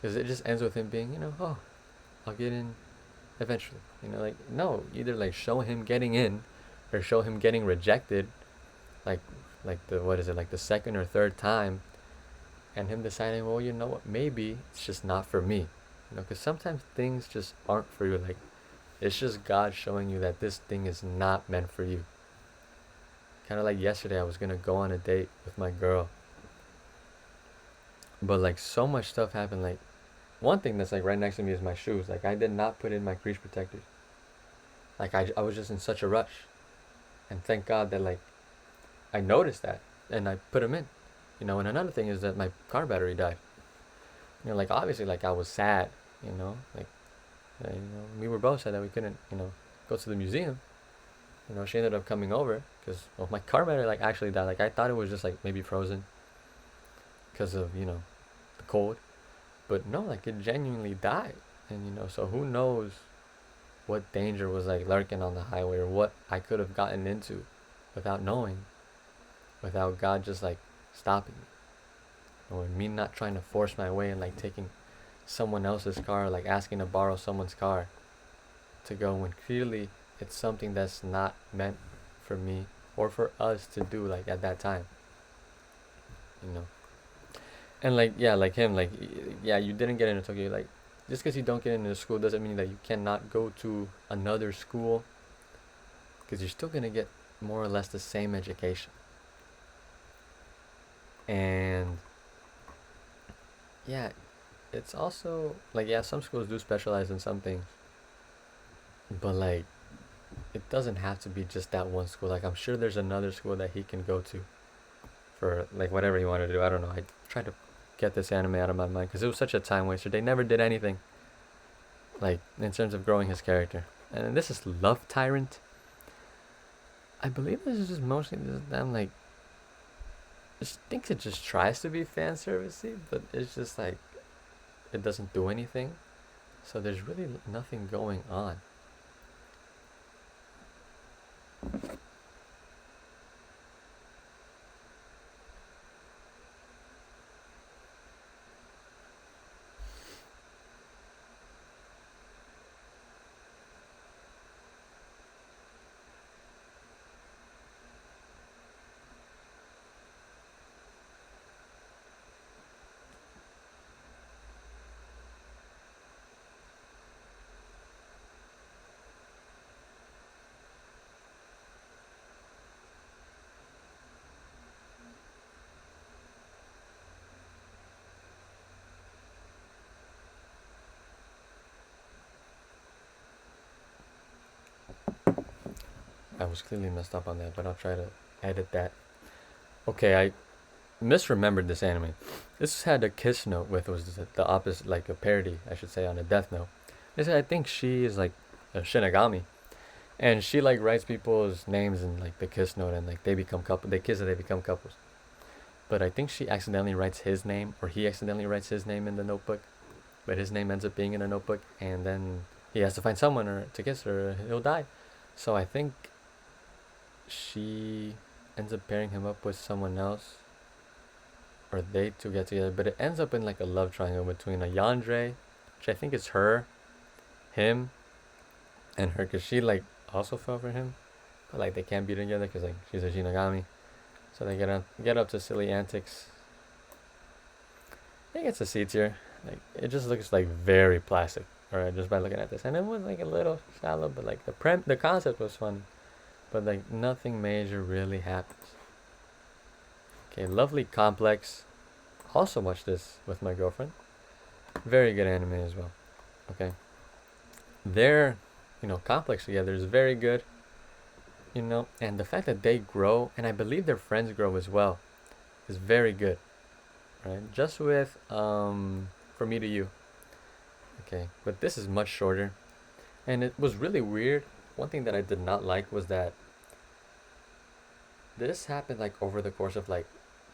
Because it just ends with him being, oh, I'll get in eventually. Like no, either like show him getting in, or show him getting rejected, like the what is it like the second or third time, and him deciding, well, you know what, maybe it's just not for me, because sometimes things just aren't for you. Like it's just God showing you that this thing is not meant for you. Kind of like yesterday, I was gonna go on a date with my girl, but like so much stuff happened. Like one thing that's like right next to me is my shoes. Like I did not put in my crease protectors. Like I was just in such a rush, and thank God that like I noticed that and I put them in. And another thing is that my car battery died. Like obviously, like I was sad. Like we were both sad that we couldn't, go to the museum. She ended up coming over because my car battery like actually died. Like I thought it was just like maybe frozen because of the cold, but no, like it genuinely died. And so who knows what danger was like lurking on the highway or what I could have gotten into without knowing, without God just like stopping me. Or me not trying to force my way and like taking someone else's car, like asking to borrow someone's car to go when clearly it's something that's not meant for me or for us to do like at that time. you know and like yeah, like him, like yeah, you didn't get into Tokyo. Like just because you don't get into the school doesn't mean that you cannot go to another school, because you're still gonna get more or less the same education. And yeah, it's also like, yeah, some schools do specialize in some things, but like it doesn't have to be just that one school. Like I'm sure there's another school that he can go to for like whatever he wanted to do. I don't know. I tried to get this anime out of my mind because it was such a time waster. They never did anything like in terms of growing his character. And this is Love Tyrant. I believe this is just mostly just them like just thinks it just tries to be fan servicey, but it's just like it doesn't do anything. So there's really nothing going on. I was clearly messed up on that, but I'll try to edit that. Okay, I misremembered this anime. This had a kiss note with was the opposite, like a parody, I should say, on a death note. This I think she is like a Shinigami, and she like writes people's names in like the kiss note, and like they become couple. They kiss and they become couples. But I think she accidentally writes his name, or he accidentally writes his name in the notebook, but his name ends up being in a notebook, and then he has to find someone or to kiss her, or he'll die. So I think she ends up pairing him up with someone else, or they two get together, but it ends up in like a love triangle between a Yandere, which I think is her, him, and her, cause she like also fell for him, but like they can't be together because like she's a Shinigami, so they get up to silly antics. I think it's a C tier. Like it just looks like very plastic, alright, just by looking at this, and it was like a little shallow, but like the concept was fun, but like nothing major really happens. Okay, lovely complex. Also watched this with my girlfriend. Very good anime as well. Okay, their complex together is very good. And the fact that they grow, and I believe their friends grow as well, is very good. Right, just with from me to you. Okay, but this is much shorter, and it was really weird. One thing that I did not like was that this happened like over the course of like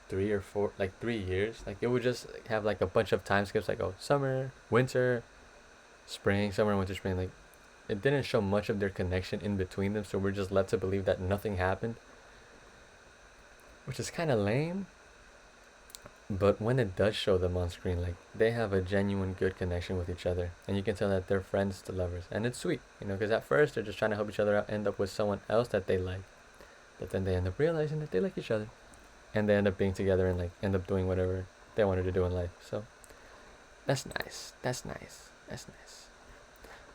3 or 4, like 3 years. Like it would just have like a bunch of time skips, like oh summer, winter, spring, summer, winter, spring. Like it didn't show much of their connection in between them, so we're just led to believe that nothing happened, which is kind of lame. But when it does show them on screen, like they have a genuine good connection with each other, and you can tell that they're friends to lovers, and it's sweet, because at first they're just trying to help each other out, end up with someone else that they like, but then they end up realizing that they like each other, and they end up being together and like end up doing whatever they wanted to do in life. So that's nice. That's nice. That's nice.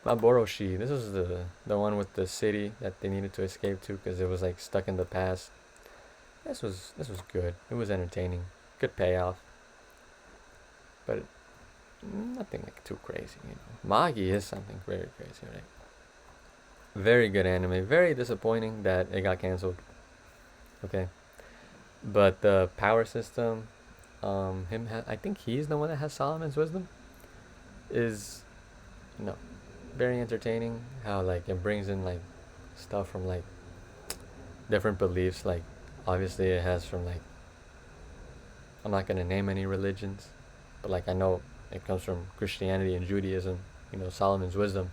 Maboroshi. This is the one with the city that they needed to escape to because it was like stuck in the past. This was good. It was entertaining. Good payoff, but nothing like too crazy. Magi is something very crazy, right? Very good anime. Very disappointing that it got canceled. Okay, but the power system, I think he's the one that has Solomon's wisdom. Is no, very entertaining. How like it brings in like stuff from like different beliefs. Like obviously it has from like I'm not gonna name any religions, but like I know it comes from Christianity and Judaism. Solomon's wisdom.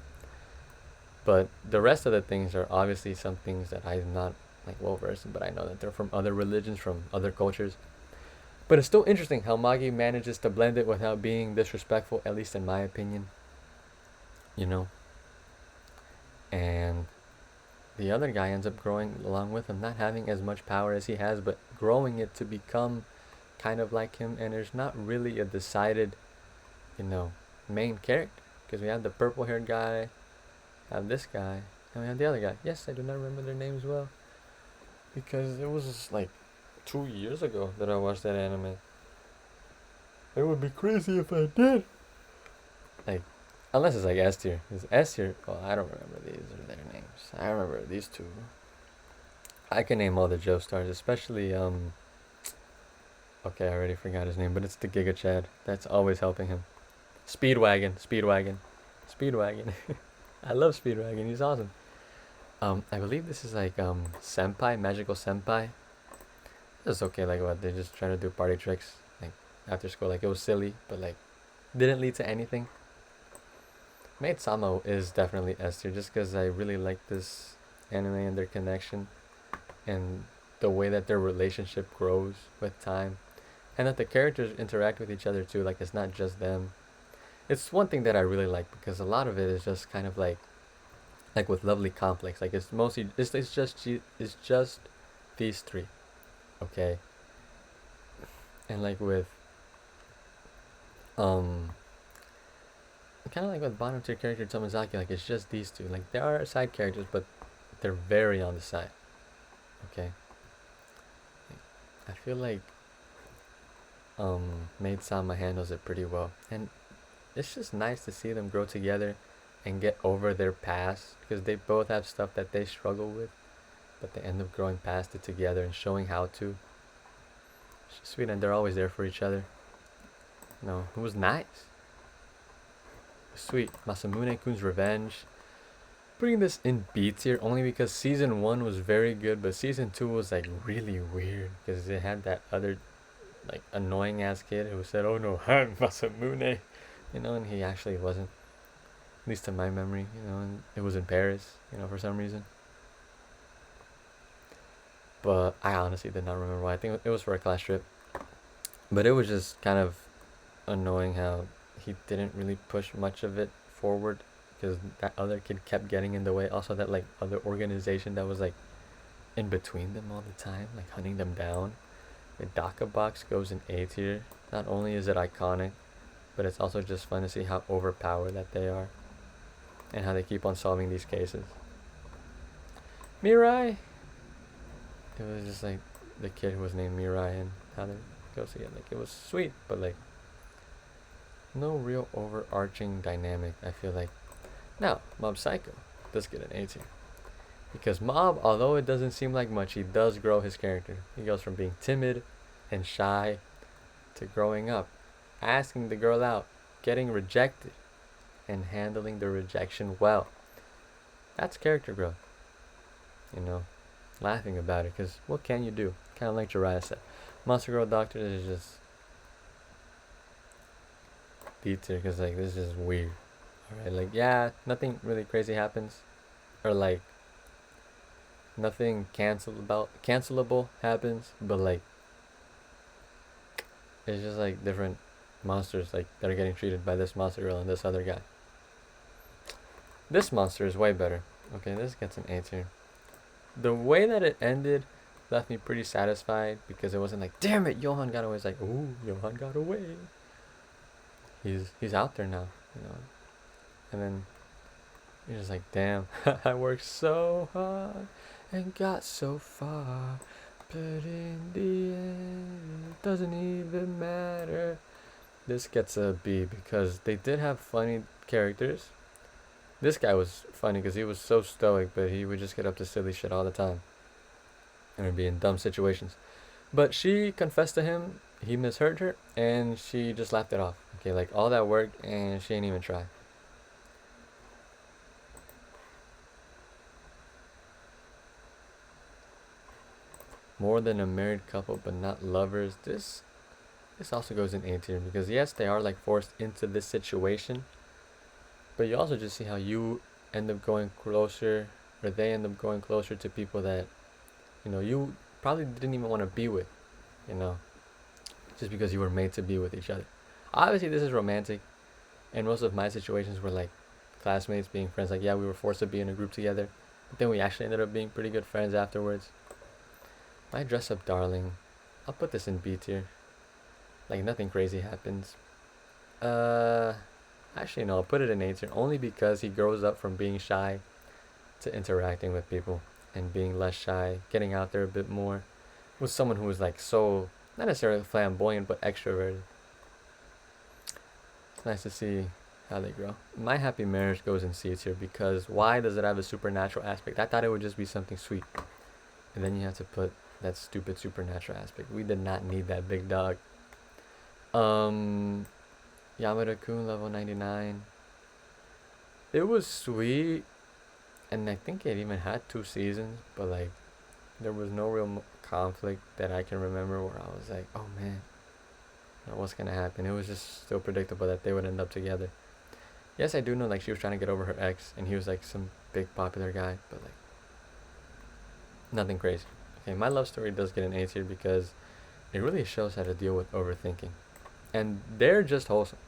But the rest of the things are obviously some things that I'm not like well versed in, but I know that they're from other religions, from other cultures. But it's still interesting how Magi manages to blend it without being disrespectful, at least in my opinion. You know? And the other guy ends up growing along with him, not having as much power as he has, but growing it to become kind of like him. And there's not really a decided, you know, main character. Because we have the purple haired guy, have this guy, and we have the other guy. Yes, I do not remember their names well. Because it was like 2 years ago that I watched that anime. It would be crazy if I did. Like, unless it's like S tier. Is S tier? Well, I don't remember these or their names. I remember these two. I can name all the Joe stars, especially Okay, I already forgot his name, but it's the Giga Chad. That's always helping him. Speedwagon, Speedwagon, Speedwagon. I love Speedwagon. He's awesome. I believe this is like Senpai, Magical Senpai. It's okay, like what they're just trying to do party tricks like after school. Like it was silly, but like didn't lead to anything. Maid Sama is definitely S tier, just because I really like this anime and their connection, and the way that their relationship grows with time, and that the characters interact with each other too. Like it's not just them. It's one thing that I really like because a lot of it is just kind of like with Lovely Complex. Like it's mostly it's just these three, okay. And like with um kind of like with bottom tier character Tomazaki, like it's just these two. Like there are side characters, but they're very on the side. Okay, I feel like Maid Sama handles it pretty well, and it's just nice to see them grow together and get over their past because they both have stuff that they struggle with, but they end up growing past it together and showing how to. It's just sweet, and they're always there for each other. No, it was nice. Sweet. Masamune-kun's Revenge. Putting this in B tier only because season 1 was very good, but season 2 was like really weird because it had that other like annoying ass kid who said, "Oh no, I'm Masamune," and he actually wasn't. At least to my memory, and it was in Paris, for some reason. But I honestly did not remember why. I think it was for a class trip. But it was just kind of annoying how he didn't really push much of it forward because that other kid kept getting in the way. Also, that like other organization that was like in between them all the time, like hunting them down. The DACA box goes in A tier. Not only is it iconic, but it's also just fun to see how overpowered that they are and how they keep on solving these cases. Mirai, it was just like the kid who was named Mirai and how they go together. Like it was sweet, but like no real overarching dynamic, I feel like. Now, Mob Psycho does get an A tier. Because Mob, although it doesn't seem like much, he does grow his character. He goes from being timid and shy to growing up, asking the girl out, getting rejected, and handling the rejection well. That's character growth. Laughing about it, because what can you do? Kind of like Jiraiya said. Monster Girl Doctor is just B tier, because like this is weird. Alright, like yeah, nothing really crazy happens. Or like nothing cancelable happens, but like it's just like different monsters like that are getting treated by this monster girl and this other guy. This monster is way better. Okay, this gets an A tier. The way that it ended left me pretty satisfied because it wasn't like, damn it, Johan got away. It's like, ooh, Johan got away. He's out there now, And then you're just like, damn, I worked so hard and got so far, but in the end, it doesn't even matter. This gets a B because they did have funny characters. This guy was funny because he was so stoic, but he would just get up to silly shit all the time and would be in dumb situations. But she confessed to him, he misheard her, and she just laughed it off. Okay, like all that work, and she ain't even try. More than a married couple, but not lovers. This also goes in A tier because yes, they are like forced into this situation, but you also just see how you end up going closer, or they end up going closer to people that you probably didn't even want to be with, just because you were made to be with each other. Obviously, this is romantic, and most of my situations were like classmates being friends. Like, yeah, we were forced to be in a group together, but then we actually ended up being pretty good friends afterwards. My dress up darling, I'll put this in B tier. Like, nothing crazy happens. Actually, no, I'll put it in A tier only because he grows up from being shy to interacting with people and being less shy, getting out there a bit more with someone who is like so, not necessarily flamboyant, but extroverted. It's nice to see how they grow. My happy marriage goes in C tier because why does it have a supernatural aspect? I thought it would just be something sweet. And then you have to put that stupid supernatural aspect. We did not need that big dog. Um, Yamada-kun level 99. It was sweet, and I think it even had 2 seasons, but like there was no real conflict that I can remember where I was like, oh man, what's gonna happen? It was just so predictable that they would end up together. Yes, I do know like she was trying to get over her ex, and he was like some big popular guy, but like nothing crazy. Okay, my love story does get an A tier because it really shows how to deal with overthinking, and they're just wholesome,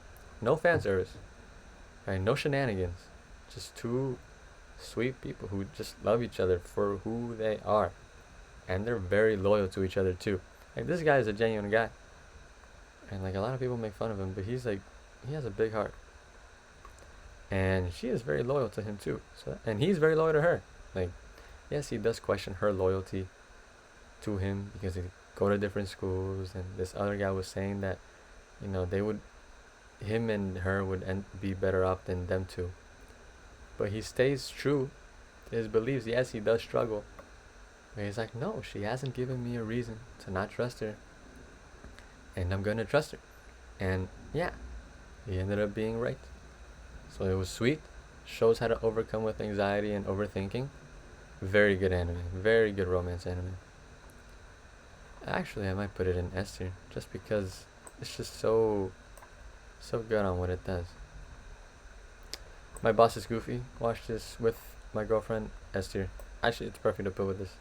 no fan service, right? No shenanigans, just two sweet people who just love each other for who they are, and they're very loyal to each other too. Like this guy is a genuine guy, and like a lot of people make fun of him, but he's like he has a big heart, and she is very loyal to him too. So and he's very loyal to her. Like yes, he does question her loyalty to him because they go to different schools, and this other guy was saying that they would him and her would be better off than them two, but he stays true to his beliefs. Yes, he does struggle, but he's like, no, she hasn't given me a reason to not trust her, and I'm gonna trust her. And yeah, he ended up being right. So it was sweet, shows how to overcome with anxiety and overthinking. Very good anime, very good romance anime. Actually, I might put it in S tier just because it's just so good on what it does. My Boss is Goofy. Watched this with my girlfriend. S tier. Actually, it's perfect to put with this.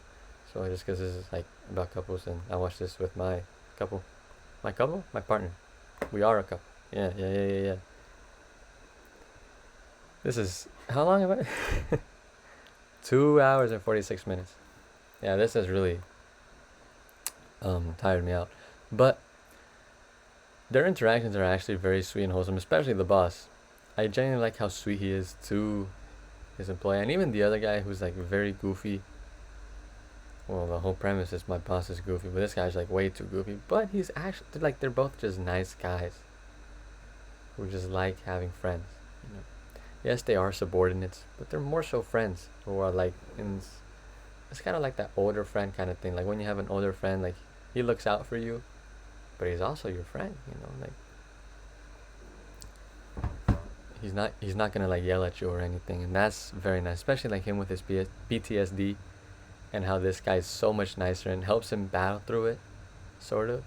So just because this is like about couples, and I watched this with my couple. My couple? My partner. We are a couple. Yeah. This is how long am I? 2 hours and 46 minutes. Yeah, this has really tired me out. But their interactions are actually very sweet and wholesome, especially the boss. I genuinely like how sweet he is to his employee, and even the other guy who's like very goofy. Well, the whole premise is my boss is goofy, but this guy's like way too goofy. But he's actually like they're both just nice guys who just like having friends. Yes, they are subordinates, but they're more so friends who are like it's kind of like that older friend kind of thing. Like when you have an older friend, like he looks out for you, but he's also your friend. Like he's not gonna like yell at you or anything, and that's very nice. Especially like him with his PTSD, and how this guy's so much nicer and helps him battle through it, sort of,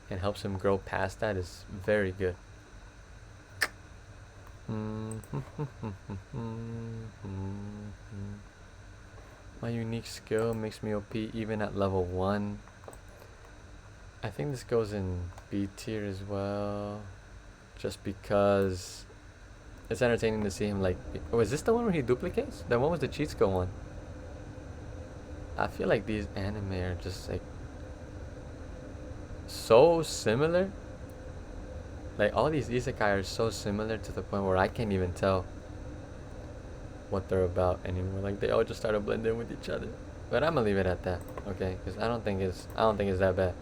and helps him grow past that is very good. My unique skill makes me OP even at level 1. I think this goes in B tier as well, just because it's entertaining to see him like. Oh, is this the one where he duplicates? That one was the cheat skill one. I feel like these anime are just like so similar. Like all these isekai are so similar to the point where I can't even tell what they're about anymore. Like they all just start to blend in with each other. But I'm gonna leave it at that, okay? Because I don't think it's that bad.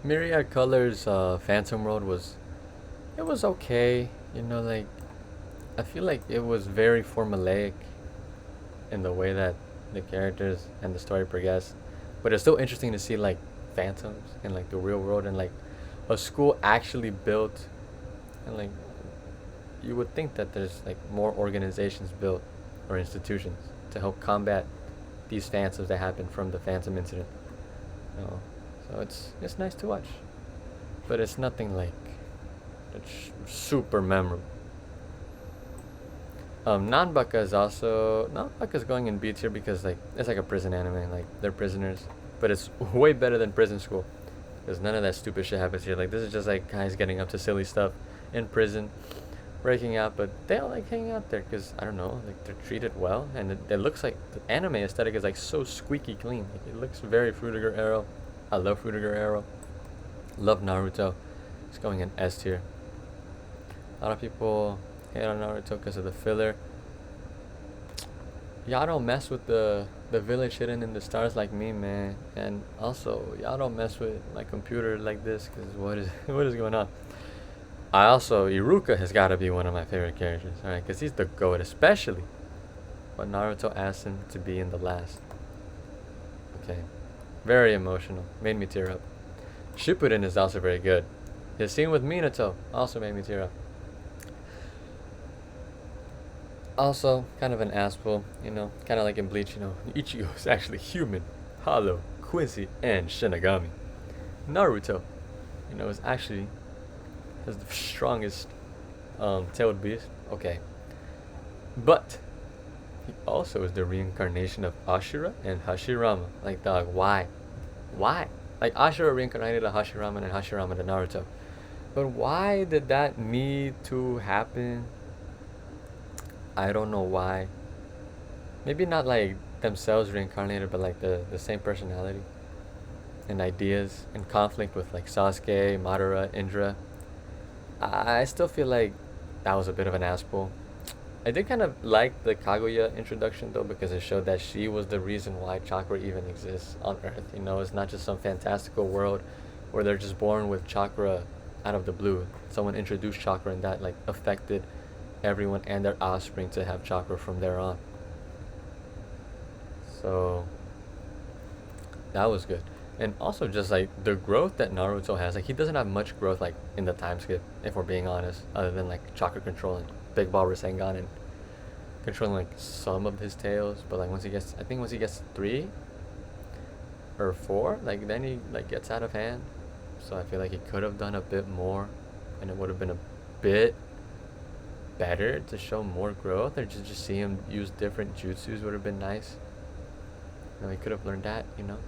Myriad Colors Phantom World was okay. Like I feel like it was very formulaic in the way that the characters and the story progressed, but it's still interesting to see like phantoms in like the real world, and like a school actually built, and like you would think that there's like more organizations built or institutions to help combat these phantoms that happened from the Phantom incident. You know? So it's nice to watch, but it's nothing like it's super memorable. Nanbaka is also Nanbaka is going in B tier because like it's like a prison anime, like they're prisoners, but it's way better than Prison School because none of that stupid shit happens here. Like this is just like guys getting up to silly stuff in prison, breaking out, but they all like hanging out there because I don't know, like they're treated well, and it looks like the anime aesthetic is like so squeaky clean. Like, it looks very Fruitiger Arrow. I love Fruitiger Arrow. Love Naruto. It's going in S tier. A lot of people hate on Naruto because of the filler. Y'all don't mess with the village hidden in the stars like me, man. And also, y'all don't mess with my computer like this because what is what is going on? I also, Iruka has got to be one of my favorite characters, alright? Because he's the GOAT, especially when Naruto asked him to be in the last. Okay. Very emotional. Made me tear up. Shippuden is also very good. His scene with Minato also made me tear up. Also, kind of an asshole, you know, kind of like in Bleach, you know, Ichigo is actually human, Hollow, Quincy, and Shinigami. Naruto, you know, is actually has the strongest tailed beast. Okay, but he also is the reincarnation of Ashura and Hashirama. Like, dog, why? Why? Like, Ashura reincarnated a Hashirama and Hashirama to Naruto. But why did that need to happen? I don't know why. Maybe not like themselves reincarnated, but like the same personality and ideas and conflict with like Sasuke, Madara, Indra. I still feel like that was a bit of an asshole. I did kind of like the Kaguya introduction though because it showed that she was the reason why chakra even exists on Earth. You know, it's not just some fantastical world where they're just born with chakra out of the blue. Someone introduced chakra and that like affected everyone and their offspring to have chakra from there on. So that was good. And also just like the growth that Naruto has, like he doesn't have much growth like in the time skip, if we're being honest, other than like chakra control and Big Ball Rasengan and controlling like some of his tails. But like once he gets, I think once he gets 3 or 4, like then he like gets out of hand. So I feel like he could have done a bit more and it would have been a bit better to show more growth, or just see him use different jutsus would have been nice. You know, he could have learned that, you know.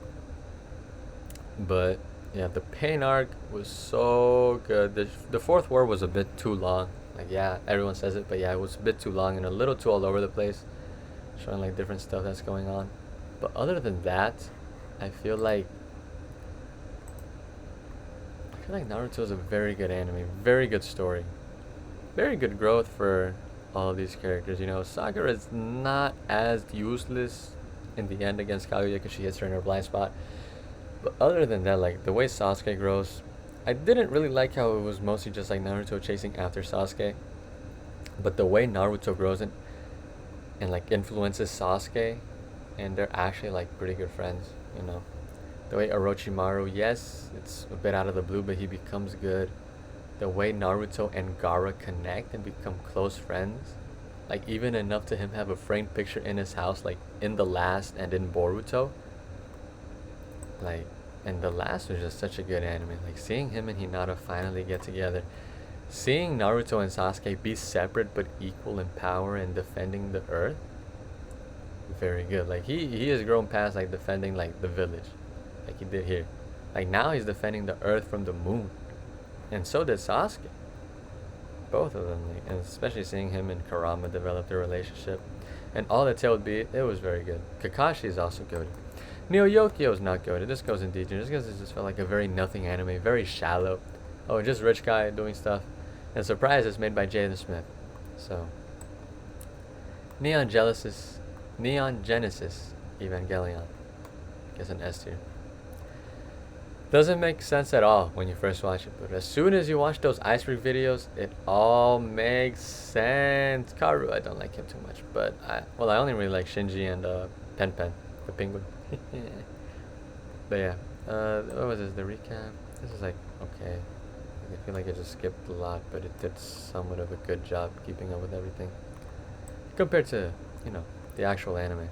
But yeah, the pain arc was so good. The fourth war was a bit too long. Like yeah, everyone says it, but yeah, it was a bit too long and a little too all over the place, showing like different stuff that's going on. But other than that, I feel like Naruto is a very good anime, very good story, very good growth for all of these characters. You know, Sakura is not as useless in the end against Kaguya because she hits her in her blind spot. But other than that, like the way Sasuke grows, I didn't really like how it was mostly just like Naruto chasing after Sasuke. But the way Naruto grows and like influences Sasuke, and they're actually like pretty good friends, you know. The way Orochimaru, yes, it's a bit out of the blue, but he becomes good. The way Naruto and Gaara connect and become close friends, like even enough to him have a framed picture in his house, like in the last and in Boruto. Like, and the last was just such a good anime. Like seeing him and Hinata finally get together, seeing Naruto and Sasuke be separate but equal in power and defending the Earth. Very good. Like he has grown past like defending like the village, like he did here. Like now he's defending the Earth from the moon, and so did Sasuke. Both of them, like, and especially seeing him and Kurama develop their relationship, and all the tailed beat, it was very good. Kakashi is also good. Neo Yokio is not good. This goes in detail just because it just felt like a very nothing anime, very shallow. Oh, just rich guy doing stuff. And surprise, it's made by Jaden Smith. So, Neon Genesis Evangelion. Gets an S tier. Doesn't make sense at all when you first watch it, but as soon as you watch those Ice Freak videos, it all makes sense. Karu, I don't like him too much, but I only really like Shinji and Pen Pen, the penguin. But yeah, what was this? The recap? This is like, okay. I feel like I just skipped a lot, but it did somewhat of a good job keeping up with everything. Compared to you know, the actual anime.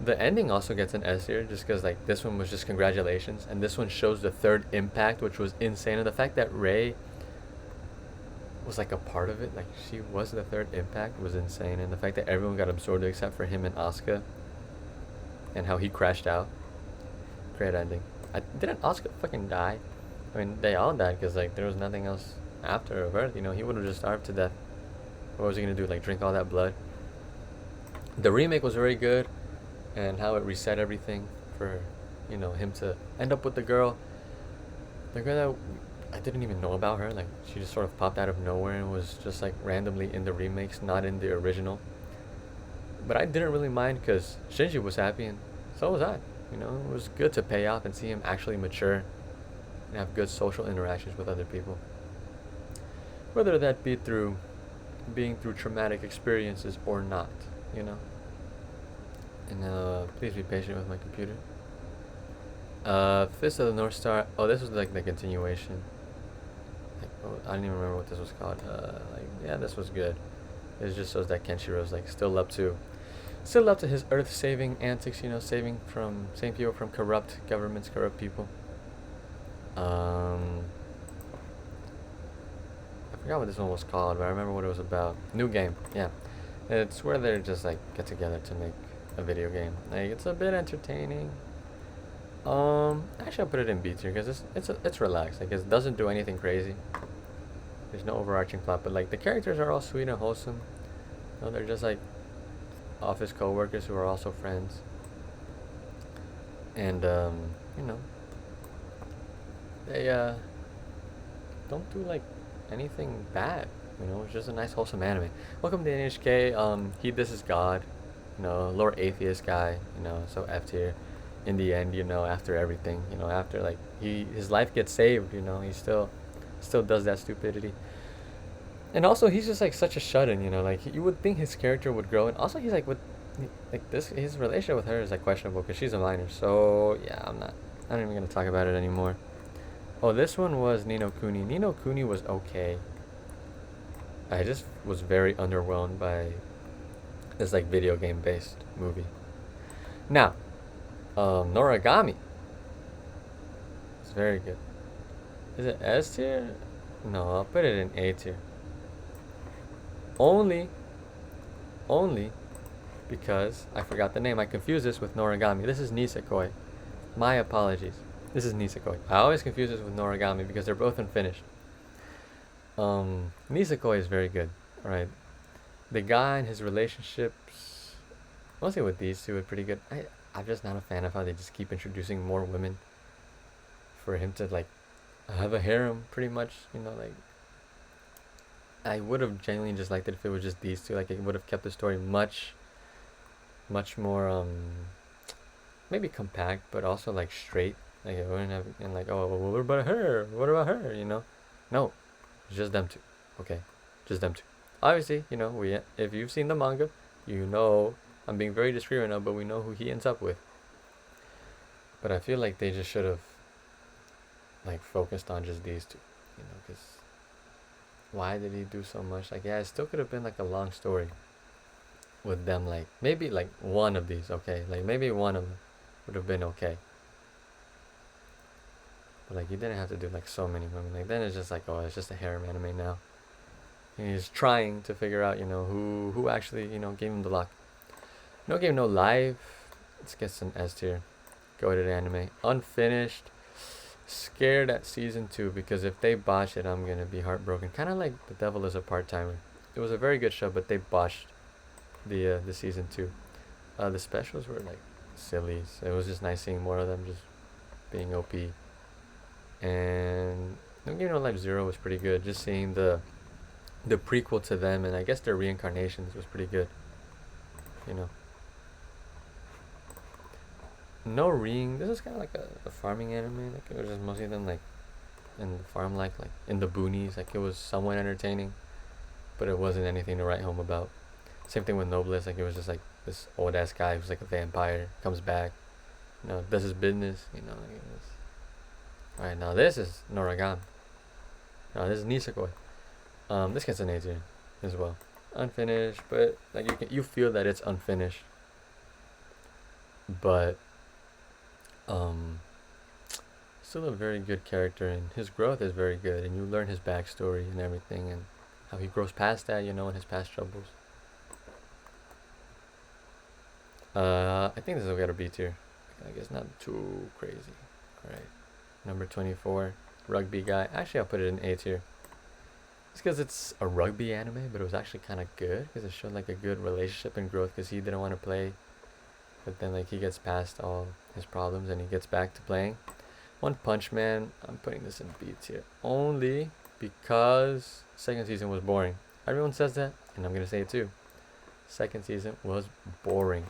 The ending also gets an S tier just because like this one was just congratulations, and this one shows the third impact, which was insane. And the fact that Rei was like a part of it, like she was the third impact, was insane. And the fact that everyone got absorbed except for him and Asuka, and how he crashed out, great ending. Didn't Asuka fucking die? I mean, they all died because like there was nothing else after of Earth. You know, he would have just starved to death. What was he gonna do? Like drink all that blood? The remake was very good, and how it reset everything for, you know, him to end up with the girl that I didn't even know about her. Like she just sort of popped out of nowhere and was just like randomly in the remakes, not in the original. But I didn't really mind because Shinji was happy and so was I. You know, it was good to pay off and see him actually mature and have good social interactions with other people. Whether that be through being through traumatic experiences or not, you know. And please be patient with my computer. Fist of the North Star. Oh, this was like the continuation. Like, oh, I don't even remember what this was called. Like, yeah, this was good. It just shows that Kenshiro's like still up to his Earth-saving antics. You know, saving people from corrupt governments, corrupt people. I forgot what this one was called, but I remember what it was about. New game, yeah. It's where they just like get together to make a video game. Like it's a bit entertaining. Actually, I'll put it in B tier because it's relaxed. Like it doesn't do anything crazy. There's no overarching plot, but like the characters are all sweet and wholesome. You know, they're just like office co-workers who are also friends. And you know, they don't do like anything bad. You know, it's just a nice wholesome anime. Welcome to NHK. This is God. You know, Lord Atheist guy. You know, so F tier. In the end, you know, after everything, you know, after like his life gets saved, you know, he still does that stupidity. And also, he's just like such a shut-in, you know, like you would think his character would grow, and also he's like his relationship with her is like questionable because she's a minor. So yeah, I'm not even gonna talk about it anymore. Oh, this one was Ni no Kuni. Ni no Kuni was okay. I just was very underwhelmed by this like video game based movie. Now, Noragami. It's very good. Is it S tier? No, I'll put it in A tier. Only because I forgot the name. I confused this with Noragami. This is Nisekoi. My apologies. This is Nisekoi. I always confuse this with Noragami because they're both unfinished. Nisekoi is very good. Alright. The guy and his relationships, mostly with these two, are pretty good. I'm just not a fan of how they just keep introducing more women for him to like have a harem, pretty much. You know, like I would have genuinely just liked it if it was just these two. Like it would have kept the story much more maybe compact, but also like straight. Like it wouldn't have and like, oh, well, what about her? What about her? You know, no, it's just them two. Okay, just them two. Obviously, you know, if you've seen the manga, you know. I'm being very discreet right now, but we know who he ends up with. But I feel like they just should have like focused on just these two, you know, because why did he do so much? Like, yeah, it still could have been like a long story with them. Like maybe like one of these, okay, like maybe one of them would have been okay. But like you didn't have to do like so many women. Like then it's just like, oh, it's just a harem anime now. And he's trying to figure out, you know, who actually, you know, gave him the lock. No Game No Life. Let's get some S tier. Go to the anime. Unfinished. Scared at season 2 because if they botch it, I'm gonna be heartbroken. Kind of like The Devil Is a Part-Timer. It was a very good show, but they botched the season 2. The specials were like silly. So it was just nice seeing more of them just being OP. And No Game No Life 0 was pretty good. Just seeing the prequel to them and I guess their reincarnations was pretty good. You know. No Ring. This is kind of like a farming anime. Like it was just mostly them like in the farm, like in the boonies. Like it was somewhat entertaining, but it wasn't anything to write home about. Same thing with Noblesse. Like it was just like this old ass guy who's like a vampire comes back, you know, does his business. You know, like it was. All right, now this is Noragami. Now this is Nisekoi. This gets an A tier as well. unfinished, but like you feel that it's unfinished, but um still a very good character, and his growth is very good, and you learn his backstory and everything, and how he grows past that, you know, and his past troubles. I think this will get a B tier. I guess not too crazy. All right, number 24, rugby guy. Actually, I'll put it in A tier. It's because it's a rugby anime, but it was actually kind of good because it showed like a good relationship and growth. Because he didn't want to play, but then like he gets past all his problems and he gets back to playing. One Punch Man, I'm putting this in B tier only because second season was boring. Everyone says that, and I'm gonna say it too. Second season was boring.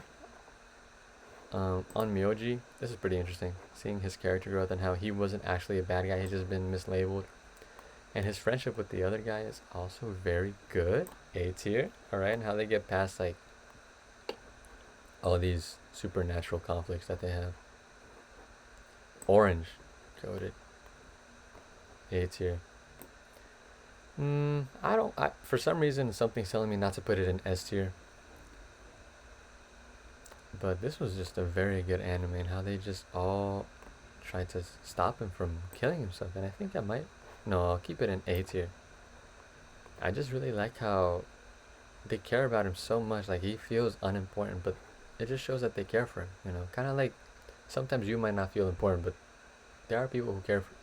On Myoji, this is pretty interesting. Seeing his character growth and how he wasn't actually a bad guy, he's just been mislabeled. And his friendship with the other guy is also very good. A tier, alright, and how they get past like all these supernatural conflicts that they have. Orange coded. A tier. For some reason something's telling me not to put it in S tier. But this was just a very good anime, and how they just all tried to stop him from killing himself. And I think I might, no, I'll keep it in A tier. I just really like how they care about him so much. Like, he feels unimportant, but it just shows that they care for him, you know. Kind of like sometimes you might not feel important, but there are people who care for you.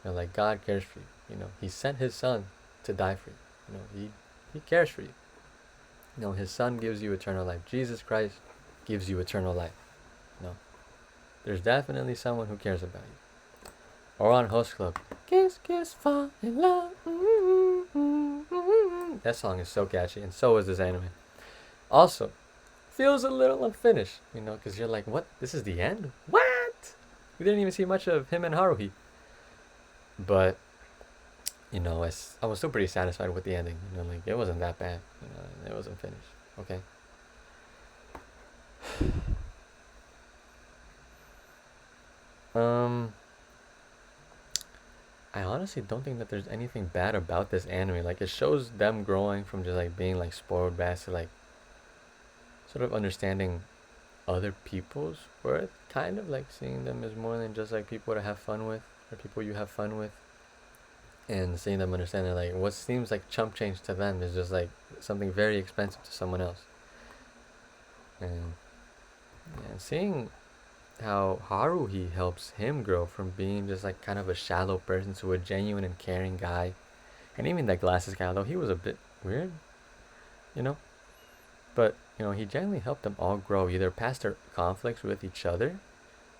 You know, like God cares for you. You know, he sent his son to die for you. You know, he cares for you. You know, his son gives you eternal life. Jesus Christ gives you eternal life. No, there's definitely someone who cares about you. Or on Host Club, kiss, kiss, fall in love. That song is so catchy, and so is this anime. Also, feels a little unfinished, you know, because you're like, what? This is the end? What? We didn't even see much of him and Haruhi. But, you know, I was still pretty satisfied with the ending. You know, like, it wasn't that bad. You know, it wasn't finished. Okay. I honestly don't think that there's anything bad about this anime. Like, it shows them growing from just like being like spoiled brats to like sort of understanding other people's worth, kind of like seeing them as more than just like people to have fun with, or people you have fun with, and seeing them understand that like what seems like chump change to them is just like something very expensive to someone else. And yeah, seeing how Haruhi helps him grow from being just like kind of a shallow person to a genuine and caring guy. And even that glasses guy, although he was a bit weird, you know, but you know, he genuinely helped them all grow, either past their conflicts with each other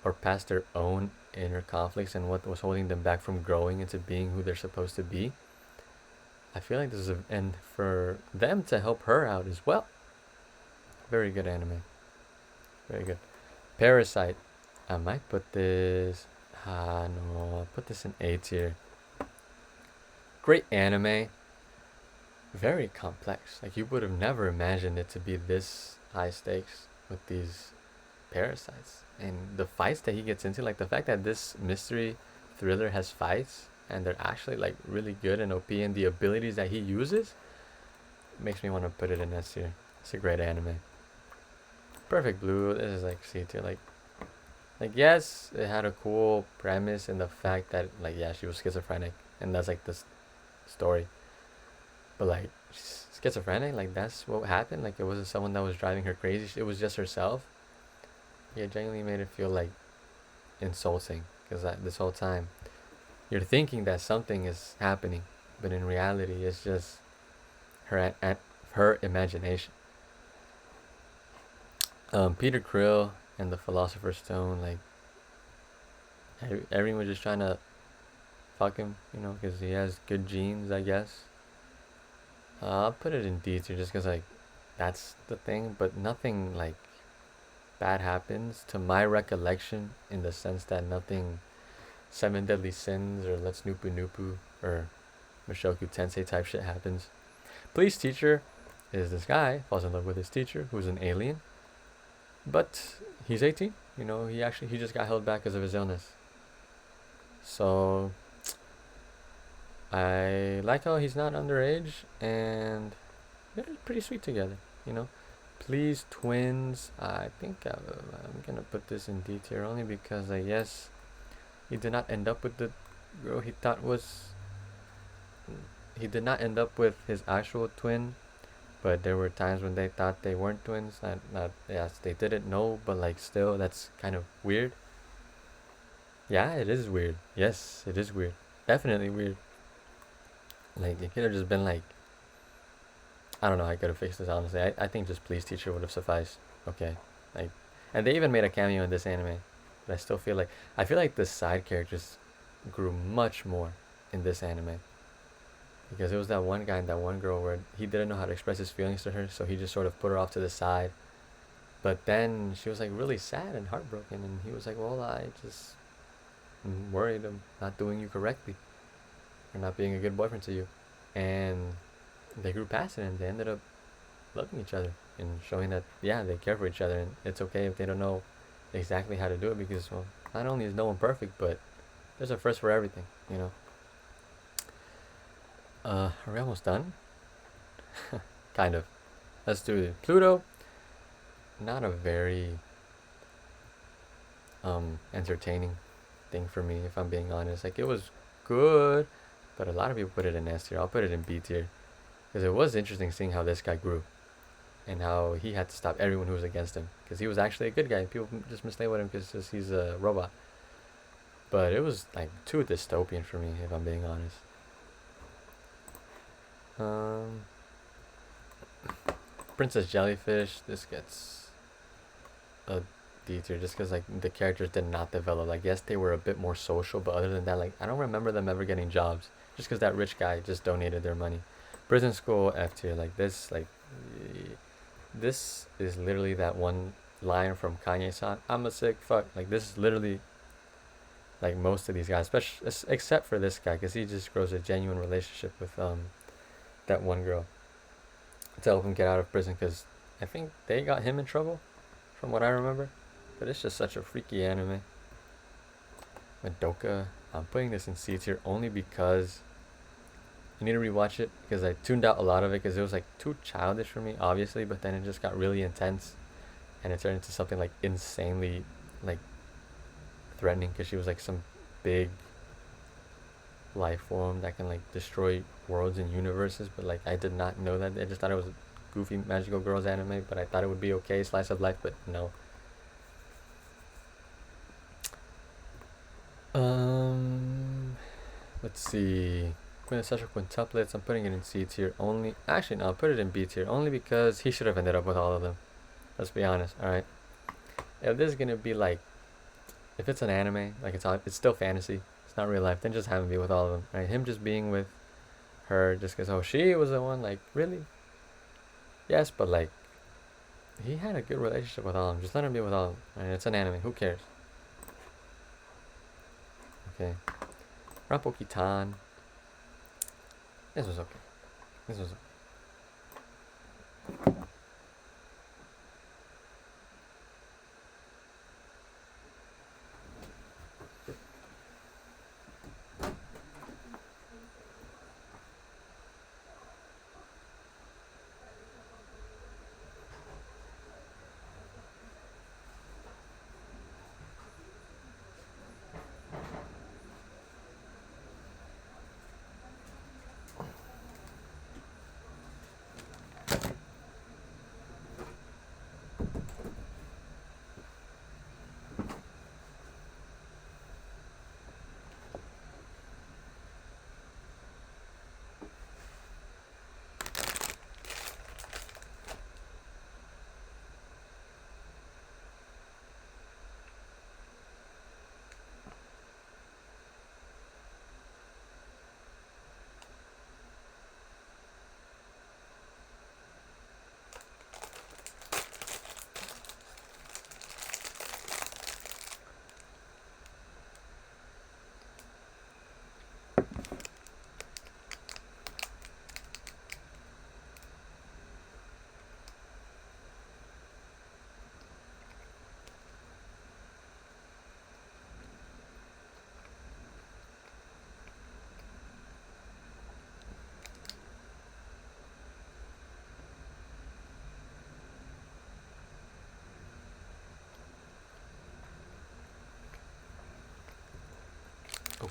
or past their own inner conflicts and what was holding them back from growing into being who they're supposed to be. I feel like this is and for them to help her out as well. Very good anime. Very good. Parasite. I might put this. No, I'll put this in A tier. Great anime. Very complex. Like, you would have never imagined it to be this high stakes with these parasites. And the fights that he gets into, like the fact that this mystery thriller has fights and they're actually like really good and OP, and the abilities that he uses makes me want to put it in S tier. It's a great anime. Perfect Blue, this is like C tier. Like yes, it had a cool premise in the fact that like, yeah, she was schizophrenic and that's like this story. But like, schizophrenic, like that's what happened. Like, it wasn't someone that was driving her crazy. It was just herself. Yeah, it genuinely made it feel like insulting because this whole time you're thinking that something is happening, but in reality, it's just her imagination. Peter Krill and the Philosopher's Stone, like everyone was just trying to fuck him, you know, because he has good genes, I guess. I'll put it in D tier just because like that's the thing, but nothing like bad happens to my recollection, in the sense that nothing Seven Deadly Sins or Let's Nupu Nupu or Mushoku Tensei type shit happens. Police teacher is this guy, falls in love with his teacher, who's an alien. But he's 18, you know, he just got held back because of his illness. So I like how he's not underage, and they're pretty sweet together, you know. Please twins. I think I'm gonna put this in D tier only because I guess he did not end up with the girl he thought was. He did not end up with his actual twin, but there were times when they thought they weren't twins. Not yes, they didn't know, but like still, that's kind of weird. Yeah, it is weird. Yes, it is weird. Definitely weird. Like it could have just been like, I don't know. I could have fixed this honestly. I think just please teacher would have sufficed. Okay, like, and they even made a cameo in this anime, but I still feel like the side characters grew much more in this anime because it was that one guy and that one girl where he didn't know how to express his feelings to her, so he just sort of put her off to the side. But then she was like really sad and heartbroken, and he was like, "Well, I just am worried I'm not doing you correctly, or not being a good boyfriend to you," and they grew past it and they ended up loving each other and showing that yeah they care for each other and it's okay if they don't know exactly how to do it because well not only is no one perfect but there's a first for everything, you know. Are we almost done? Kind of. Let's do it. Pluto, not a very entertaining thing for me if I'm being honest. Like it was good, but a lot of people put it in S tier. I'll put it in B tier because it was interesting seeing how this guy grew and how he had to stop everyone who was against him because he was actually a good guy. People just mistake with him because he's a robot. But it was like too dystopian for me, if I'm being honest. Um, Princess Jellyfish. This gets a D tier just because like the characters did not develop. Like yes, they were a bit more social, but other than that, like I don't remember them ever getting jobs. Just because that rich guy just donated their money. Prison School F tier. Like this is literally that one line from Kanye-san. I'm a sick fuck. Like this is literally like most of these guys, especially except for this guy, because he just grows a genuine relationship with that one girl to help him get out of prison. Because I think they got him in trouble, from what I remember. But it's just such a freaky anime. Madoka. I'm putting this in C tier only because you need to rewatch it because I tuned out a lot of it because it was like too childish for me, obviously, but then it just got really intense and it turned into something like insanely like threatening because she was like some big life form that can like destroy worlds and universes, but like I did not know that. I just thought it was a goofy magical girls anime, but I thought it would be okay, slice of life, but no. Let's see. Quintessential quintuplets. I'm putting it in C tier only. Actually, no, I'll put it in B tier only because he should have ended up with all of them. Let's be honest. All right. If this is gonna be like, if it's an anime, like it's still fantasy. It's not real life. Then just have him be with all of them. Right. Him just being with her just because oh she was the one. Like really. Yes, but like, he had a good relationship with all of them. Just let him be with all of them. Right? It's an anime. Who cares? Okay. Rapokitan. This was okay. This was okay.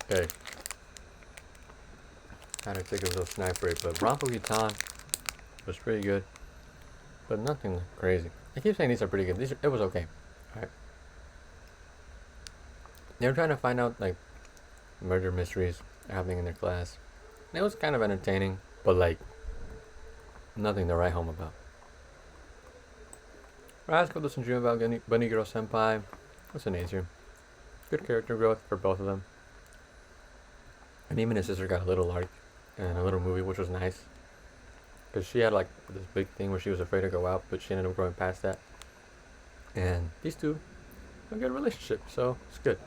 Okay. Had to take a little snack break, but Rampo was pretty good, but nothing crazy. I keep saying these are pretty good. It was okay. Alright. They were trying to find out like murder mysteries happening in their class. And it was kind of entertaining, but like nothing to write home about. Rascal doesn't dream about Bunny Girl Senpai. What's an answer? Good character growth for both of them. And even his sister got a little arc and a little movie, which was nice. Because she had like this big thing where she was afraid to go out, but she ended up growing past that. And these two have a good relationship, so it's good.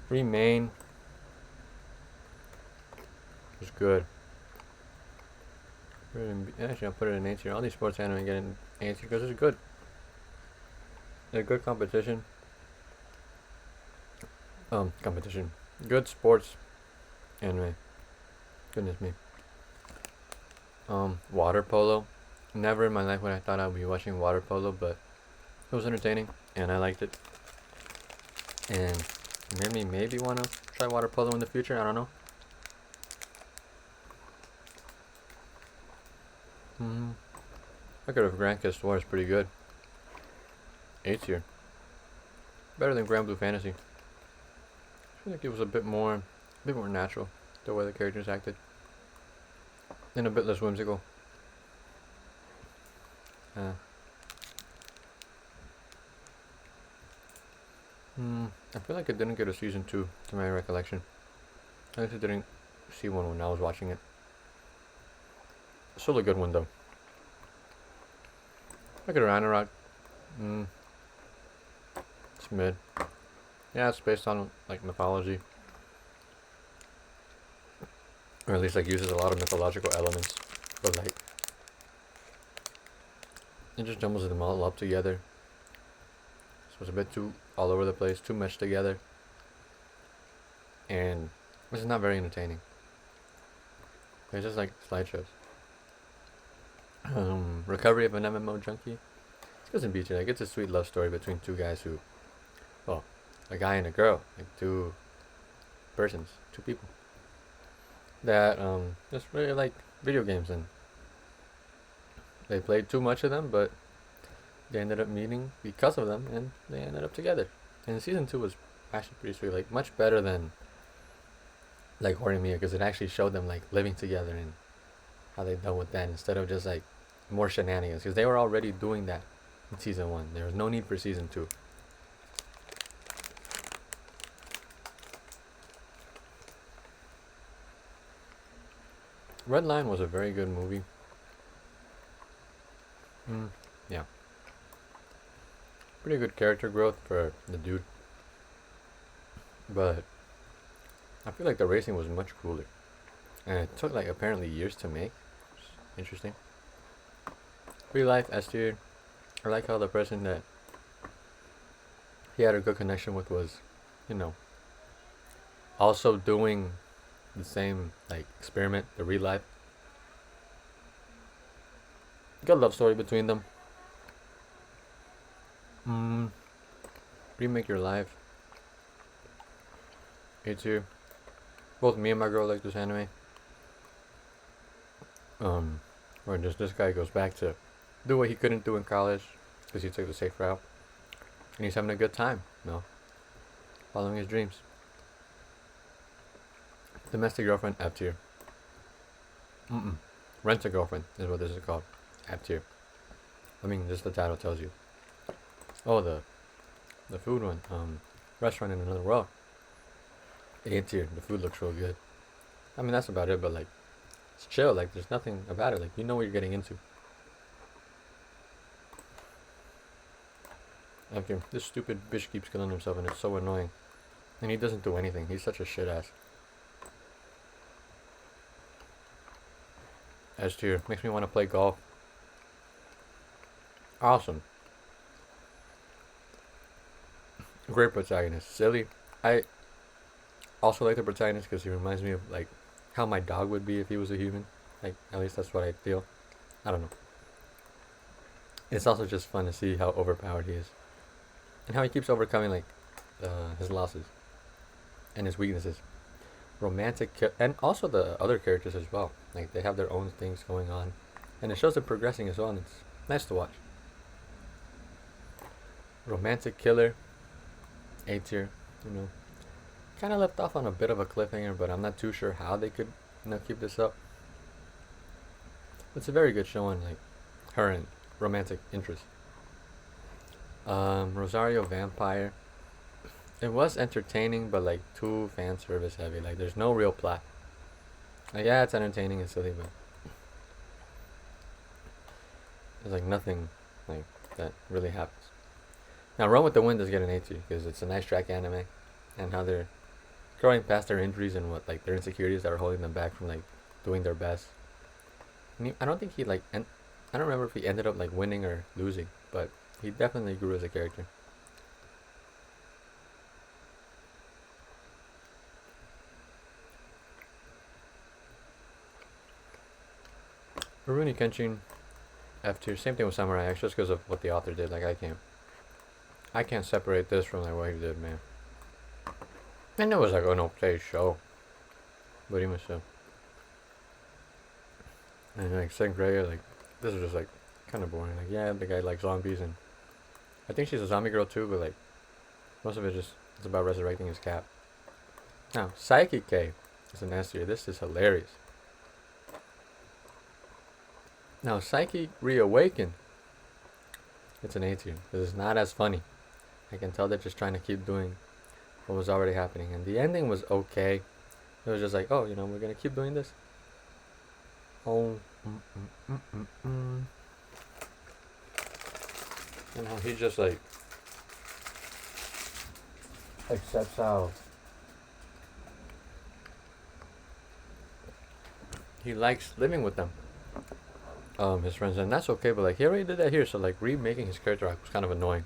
Remain was good. Actually, I'll put it in A tier. All these sports anime get in A tier because it's good. They're good competition. Competition. Good sports anime. Goodness me. Water polo. Never in my life would I thought I'd be watching water polo, but it was entertaining and I liked it. And made me maybe want to try water polo in the future. I don't know. Record of Grand Kiss War is pretty good. A tier. Better than Grand Blue Fantasy. I feel like it was a bit more natural, the way the characters acted. And a bit less whimsical. I feel like it didn't get a season 2 to my recollection. I guess I didn't see one when I was watching it. Still a good one though. Look at Ragnarok. It's mid. Yeah, it's based on like mythology. Or at least like uses a lot of mythological elements. But like it just jumbles them all up together. So it's a bit too all over the place, too meshed together. And it's not very entertaining. It's just like slideshows. Recovery of an MMO junkie. It doesn't beat you. Like it's a sweet love story between two guys who, well, a guy and a girl, like two persons, two people that just really like video games, and they played too much of them, but they ended up meeting because of them, and they ended up together. And season 2 was actually pretty sweet, like much better than like Horimiya, because it actually showed them like living together and how they dealt with that instead of just like more shenanigans, because they were already doing that in season 1. There was no need for season 2. Red Line was a very good movie. Yeah. Pretty good character growth for the dude. But I feel like the racing was much cooler. And it took like apparently years to make. Interesting. Real life S tier. I like how the person that he had a good connection with was, you know, also doing the same like experiment, the real life. Good love story between them. Remake Your Life. A tier. Both me and my girl like this anime. Where just this guy goes back to do what he couldn't do in college because he took the safe route, and he's having a good time, you know, following his dreams. Domestic Girlfriend, F tier. Rent a Girlfriend is what this is called. F tier. I mean, just the title tells you. Oh, the food one. Restaurant in Another World. A tier. The food looks real good. I mean, that's about it, but like, it's chill. Like, there's nothing about it. Like, you know what you're getting into. Okay, this stupid bitch keeps killing himself, and it's so annoying. And he doesn't do anything. He's such a shit ass. S tier. Makes me want to play golf. Awesome. Great protagonist. Silly. I also like the protagonist because he reminds me of like how my dog would be if he was a human. Like, at least that's what I feel. I don't know. It's also just fun to see how overpowered he is. And how he keeps overcoming like his losses and his weaknesses. And also the other characters as well. Like they have their own things going on, and it shows them progressing as well. And it's nice to watch. Romantic killer, A tier. You know, kind of left off on a bit of a cliffhanger, but I'm not too sure how they could, keep this up. It's a very good show on like her and romantic interest. Rosario Vampire. It was entertaining, but like too fan service heavy. Like there's no real plot. Like, yeah, it's entertaining and silly, but there's like nothing like that really happens. Now, Run with the Wind does get an A tier because it's a nice track anime, and how they're growing past their injuries and what like their insecurities that were holding them back from like doing their best. I don't think he like, I don't remember if he ended up like winning or losing, but he definitely grew as a character. Rurouni Kenshin, F tier. Same thing with Samurai X, just because of what the author did. Like I can't separate this from like what he did, man. And it was like an okay show, but even so. And like second grade, like this is just like kind of boring. Like yeah, the guy likes zombies, and I think she's a zombie girl too, but like most of it just it's about resurrecting his cat. Now Psychic K is an S tier. This is hilarious. Now Psyche Reawakened, it's an A tier. This is not as funny. I can tell they're just trying to keep doing what was already happening, and the ending was okay. It was just like, oh, we're gonna keep doing this. Oh, and how he just like accepts how he likes living with them, his friends, and that's okay. But like he already did that here, so like remaking his character arc was kind of annoying.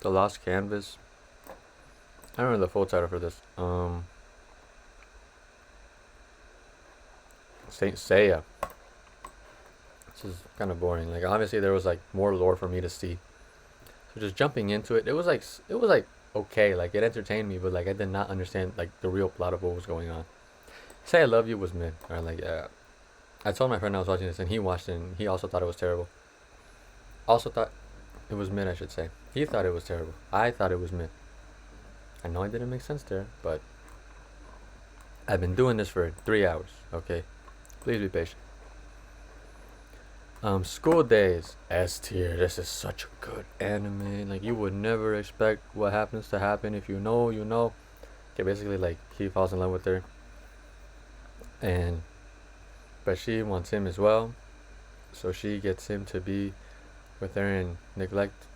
The Lost Canvas. I don't remember the full title for this. Saint Seiya. This is kind of boring. Like obviously there was like more lore for me to see. So just jumping into it, it was like okay. Like it entertained me, but like I did not understand like the real plot of what was going on. Say I Love You was mid. Or like I told my friend I was watching this and he watched it and he also thought it was terrible. Also thought it was mid, I should say. He thought it was terrible. I thought it was mid. I know it didn't make sense there, but I've been doing this for 3 hours, okay? Please be patient. School Days, S tier. This is such a good anime. Like you would never expect what happens to happen. If you know, you know. Okay, basically like he falls in love with her. But she wants him as well. So she gets him to be with her and neglect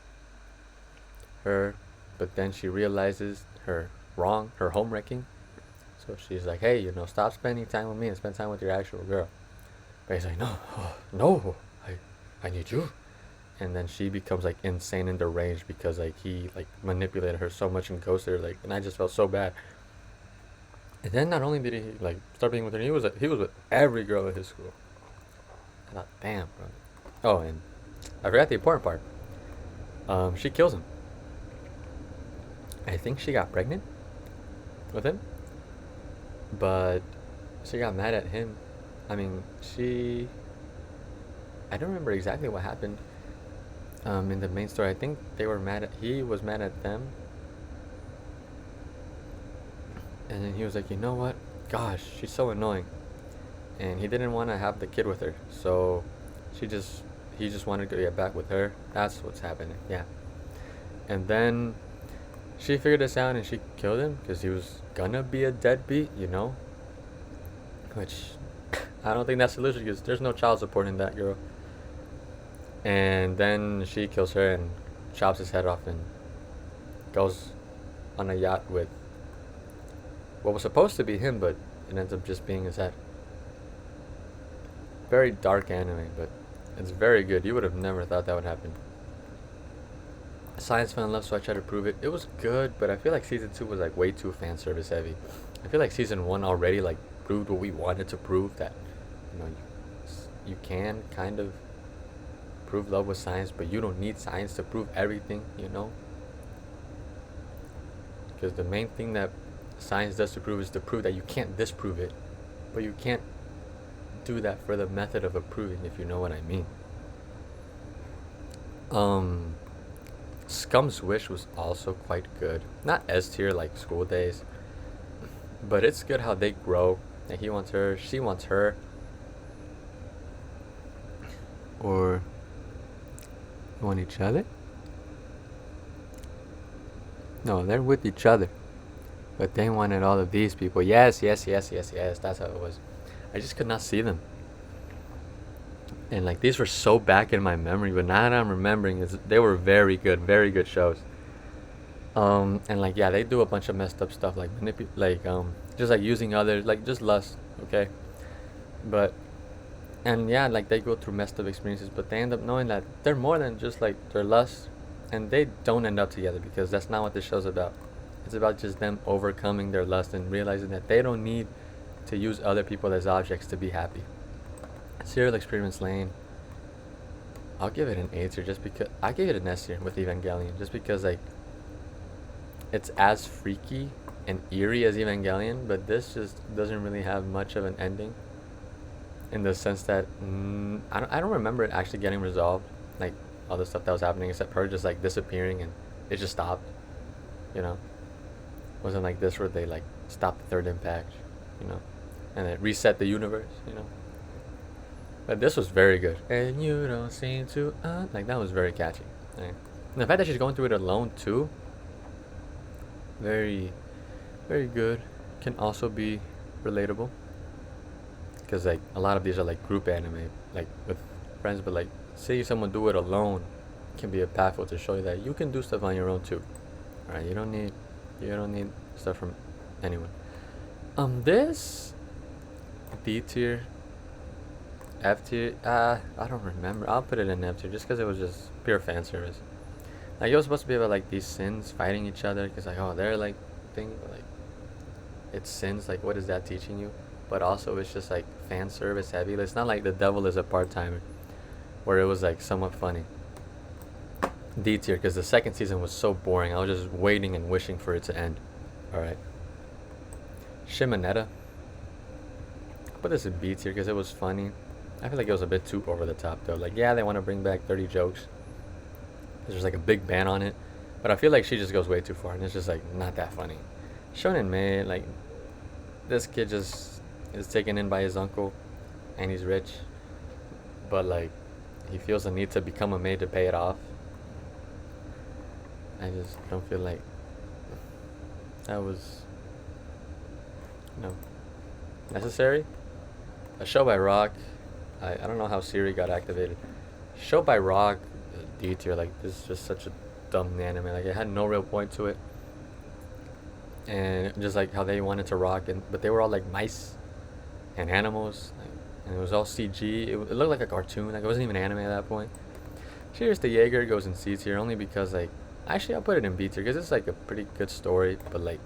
her, but then she realizes her home wrecking. So she's like, hey, stop spending time with me and spend time with your actual girl. But he's like, no, no, I need you. And then she becomes like insane and deranged because like he like manipulated her so much and ghosted her, like, and I just felt so bad. And then not only did he like start being with her, he was with every girl at his school. I thought, damn, bro. Oh, and I forgot the important part. She kills him. I think she got pregnant with him, but she got mad at him. I mean, I don't remember exactly what happened. In the main story, I think he was mad at them, and then he was like, you know what? Gosh, she's so annoying, and he didn't want to have the kid with her, so he just wanted to get back with her. That's what's happening. Yeah, and then she figured this out and she killed him because he was gonna be a deadbeat, which I don't think that's the solution because there's no child support in that girl. And then she kills her and chops his head off and goes on a yacht with what was supposed to be him, but it ends up just being his head. Very dark anime, but it's very good. You would have never thought that would happen. Science fell in love, so I tried to prove it. It was good, but I feel like season 2 was like way too fan service heavy. I feel like season 1 already like proved what we wanted to prove, that you can kind of prove love with science, but you don't need science to prove everything, because the main thing that science does to prove is to prove that you can't disprove it, but you can't do that for the method of approving, if you know what I mean. Scum's Wish was also quite good. Not S tier like School Days, but it's good how they grow. And he wants her, she wants her. Or want each other? No, they're with each other. But they wanted all of these people. Yes, yes, yes, yes, yes. That's how it was. I just could not see them. And like these were so back in my memory, but now that I'm remembering, they were very good shows. And like yeah, they do a bunch of messed up stuff like just like using others, like just lust, okay. But and yeah, like they go through messed up experiences, but they end up knowing that they're more than just like their lust, and they don't end up together because that's not what this show's about. It's about just them overcoming their lust and realizing that they don't need to use other people as objects to be happy. Serial Experiments Lane, I'll give it an A tier just because I gave it an S tier with Evangelion just because like it's as freaky and eerie as Evangelion, but this just doesn't really have much of an ending in the sense that I don't remember it actually getting resolved, like all the stuff that was happening except her just like disappearing and it just stopped, you know. Wasn't like this where they like stopped the third impact, and it reset the universe. But this was very good. And you don't seem to like that was very catchy. Right? And the fact that she's going through it alone too, very, very good. Can also be relatable. Because like a lot of these are like group anime, like with friends, but like seeing someone do it alone can be impactful to show you that you can do stuff on your own too. Alright, you don't need stuff from anyone. This D tier, F tier, I don't remember. I'll put it in F tier just because it was just pure fan service. Like it was supposed to be about like these sins fighting each other, because like they're like thing, but like it's sins. Like what is that teaching you? But also it's just like fan service heavy. It's not like the devil is a part timer, where it was like somewhat funny. D tier because the second season was so boring. I was just waiting and wishing for it to end. All right. Shimonetta. Put this in B tier because it was funny. I feel like it was a bit too over the top though. Like yeah, they want to bring back 30 jokes. There's like a big ban on it, but I feel like she just goes way too far and it's just like not that funny. Shonen Mei, like this kid just is taken in by his uncle, and he's rich, but like he feels the need to become a maid to pay it off. I just don't feel like that was necessary. A Show by Rock, I don't know how Siri got activated. Show by Rock, D tier, like this is just such a dumb anime. Like it had no real point to it, and just like how they wanted to rock, but they were all like mice and animals, like, and it was all CG. It looked like a cartoon. Like it wasn't even anime at that point. Cheers to Jaeger goes in C tier only because like actually I'll put it in B tier because it's like a pretty good story, but like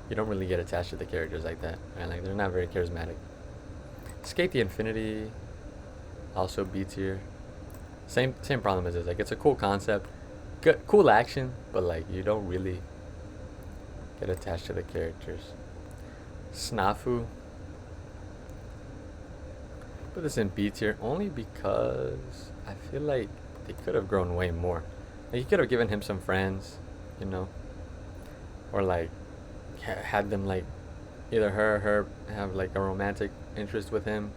you don't really get attached to the characters like that, and like they're not very charismatic. Skate the Infinity, also B tier. Same problem as this. Like it's a cool concept, good cool action, but like you don't really get attached to the characters. Snafu. Put this in B tier only because I feel like they could have grown way more. Like you could have given him some friends, or like had them like either her or her have like a romantic interest with him.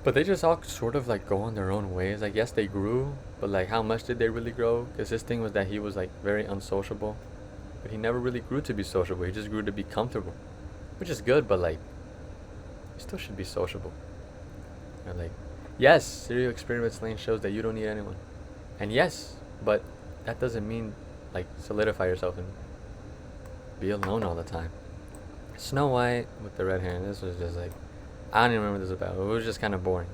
But they just all sort of like go on their own ways. Like yes, they grew, but like how much did they really grow? Because his thing was that he was like very unsociable, but he never really grew to be sociable. He just grew to be comfortable, which is good. But like, you still should be sociable. And like, yes, Serial Experiments Lane shows that you don't need anyone, and yes, but that doesn't mean like solidify yourself and be alone all the time. Snow White with the red hair. This was just like, I don't even remember what this was about. It was just kind of boring.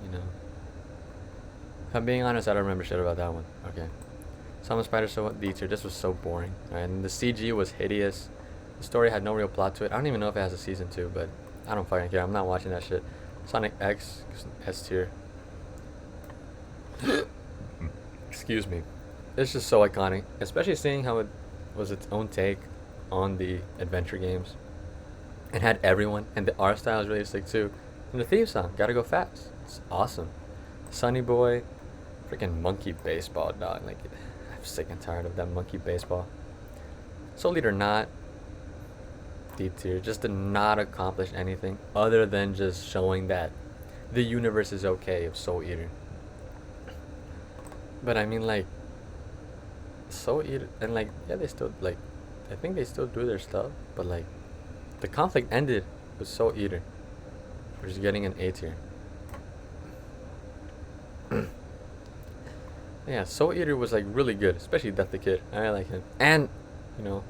If I'm being honest, I don't remember shit about that one. Okay. Summon Spider so D tier. This was so boring. Right? And the CG was hideous. The story had no real plot to it. I don't even know if it has a season 2, but I don't fucking care. I'm not watching that shit. Sonic X, S tier. Excuse me. It's just so iconic, especially seeing how it was its own take on the adventure games. It had everyone, and the art style is really sick too. And the theme song, Gotta Go Fast. It's awesome. Sunny Boy, freaking monkey baseball, dog. Like, I'm sick and tired of that monkey baseball. Soul Eater not D tier, just did not accomplish anything other than just showing that the universe is okay of Soul Eater. But I mean, like, Soul Eater, and like, yeah, they still, like, I think they still do their stuff, but like, the conflict ended with Soul Eater, which is getting an A tier. Yeah, Soul Eater was like really good, especially Death the Kid. I like him, and you know,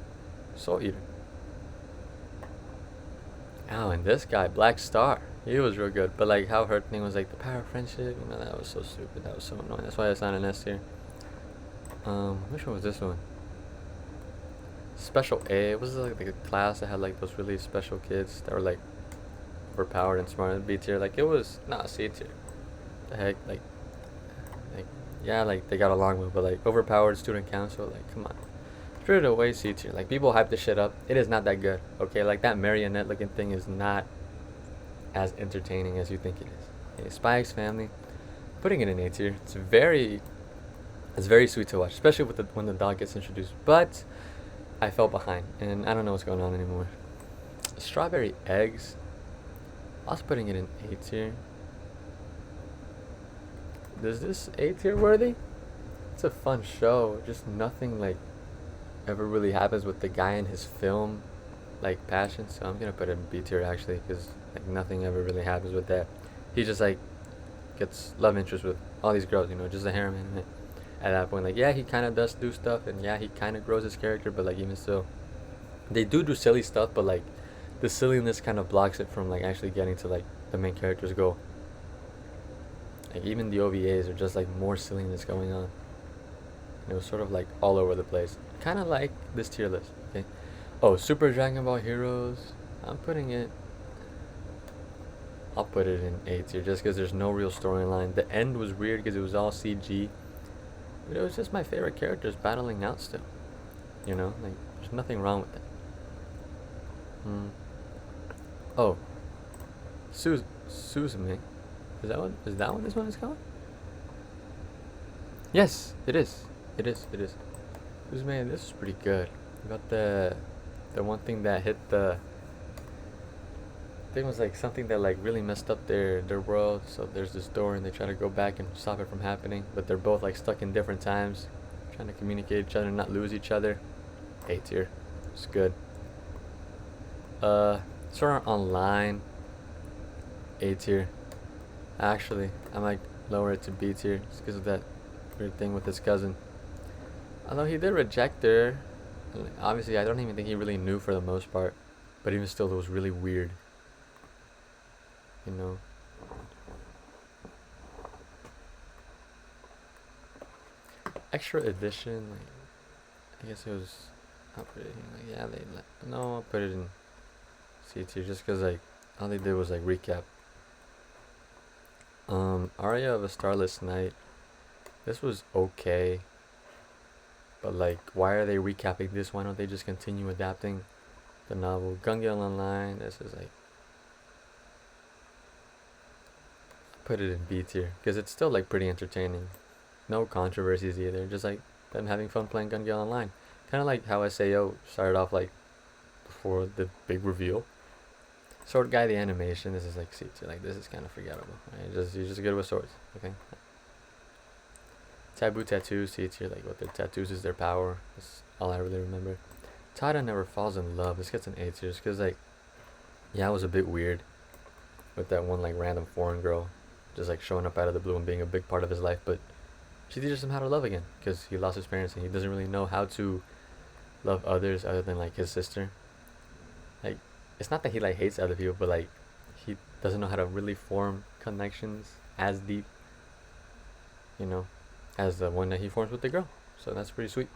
Soul Eater. Oh, and this guy, Black Star, he was real good. But like how her thing was like the power of friendship, you know, that was so stupid. That was so annoying. That's why it's not an S tier. Which one was this one? Special A. It was like the class that had like those really special kids that were like overpowered and smart. B tier. Like it was not C tier. The heck, like yeah, like they got along with, but like overpowered student council. Like come on. Spirited Away C tier. Like people hype this shit up. It is not that good. Okay, like that marionette looking thing is not as entertaining as you think it is. Okay, Spy X Family, putting it in A tier. It's very sweet to watch, especially with when the dog gets introduced. But I fell behind, and I don't know what's going on anymore. Strawberry Eggs, also putting it in A tier. Is this A tier worthy? It's a fun show. Just nothing like ever really happens with the guy and his film like passion, so I'm gonna put it in B tier actually, because like nothing ever really happens with that. He just like gets love interest with all these girls, you know, just a harem anime. At that point, like yeah, he kind of does do stuff, and yeah, he kind of grows his character, but like even still, they do silly stuff, but like the silliness kind of blocks it from like actually getting to like the main character's goal. Like even the OVAs are just like more silliness going on. And it was sort of like all over the place. Kind of like this tier list, okay? Oh, Super Dragon Ball Heroes. I'll put it in A tier just because there's no real storyline. The end was weird because it was all CG. But it was just my favorite characters battling out still. You know, like there's nothing wrong with that. Oh, Suzume. Is that what this one is called? Yes, it is. It is. Suzume, this is pretty good. You got the one thing that hit the thing was like something that like really messed up their world. So there's this door and they try to go back and stop it from happening, but they're both like stuck in different times, trying to communicate each other and not lose each other. A tier. It's good. Sword Art Online. A tier. Actually, I might lower it to B tier just because of that weird thing with his cousin. Although he did reject her. Obviously, I don't even think he really knew for the most part. But even still, it was really weird. You know? Extra edition, like, I guess it was, I'll put it in, like, yeah, no, I'll put it in C tier just because, like, all they did was, like, recap. Aria of a Starless Night. This was okay. But, like, why are they recapping this? Why don't they just continue adapting the novel? Gun-Gale Online, this is, like, put it in B tier because it's still, like, pretty entertaining. No controversies either, just, like, them having fun playing Gun-Gale Online. Kind of like how SAO started off, like, before the big reveal. Sword Guy, the animation, this is like C tier. Like this is kind of forgettable. Right? You're just good with swords. Okay. Taboo Tattoo, C tier. Like what their tattoos is their power. That's all I really remember. Tada Never Falls in Love. This gets an A tier because like, yeah, it was a bit weird with that one like random foreign girl just like showing up out of the blue and being a big part of his life, but she teaches him how to love again because he lost his parents and he doesn't really know how to love others other than like his sister. Like, it's not that he like hates other people, but like he doesn't know how to really form connections as deep, you know, as the one that he forms with the girl. so that's pretty sweet.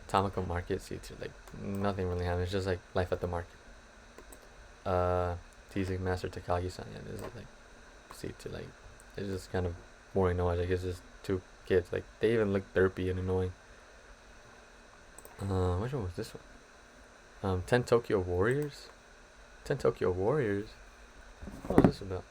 Tamako Market, see, it's like nothing really happens. It's just like life at the market. Uh, Teasing Master Takagi-san. Yeah, this is like, see, to like, it's just kind of boring noise. Like it's just two kids. Like they even look derpy and annoying. Which one was this one? 10 Tokyo Warriors. 10 Tokyo Warriors. What was this about?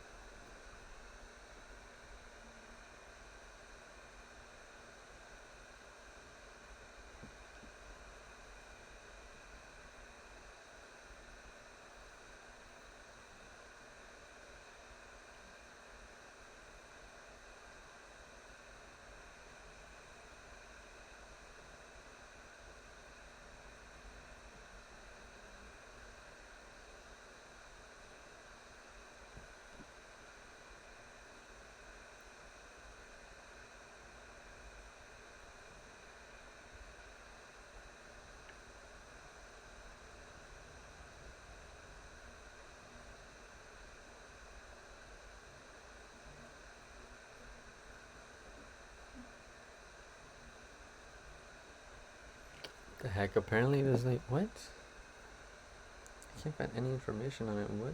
The heck? Apparently there's like, what? I can't find any information on it. What?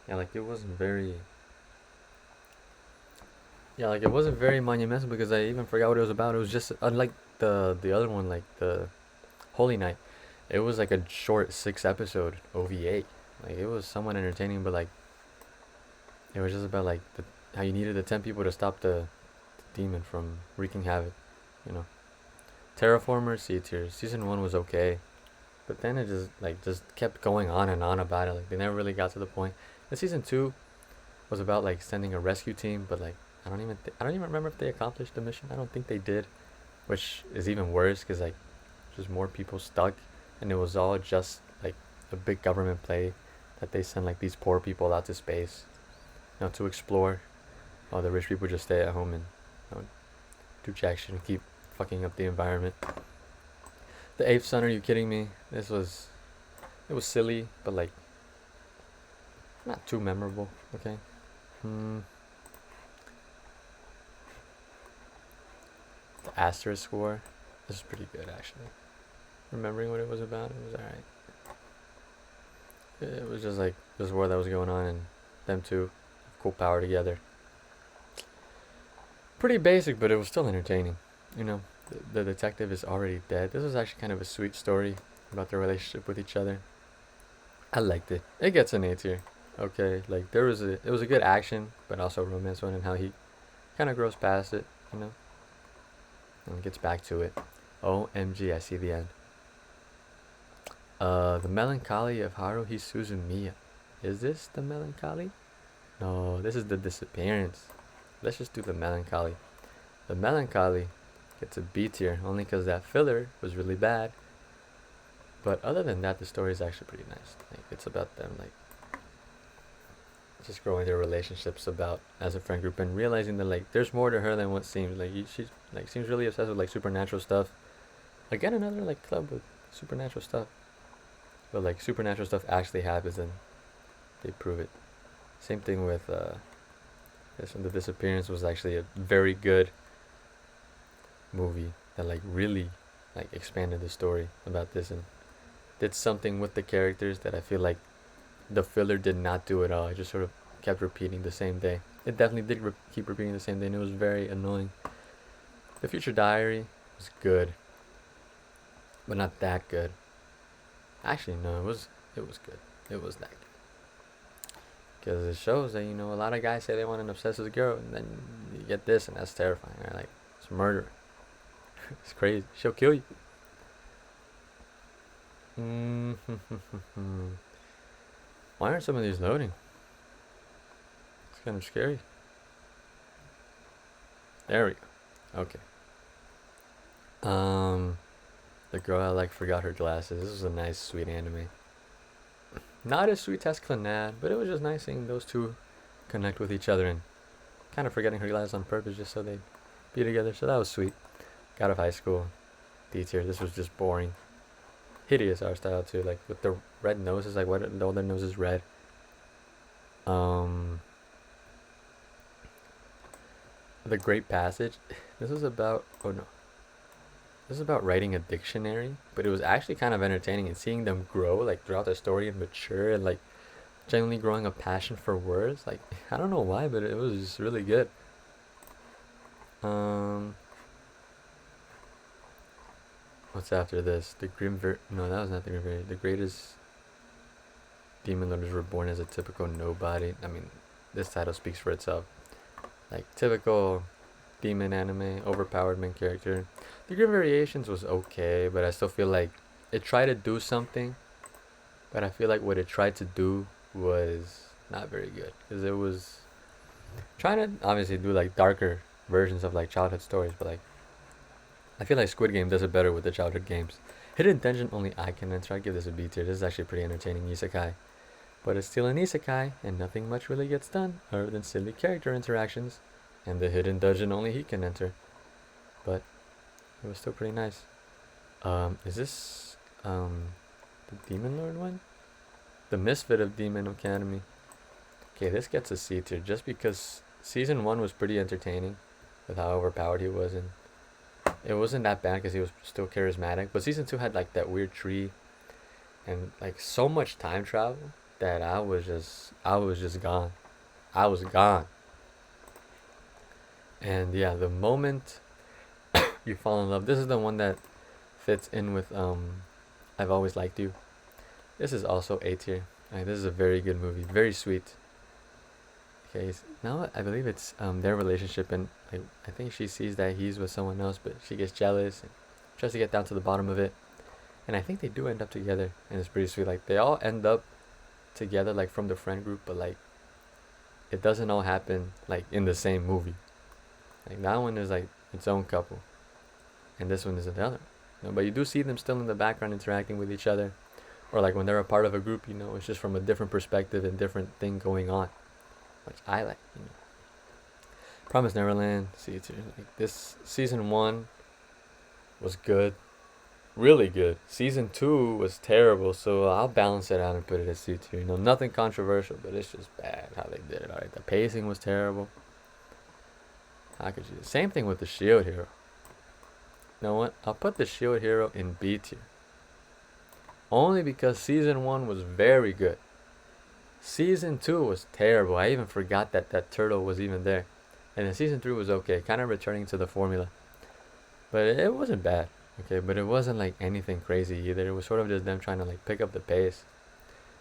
Yeah, like it wasn't very. Yeah, like it wasn't very monumental because I even forgot what it was about. It was just unlike the other one, like the Holy Night. It was like a short 6 episode OVA. Like it was somewhat entertaining, but like it was just about like how you needed the 10 people to stop the demon from wreaking havoc. You know, Terraformers, Sea Tears. Season 1 was okay, but then it just kept going on and on about it. Like they never really got to the point. And season 2 was about like sending a rescue team, but like I don't even remember if they accomplished the mission. I don't think they did, which is even worse because like just more people stuck, and it was all just like a big government play that they send like these poor people out to space, to explore, while the rich people just stay at home and do jack shit and keep fucking up the environment. The Eighth Son, are you kidding me? It was silly, but like not too memorable. Okay. Hmm. The Asterisk War. This is pretty good actually. Remembering what it was about, it was alright. It was just like this war that was going on, and them two have cool power together. Pretty basic, but it was still entertaining. You know, the detective is already dead. This was actually kind of a sweet story about their relationship with each other. I liked it. It gets an A tier. Okay, like it was a good action, but also romance one, and how he kind of grows past it, you know, and gets back to it. OMG, I see the end. The Melancholy of Haruhi Suzumiya. Is this the Melancholy? No, this is the Disappearance. Let's just do the Melancholy. The Melancholy gets a B tier only because that filler was really bad. But other than that, the story is actually pretty nice. Like it's about them like just growing their relationships about as a friend group and realizing that like there's more to her than what seems. Like she like seems really obsessed with like supernatural stuff. Again, another like club with supernatural stuff. But like supernatural stuff actually happens and they prove it. Same thing with this one. The Disappearance was actually a very good movie that like really like expanded the story about this and did something with the characters that I feel like the filler did not do at all. It just sort of kept repeating the same day. It definitely did keep repeating the same day, and it was very annoying. The Future Diary was good, but not that good. Actually, no, it was good. It was that good because it shows that a lot of guys say they want an obsessive girl, and then you get this, and that's terrifying. Right? Like it's murder. It's crazy. She'll kill you. Why aren't some of these loading? It's kind of scary. There we go. Okay. The girl I like forgot her glasses. This was a nice, sweet anime. Not as sweet as Clannad, but it was just nice seeing those two connect with each other and kind of forgetting her glasses on purpose just so they'd be together. So that was sweet. Got out of high school. D tier. This was just boring. Hideous art style too, like with the red noses, like what all their noses red. The Great Passage. This was about this is about writing a dictionary, but it was actually kind of entertaining and seeing them grow like throughout the story and mature and like genuinely growing a passion for words. Like I don't know why, but it was just really good. What's after this? No, that was not the Grim. The greatest demon lords were born as a typical nobody. I mean, this title speaks for itself. Like typical demon anime, overpowered main character. The Grim Variations was okay, but I still feel like it tried to do something, but I feel like what it tried to do was not very good because it was trying to obviously do like darker versions of like childhood stories, but like I feel like Squid Game does it better with the childhood games. Hidden Dungeon only I can enter. I give this a B tier. This is actually pretty entertaining isekai, but it's still an isekai, and nothing much really gets done other than silly character interactions, and the hidden dungeon only he can enter. But it was still pretty nice. Is this the Demon Lord one? The Misfit of Demon Academy. Okay, this gets a C tier just because season 1 was pretty entertaining with how overpowered he was, and it wasn't that bad because he was still charismatic. But season 2 had like that weird tree and like so much time travel that I was just gone. I was gone. And yeah, the moment you fall in love, this is the one that fits in with I've Always Liked You. This is also A tier. This is a very good movie, very sweet. Okay, now I believe it's their relationship, and I think she sees that he's with someone else, but she gets jealous and tries to get down to the bottom of it. And I think they do end up together, and it's pretty sweet. Like they all end up together, like from the friend group, but like it doesn't all happen like in the same movie. Like that one is like its own couple, and this one is another. But you do see them still in the background interacting with each other, or like when they're a part of a group, it's just from a different perspective and different thing going on, which I like. Promise Neverland, see too. Like this season 1 was good, really good. Season 2 was terrible, so I'll balance it out and put it as C tier. Nothing controversial, but it's just bad how they did it. Alright, the pacing was terrible. How could you? Same thing with the Shield Hero. You know what? I'll put the Shield Hero in B tier. Only because season 1 was very good. Season 2 was terrible. I even forgot that turtle was even there. And then season 3 was okay, kind of returning to the formula. But it wasn't bad. Okay, but it wasn't like anything crazy either. It was sort of just them trying to like pick up the pace.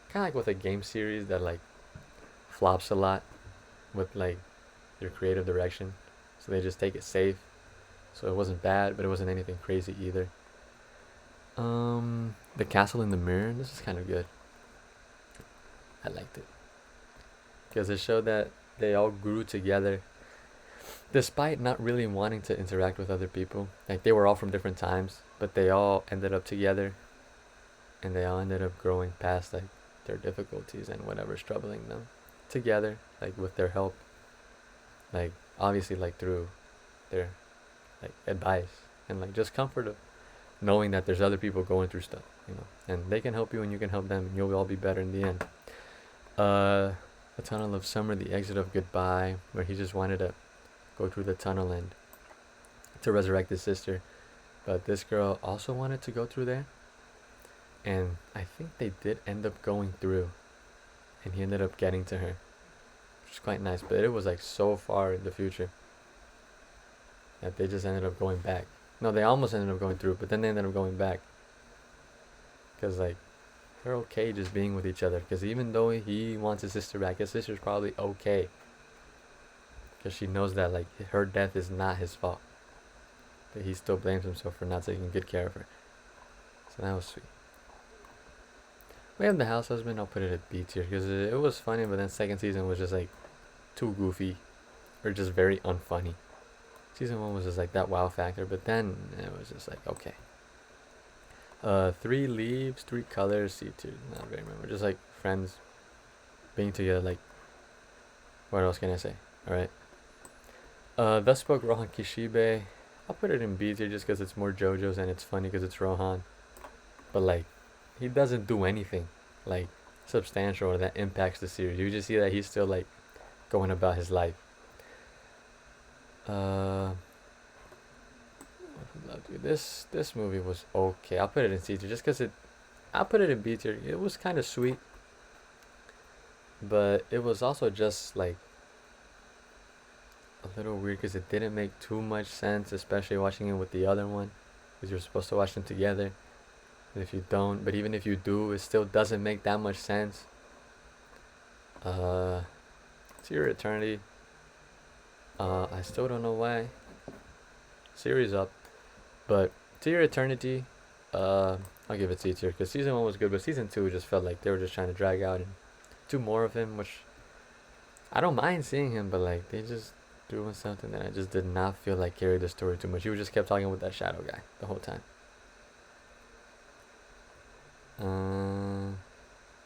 Kind of like with a game series that like flops a lot with like their creative direction. So they just take it safe. So it wasn't bad, but it wasn't anything crazy either. The Castle in the Mirror. This is kind of good. I liked it because it showed that they all grew together, despite not really wanting to interact with other people. Like they were all from different times, but they all ended up together, and they all ended up growing past like their difficulties and whatever's troubling them together, like with their help. Like obviously, like through their like advice and like just comfort of knowing that there's other people going through stuff, and they can help you and you can help them, and you'll all be better in the end. The Tunnel of Summer, the Exit of Goodbye, where he just wanted to go through the tunnel and to resurrect his sister, but this girl also wanted to go through there, and I think they did end up going through, and he ended up getting to her, which is quite nice. But it was like so far in the future that they just ended up going back. No, they almost ended up going through, but then they ended up going back because like they're okay just being with each other, because even though he wants his sister back, his sister's probably okay because she knows that like her death is not his fault, but he still blames himself for not taking good care of her. So that was sweet. We have The House Husband. I'll put it at B tier because it was funny, but then second season was just like too goofy or just very unfunny. Season 1 was just like that wow factor, but then it was just like okay. 3 Leaves, 3 Colors, C tier. Not very memorable. Just like friends being together. Like, what else can I say? All right. Thus spoke Rohan Kishibe. I'll put it in B tier just because it's more JoJo's and it's funny because it's Rohan. But like, he doesn't do anything like substantial or that impacts the series. You just see that he's still like going about his life. Uh, this movie was okay. I'll put it in C tier just because it. I'll put it in B tier. It was kind of sweet, but it was also just like a little weird because it didn't make too much sense, especially watching it with the other one, because you're supposed to watch them together. And if you don't, but even if you do, it still doesn't make that much sense. To Your Eternity. I still don't know why. Series up, but To Your Eternity, I'll give it C tier because season 1 was good, but season 2 just felt like they were just trying to drag out and do more of him, which I don't mind seeing him, but like they just doing something that I just did not feel like carried the story too much. He just kept talking with that shadow guy the whole time.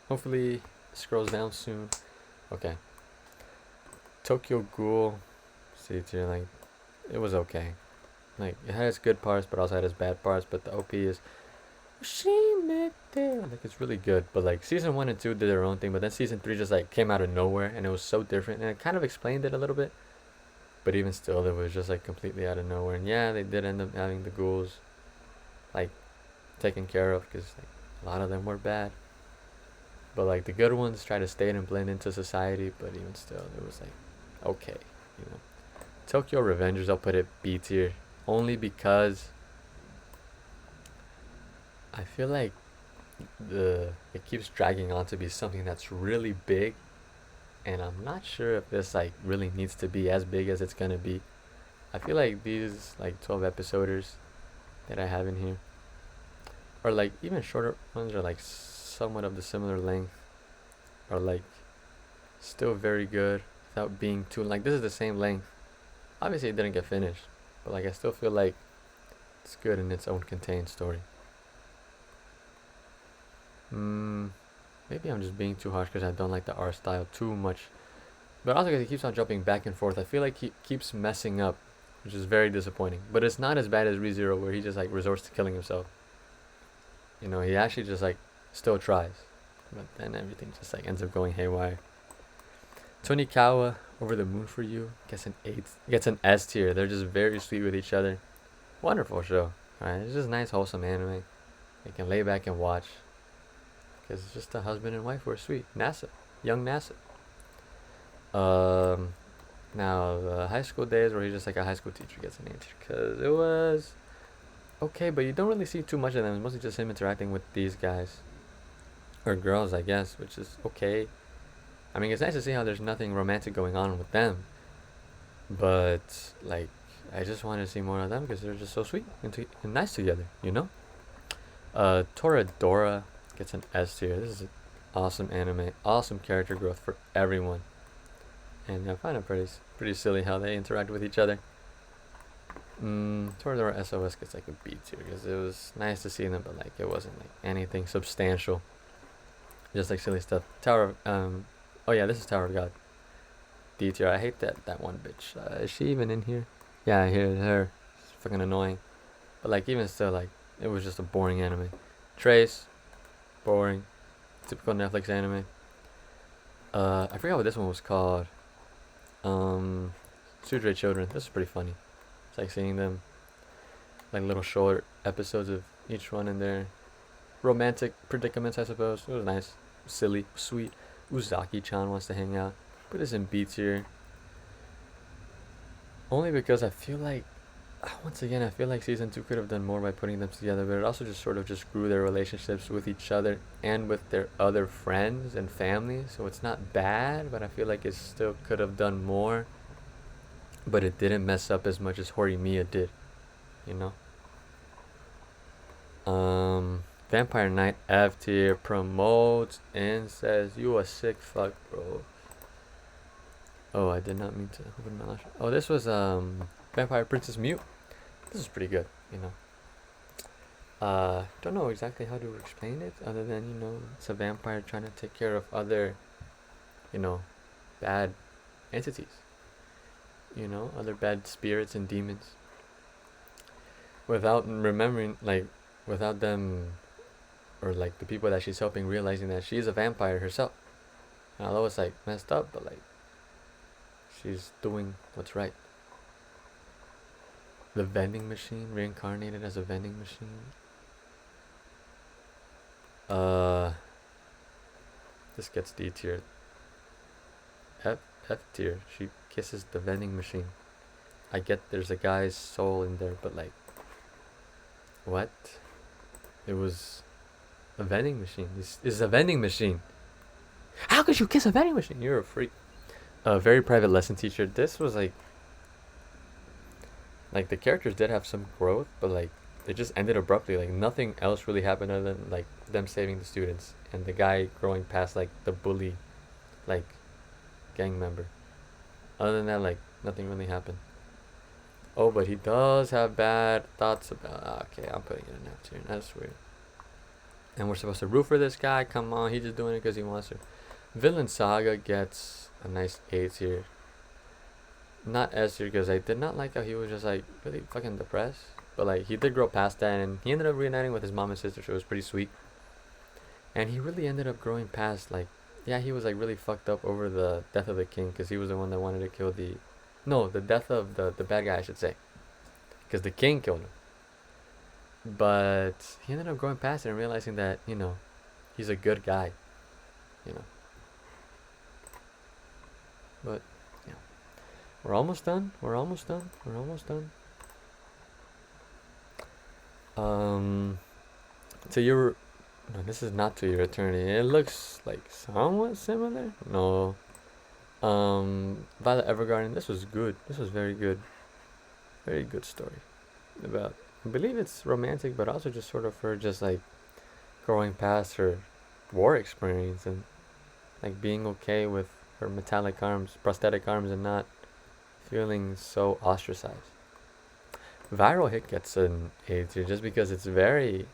Hopefully it scrolls down soon. Okay. Tokyo Ghoul, C tier. Like, it was okay. Like, it had its good parts, but also had its bad parts. But the OP is like, it's really good. But like season 1 and 2 did their own thing, but then season 3 just like came out of nowhere, and it was so different, and it kind of explained it a little bit. But even still, it was just like completely out of nowhere. And yeah, they did end up having the ghouls like taken care of because like a lot of them were bad. But like the good ones try to stay and blend into society. But even still, it was like okay, you know. Tokyo Revengers, I'll put it B tier only because I feel like it keeps dragging on to be something that's really big, and I'm not sure if this like really needs to be as big as it's gonna be. I feel like these like 12 episoders that I have in here, or like even shorter ones, are like somewhat of the similar length, are like still very good without being too like this is the same length. Obviously, it didn't get finished, but like I still feel like it's good in its own contained story. Maybe I'm just being too harsh because I don't like the art style too much. But also because he keeps on jumping back and forth. I feel like he keeps messing up, which is very disappointing. But it's not as bad as ReZero, where he just like resorts to killing himself. You know, he actually just like still tries. But then everything just like ends up going haywire. Tonikawa, Over the Moon for You, gets an S tier. They're just very sweet with each other. Wonderful show. Alright, it's just nice, wholesome anime. You can lay back and watch. Because it's just a husband and wife who are sweet. NASA. Young NASA. Now, the high school days where he's just like a high school teacher gets an A tier. Because it was okay, but you don't really see too much of them. It's mostly just him interacting with these guys. Or girls, I guess, which is okay. I mean, it's nice to see how there's nothing romantic going on with them. But, like, I just want to see more of them because they're just so sweet and nice together, you know? Toradora gets an S tier. This is an awesome anime. Awesome character growth for everyone. And I find it pretty silly how they interact with each other. Toradora SOS gets like a B tier because it was nice to see them, but like it wasn't like anything substantial. Just like silly stuff. Oh yeah, this is Tower of God. D tier. I hate that one bitch. Is she even in here? Yeah, I hear her. It's fucking annoying. But like even still, like it was just a boring anime. Trace, boring, typical Netflix anime. I forgot what this one was called. Sudre Children. This is pretty funny. It's like seeing them, like little short episodes of each one in their romantic predicaments, I suppose. It was nice, silly, sweet. Uzaki-chan wants to hang out. Put this in B tier. Only because I feel like, once again, I feel like season 2 could have done more by putting them together, but it also just sort of just grew their relationships with each other and with their other friends and family. So it's not bad, but I feel like it still could have done more. But it didn't mess up as much as Horimiya did, you know? Vampire Knight F tier promotes incest. You a sick fuck, bro. Oh, I did not mean to open my lash. Oh, this was Vampire Princess Mute. This is pretty good, you know. Don't know exactly how to explain it other than, it's a vampire trying to take care of other, you know, bad entities, other bad spirits and demons without remembering, like, without them or like the people that she's helping realizing that she's a vampire herself. And although it's like messed up, but like she's doing what's right. The vending machine, reincarnated as a vending machine. Uh, this gets D tier. F tier. She kisses the vending machine. I get there's a guy's soul in there, but like, what? It was a vending machine. This is a vending machine. How could you kiss a vending machine? You're a freak. A very private lesson teacher. This was like the characters did have some growth, but like it just ended abruptly. Like nothing else really happened other than like them saving the students and the guy growing past like the bully, like gang member. Other than that, like nothing really happened. Oh, but he does have bad thoughts about. Okay, I'm putting it in F tier. That's weird. And we're supposed to root for this guy. Come on, he's just doing it because he wants to. Villain Saga gets a nice A tier. Not S tier because I did not like how he was just like really fucking depressed. But like he did grow past that and he ended up reuniting with his mom and sister, so it was pretty sweet. And he really ended up growing past like, yeah, he was like really fucked up over the death of the king because he was the one that wanted to kill the, no, the death of the bad guy I should say, because the king killed him. But he ended up growing past it and realizing that he's a good guy, you know. But yeah, we're almost done. We're almost done. We're almost done. To your, no, this is not to your eternity. It looks like somewhat similar. No. Violet Evergarden. This was good. This was very good. Very good story. About, I believe it's romantic, but also just sort of her just like growing past her war experience and like being okay with her metallic arms, prosthetic arms, and not feeling so ostracized. Viral Hit gets an A tier just because it's very.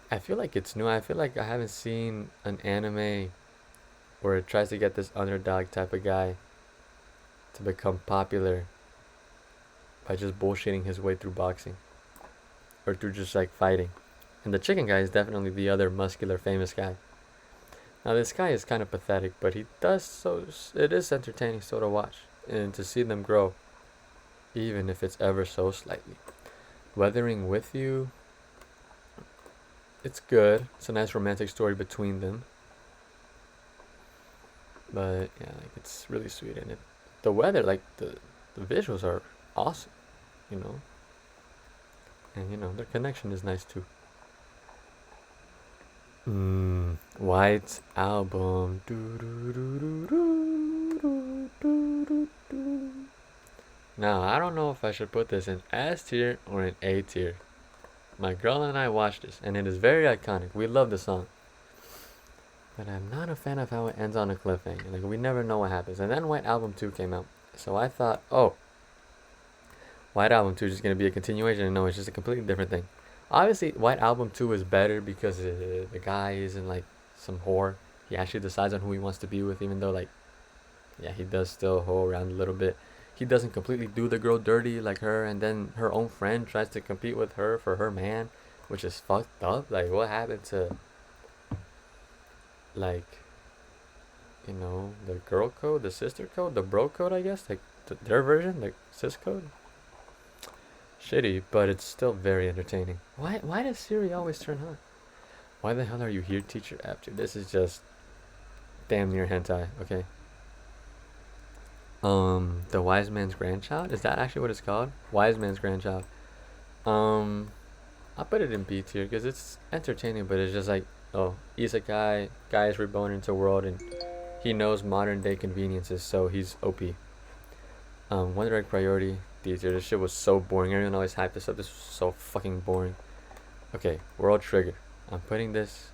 I feel like it's new. I feel like I haven't seen an anime where it tries to get this underdog type of guy to become popular by just bullshitting his way through boxing or through just like fighting. And the chicken guy is definitely the other muscular famous guy. Now this guy is kind of pathetic, but he does so. It is entertaining so to watch and to see them grow, even if it's ever so slightly. Weathering with You. It's good. It's a nice romantic story between them. But yeah, like it's really sweet in it. The weather, like the visuals are awesome, you know. And their connection is nice too. White Album. Now I don't know if I should put this in S tier or in A tier. My girl and I watched this, and it is very iconic. We love the song. But I'm not a fan of how it ends on a cliffhanger. Like, we never know what happens. And then White Album 2 came out. So I thought, oh, White Album 2 is just going to be a continuation. And no, it's just a completely different thing. Obviously, White Album 2 is better because the guy isn't, like, some whore. He actually decides on who he wants to be with, even though, like, yeah, he does still hoe around a little bit. He doesn't completely do the girl dirty like her, and then her own friend tries to compete with her for her man, which is fucked up. Like, what happened to, like, the girl code, the sister code, the bro code, I guess, like their version, like sis code? Shitty, but it's still very entertaining. Why does Siri always turn on? Why the hell are you here, teacher? After this is just damn near hentai. Okay. The Wise Man's Grandchild? Is that actually what it's called? Wise Man's Grandchild. I'll put it in B tier because it's entertaining, but it's just like, oh, isekai, guy is reborn into a world and he knows modern day conveniences, so he's OP. One Direct Priority, D tier. This shit was so boring. Everyone always hyped this up. This was so fucking boring. Okay, World Trigger. I'm putting this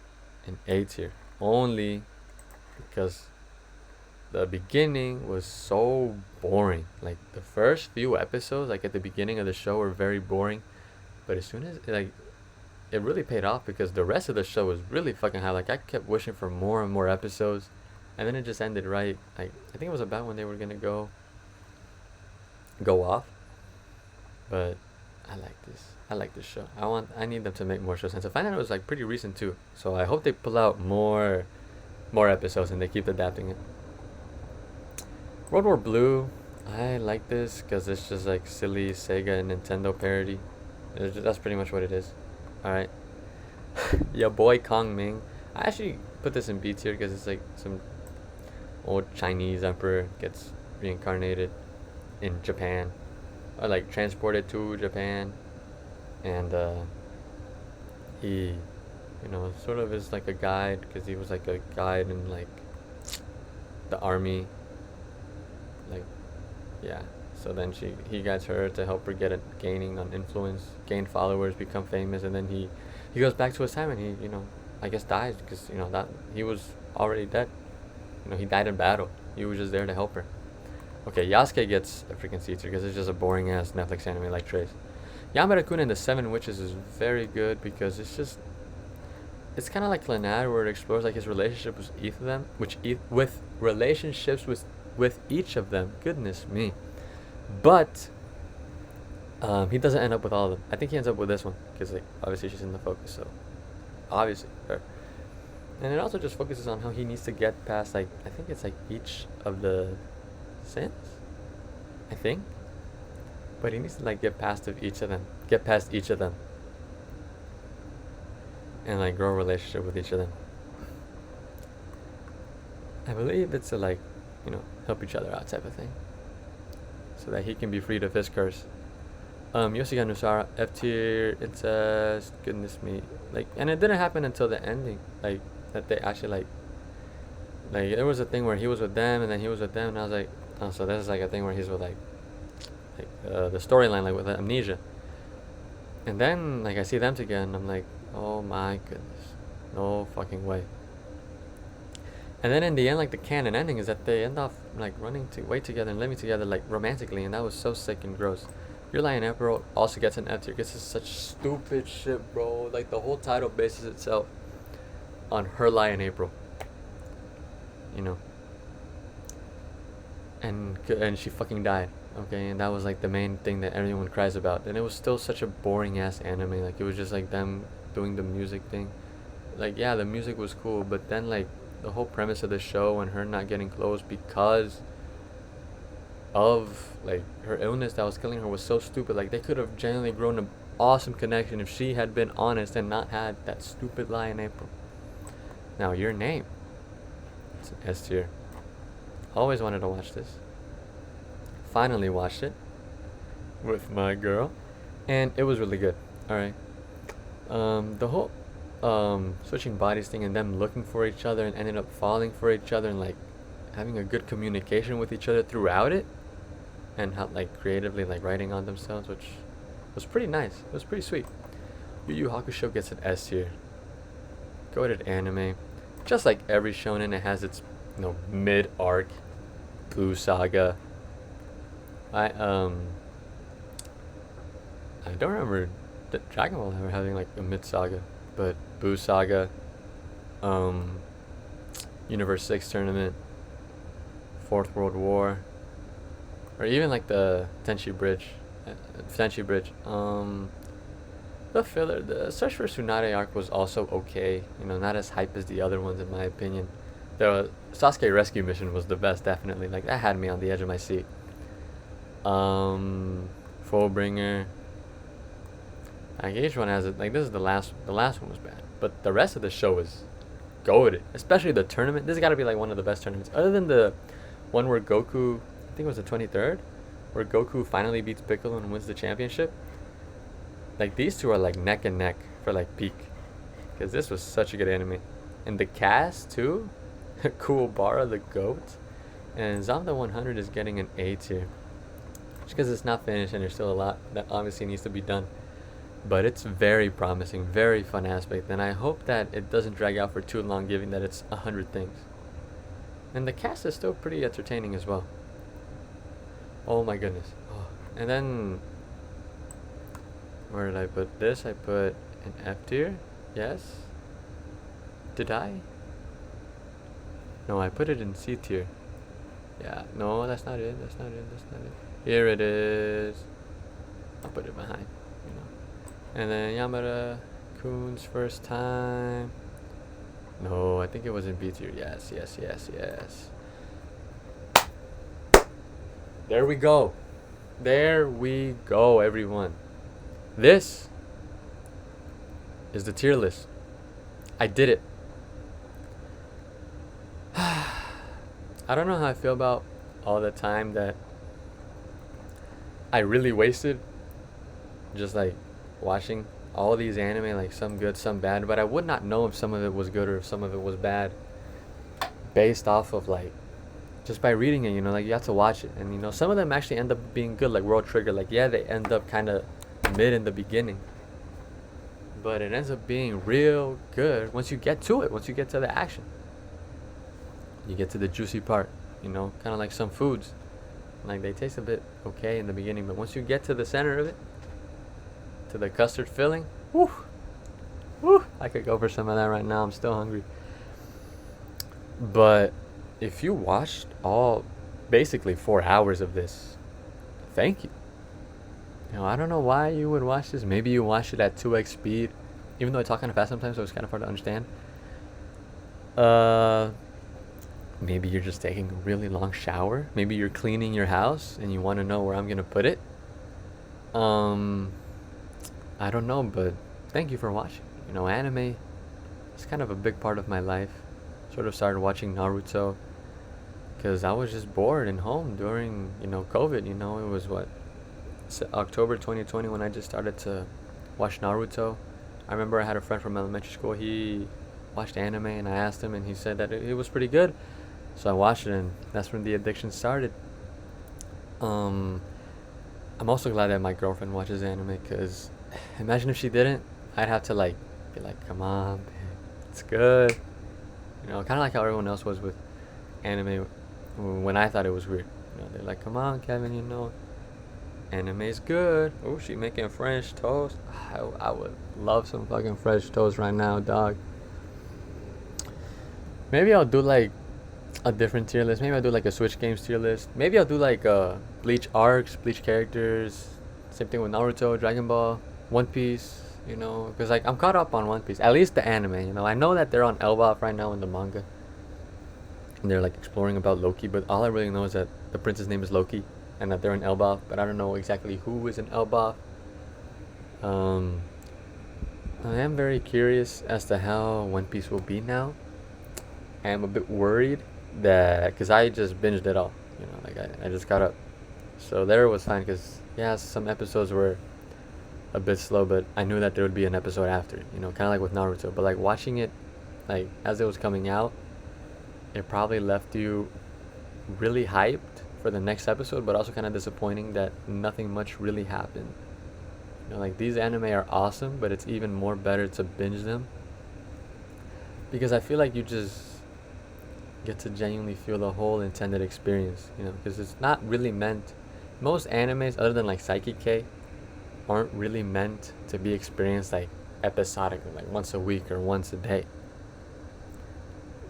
in A tier only because the beginning was so boring. Like the first few episodes, like at the beginning of the show, were very boring. But as soon as like it really paid off because the rest of the show was really fucking high. Like I kept wishing for more and more episodes, and then it just ended right. Like I think it was about when they were gonna go off. But I like this. I like this show. I need them to make more shows. And to find out it was like pretty recent too. So I hope they pull out more episodes and they keep adapting it. World War Blue. I like this because it's just like silly Sega and Nintendo parody. That's pretty much what it is. Alright. Your boy Kong Ming. I actually put this in B tier because it's like some old Chinese emperor gets reincarnated in Japan. Or like transported to Japan. And he, sort of is like a guide because he was like a guide in like the army. Like, yeah. So then he guides her to help her gaining on influence, gain followers, become famous, and then he goes back to his time and he I guess dies because that he was already dead. He died in battle. He was just there to help her. Okay, Yasuke gets a freaking C tier because it's just a boring ass Netflix anime like Trace. Yamada-kun and the Seven Witches is very good because it's kind of like Clannad where it explores like his relationship with each of them, with relationships with each of them. Goodness me. But he doesn't end up with all of them. I think he ends up with this one because like obviously she's in the focus, so obviously her. And it also just focuses on how he needs to get past like I think it's like each of the sins, I think. But he needs to like get past each of them, and like grow a relationship with each of them. I believe it's to like, help each other out type of thing, so that he can be freed of his curse. Yoshika Nusara, F tier. It's goodness me, like, and it didn't happen until the ending, like that they actually like there was a thing where he was with them and then he was with them, and I was like, oh, so this is like a thing where he's with like the storyline like with amnesia, and then like I see them together and I'm like, oh my goodness, no fucking way. And then in the end, like the canon ending is that they end off like running away together and living together like romantically, and that was so sick and gross. Your Lion Emperor also gets an F tier because it's such stupid shit, bro. Like the whole title bases itself on Her Lie in April, and she fucking died. Okay, and that was like the main thing that everyone cries about. And it was still such a boring ass anime. Like it was just like them doing the music thing. Like yeah, the music was cool, but then like the whole premise of the show and her not getting close because of like her illness that was killing her was so stupid. Like they could have genuinely grown an awesome connection if she had been honest and not had that stupid lie in April. Now Your Name, it's an S tier. Always wanted to watch this. Finally watched it with my girl, and it was really good. All right. The whole switching bodies thing and them looking for each other and ending up falling for each other and like having a good communication with each other throughout it, and how like creatively like writing on themselves, which was pretty nice. It was pretty sweet. Yu Yu Hakusho gets an S tier. Goated anime. Just like every shonen, it has its mid arc, Boo Saga. I don't remember Dragon Ball ever having like a mid saga, but Boo Saga, Universe 6 tournament, Fourth World War, or even like the Tenchi Bridge. The filler, the Search for Tsunade arc was also okay. Not as hype as the other ones in my opinion. The Sasuke rescue mission was the best, definitely. Like that had me on the edge of my seat. Fullbringer. Like each one has it. Like this is the last one was bad, but the rest of the show is goated. Especially the tournament. This has got to be like one of the best tournaments, other than the one where Goku, I think it was the 23rd, where Goku finally beats Piccolo and wins the championship. Like these two are like neck and neck for like peak, because this was such a good anime, and the cast too. Kuwabara the goat, and Zomda 100 is getting an A tier. Because it's not finished and there's still a lot that obviously needs to be done, but it's very promising, very fun aspect, and I hope that it doesn't drag out for too long, given that it's 100 things. And the cast is still pretty entertaining as well. Oh my goodness. And then where did I put this? I put An F tier? Yes. Did I? No, I put it in C tier. Yeah, no, that's not it. That's not it. That's not it. Here it is. I'll put it behind, you know. And then Yamada Kun's first time. No, I think it was in B tier. Yes, yes, yes, yes. There we go. There we go, everyone. This is the tier list. I did it. I don't know how I feel about all the time that I really wasted just like watching all these anime, like some good, some bad, but I would not know if some of it was good or if some of it was bad based off of like just by reading it, you know, like you have to watch it. And you know, some of them actually end up being good, like World Trigger. Like, yeah, they end up kind of mid in the beginning, but it ends up being real good once you get to it, once you get to the action. You get to the juicy part, you know, kind of like some foods. Like, they taste a bit okay in the beginning, but once you get to the center of it, to the custard filling, whoo, whoo, I could go for some of that right now. I'm still hungry. But if you watched all, basically 4 hours of this, thank you. You know, I don't know why you would watch this. Maybe you watched it at 2x speed, even though I talk kind of fast sometimes, so it's kind of hard to understand. Maybe you're just taking a really long shower. Maybe you're cleaning your house and you want to know where I'm gonna put it. I don't know, but thank you for watching. You know, anime is kind of a big part of my life. Sort of started watching Naruto because I was just bored and home during, you know, COVID. You know, it was what, October 2020 when I just started to watch Naruto. I remember I had a friend from elementary school. He watched anime and I asked him and he said that it was pretty good. So I watched it and that's when the addiction started. I'm also glad that my girlfriend watches anime because imagine if she didn't, I'd have to like be like, come on, babe, it's good. You know, kind of like how everyone else was with anime when I thought it was weird. You know, they're like, come on, Kevin, you know, anime's good. Oh, she making French toast. I would love some fucking French toast right now, dog. Maybe I'll do like a different tier list. Maybe I'll do like a Switch Games tier list. Maybe I'll do like Bleach arcs, Bleach characters. Same thing with Naruto, Dragon Ball, One Piece. You know, because like I'm caught up on One Piece. At least the anime. You know, I know that they're on Elbaf right now in the manga, and they're like exploring about Loki. But all I really know is that the prince's name is Loki, and that they're in Elbaf. But I don't know exactly who is in Elbaf. I am very curious as to how One Piece will be now. I am a bit worried that because I just binged it all, you know, like I just got up, so there was fine because yeah, some episodes were a bit slow, but I knew that there would be an episode after, you know, kind of like with Naruto. But like watching it, like as it was coming out, it probably left you really hyped for the next episode, but also kind of disappointing that nothing much really happened. You know, like these anime are awesome, but it's even more better to binge them because I feel like you just get to genuinely feel the whole intended experience, you know, because it's not really meant, most animes other than like Psyche K aren't really meant to be experienced like episodically, like once a week or once a day.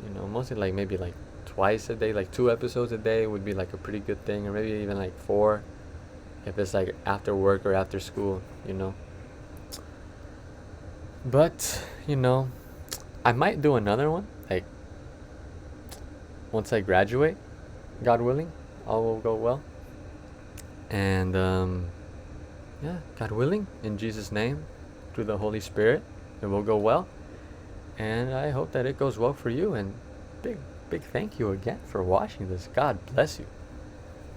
You know, mostly like maybe like twice a day, like 2 episodes a day would be like a pretty good thing, or maybe even like 4 if it's like after work or after school, you know. But you know, I might do another one like once I graduate, God willing, all will go well. And yeah, God willing, in Jesus' name, through the Holy Spirit, it will go well. And I hope that it goes well for you. And big thank you again for watching this. God bless you.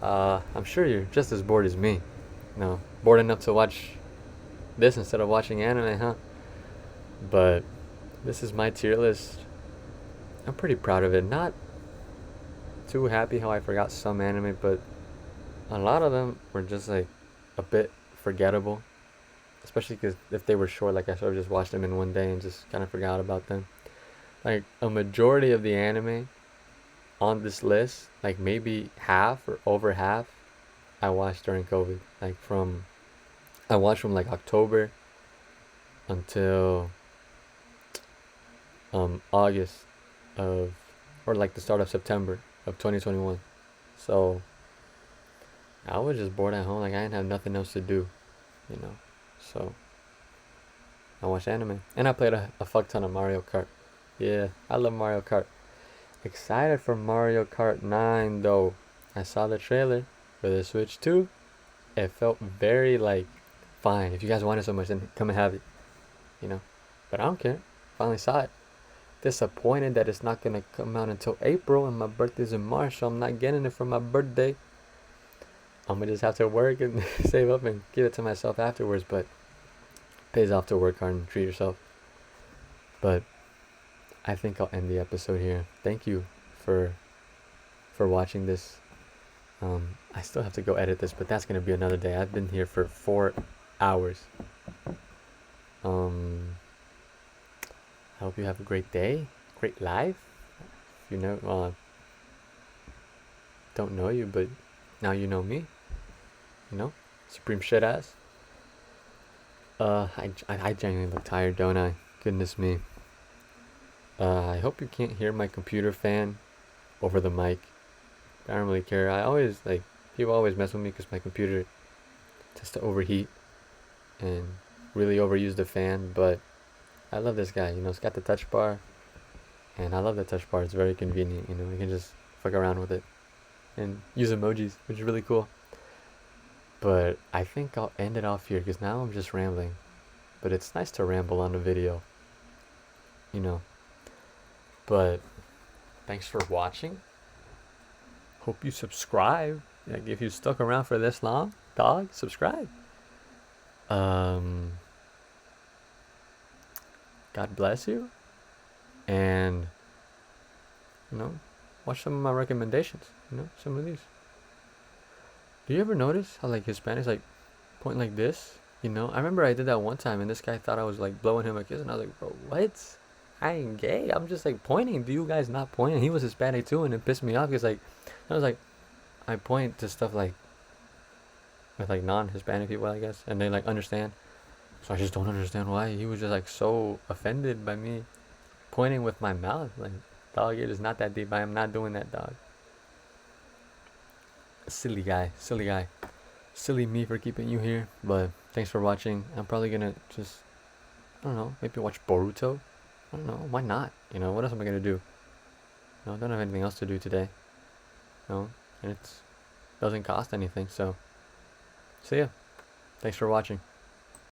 I'm sure you're just as bored as me. You know, bored enough to watch this instead of watching anime, huh? But this is my tier list. I'm pretty proud of it. Not too happy how I forgot some anime, but a lot of them were just like a bit forgettable, especially because if they were short, like I sort of just watched them in one day and just kind of forgot about them. Like a majority of the anime on this list, like maybe half or over half, I watched during COVID. Like I watched from like October until August of, or like the start of September of 2021. So I was just bored at home, like I didn't have nothing else to do, you know. So I watched anime and I played a fuck ton of Mario Kart. Yeah, I love Mario Kart. Excited for Mario Kart 9 though. I saw the trailer for the Switch 2. It felt very like fine. If you guys want it so much, then come and have it, you know. But I don't care. Finally saw it. Disappointed that it's not gonna come out until April and my birthday's in March, so I'm not getting it for my birthday. I'm gonna just have to work and save up and give it to myself afterwards, but pays off to work hard and treat yourself. But I think I'll end the episode here. Thank you for watching this. I still have to go edit this, but that's gonna be another day. I've been here for 4 hours. I hope you have a great day, great life. If you know, don't know you, but now you know me. You know, supreme shit ass. I genuinely look tired, don't I? Goodness me. I hope you can't hear my computer fan over the mic. I don't really care. I always like people always mess with me because my computer tends to overheat and really overuse the fan. But I love this guy. You know, it's got the touch bar, and I love the touch bar. It's very convenient. You know, you can just fuck around with it and use emojis, which is really cool. But I think I'll end it off here because now I'm just rambling. But it's nice to ramble on a video, you know. But thanks for watching. Hope you subscribe. Like if you stuck around for this long, dog, subscribe. God bless you. And you know, watch some of my recommendations. You know, some of these. Do you ever notice how like Hispanics like point like this? You know, I remember I did that one time and this guy thought I was like blowing him a kiss and I was like, bro, what? I ain't gay. I'm just like pointing. Do you guys not point? And he was Hispanic too, and it pissed me off because like I was like, I point to stuff like with like non-Hispanic people, I guess, and they like understand. So I just don't understand why he was just like so offended by me pointing with my mouth. Like, dog, it is not that deep. I am not doing that, dog. Silly guy, silly me for keeping you here. But thanks for watching. I'm probably gonna just, I don't know, maybe watch Boruto. I don't know, why not? You know, what else am I gonna do? No, I don't have anything else to do today. No, and it doesn't cost anything. So, see ya. Thanks for watching.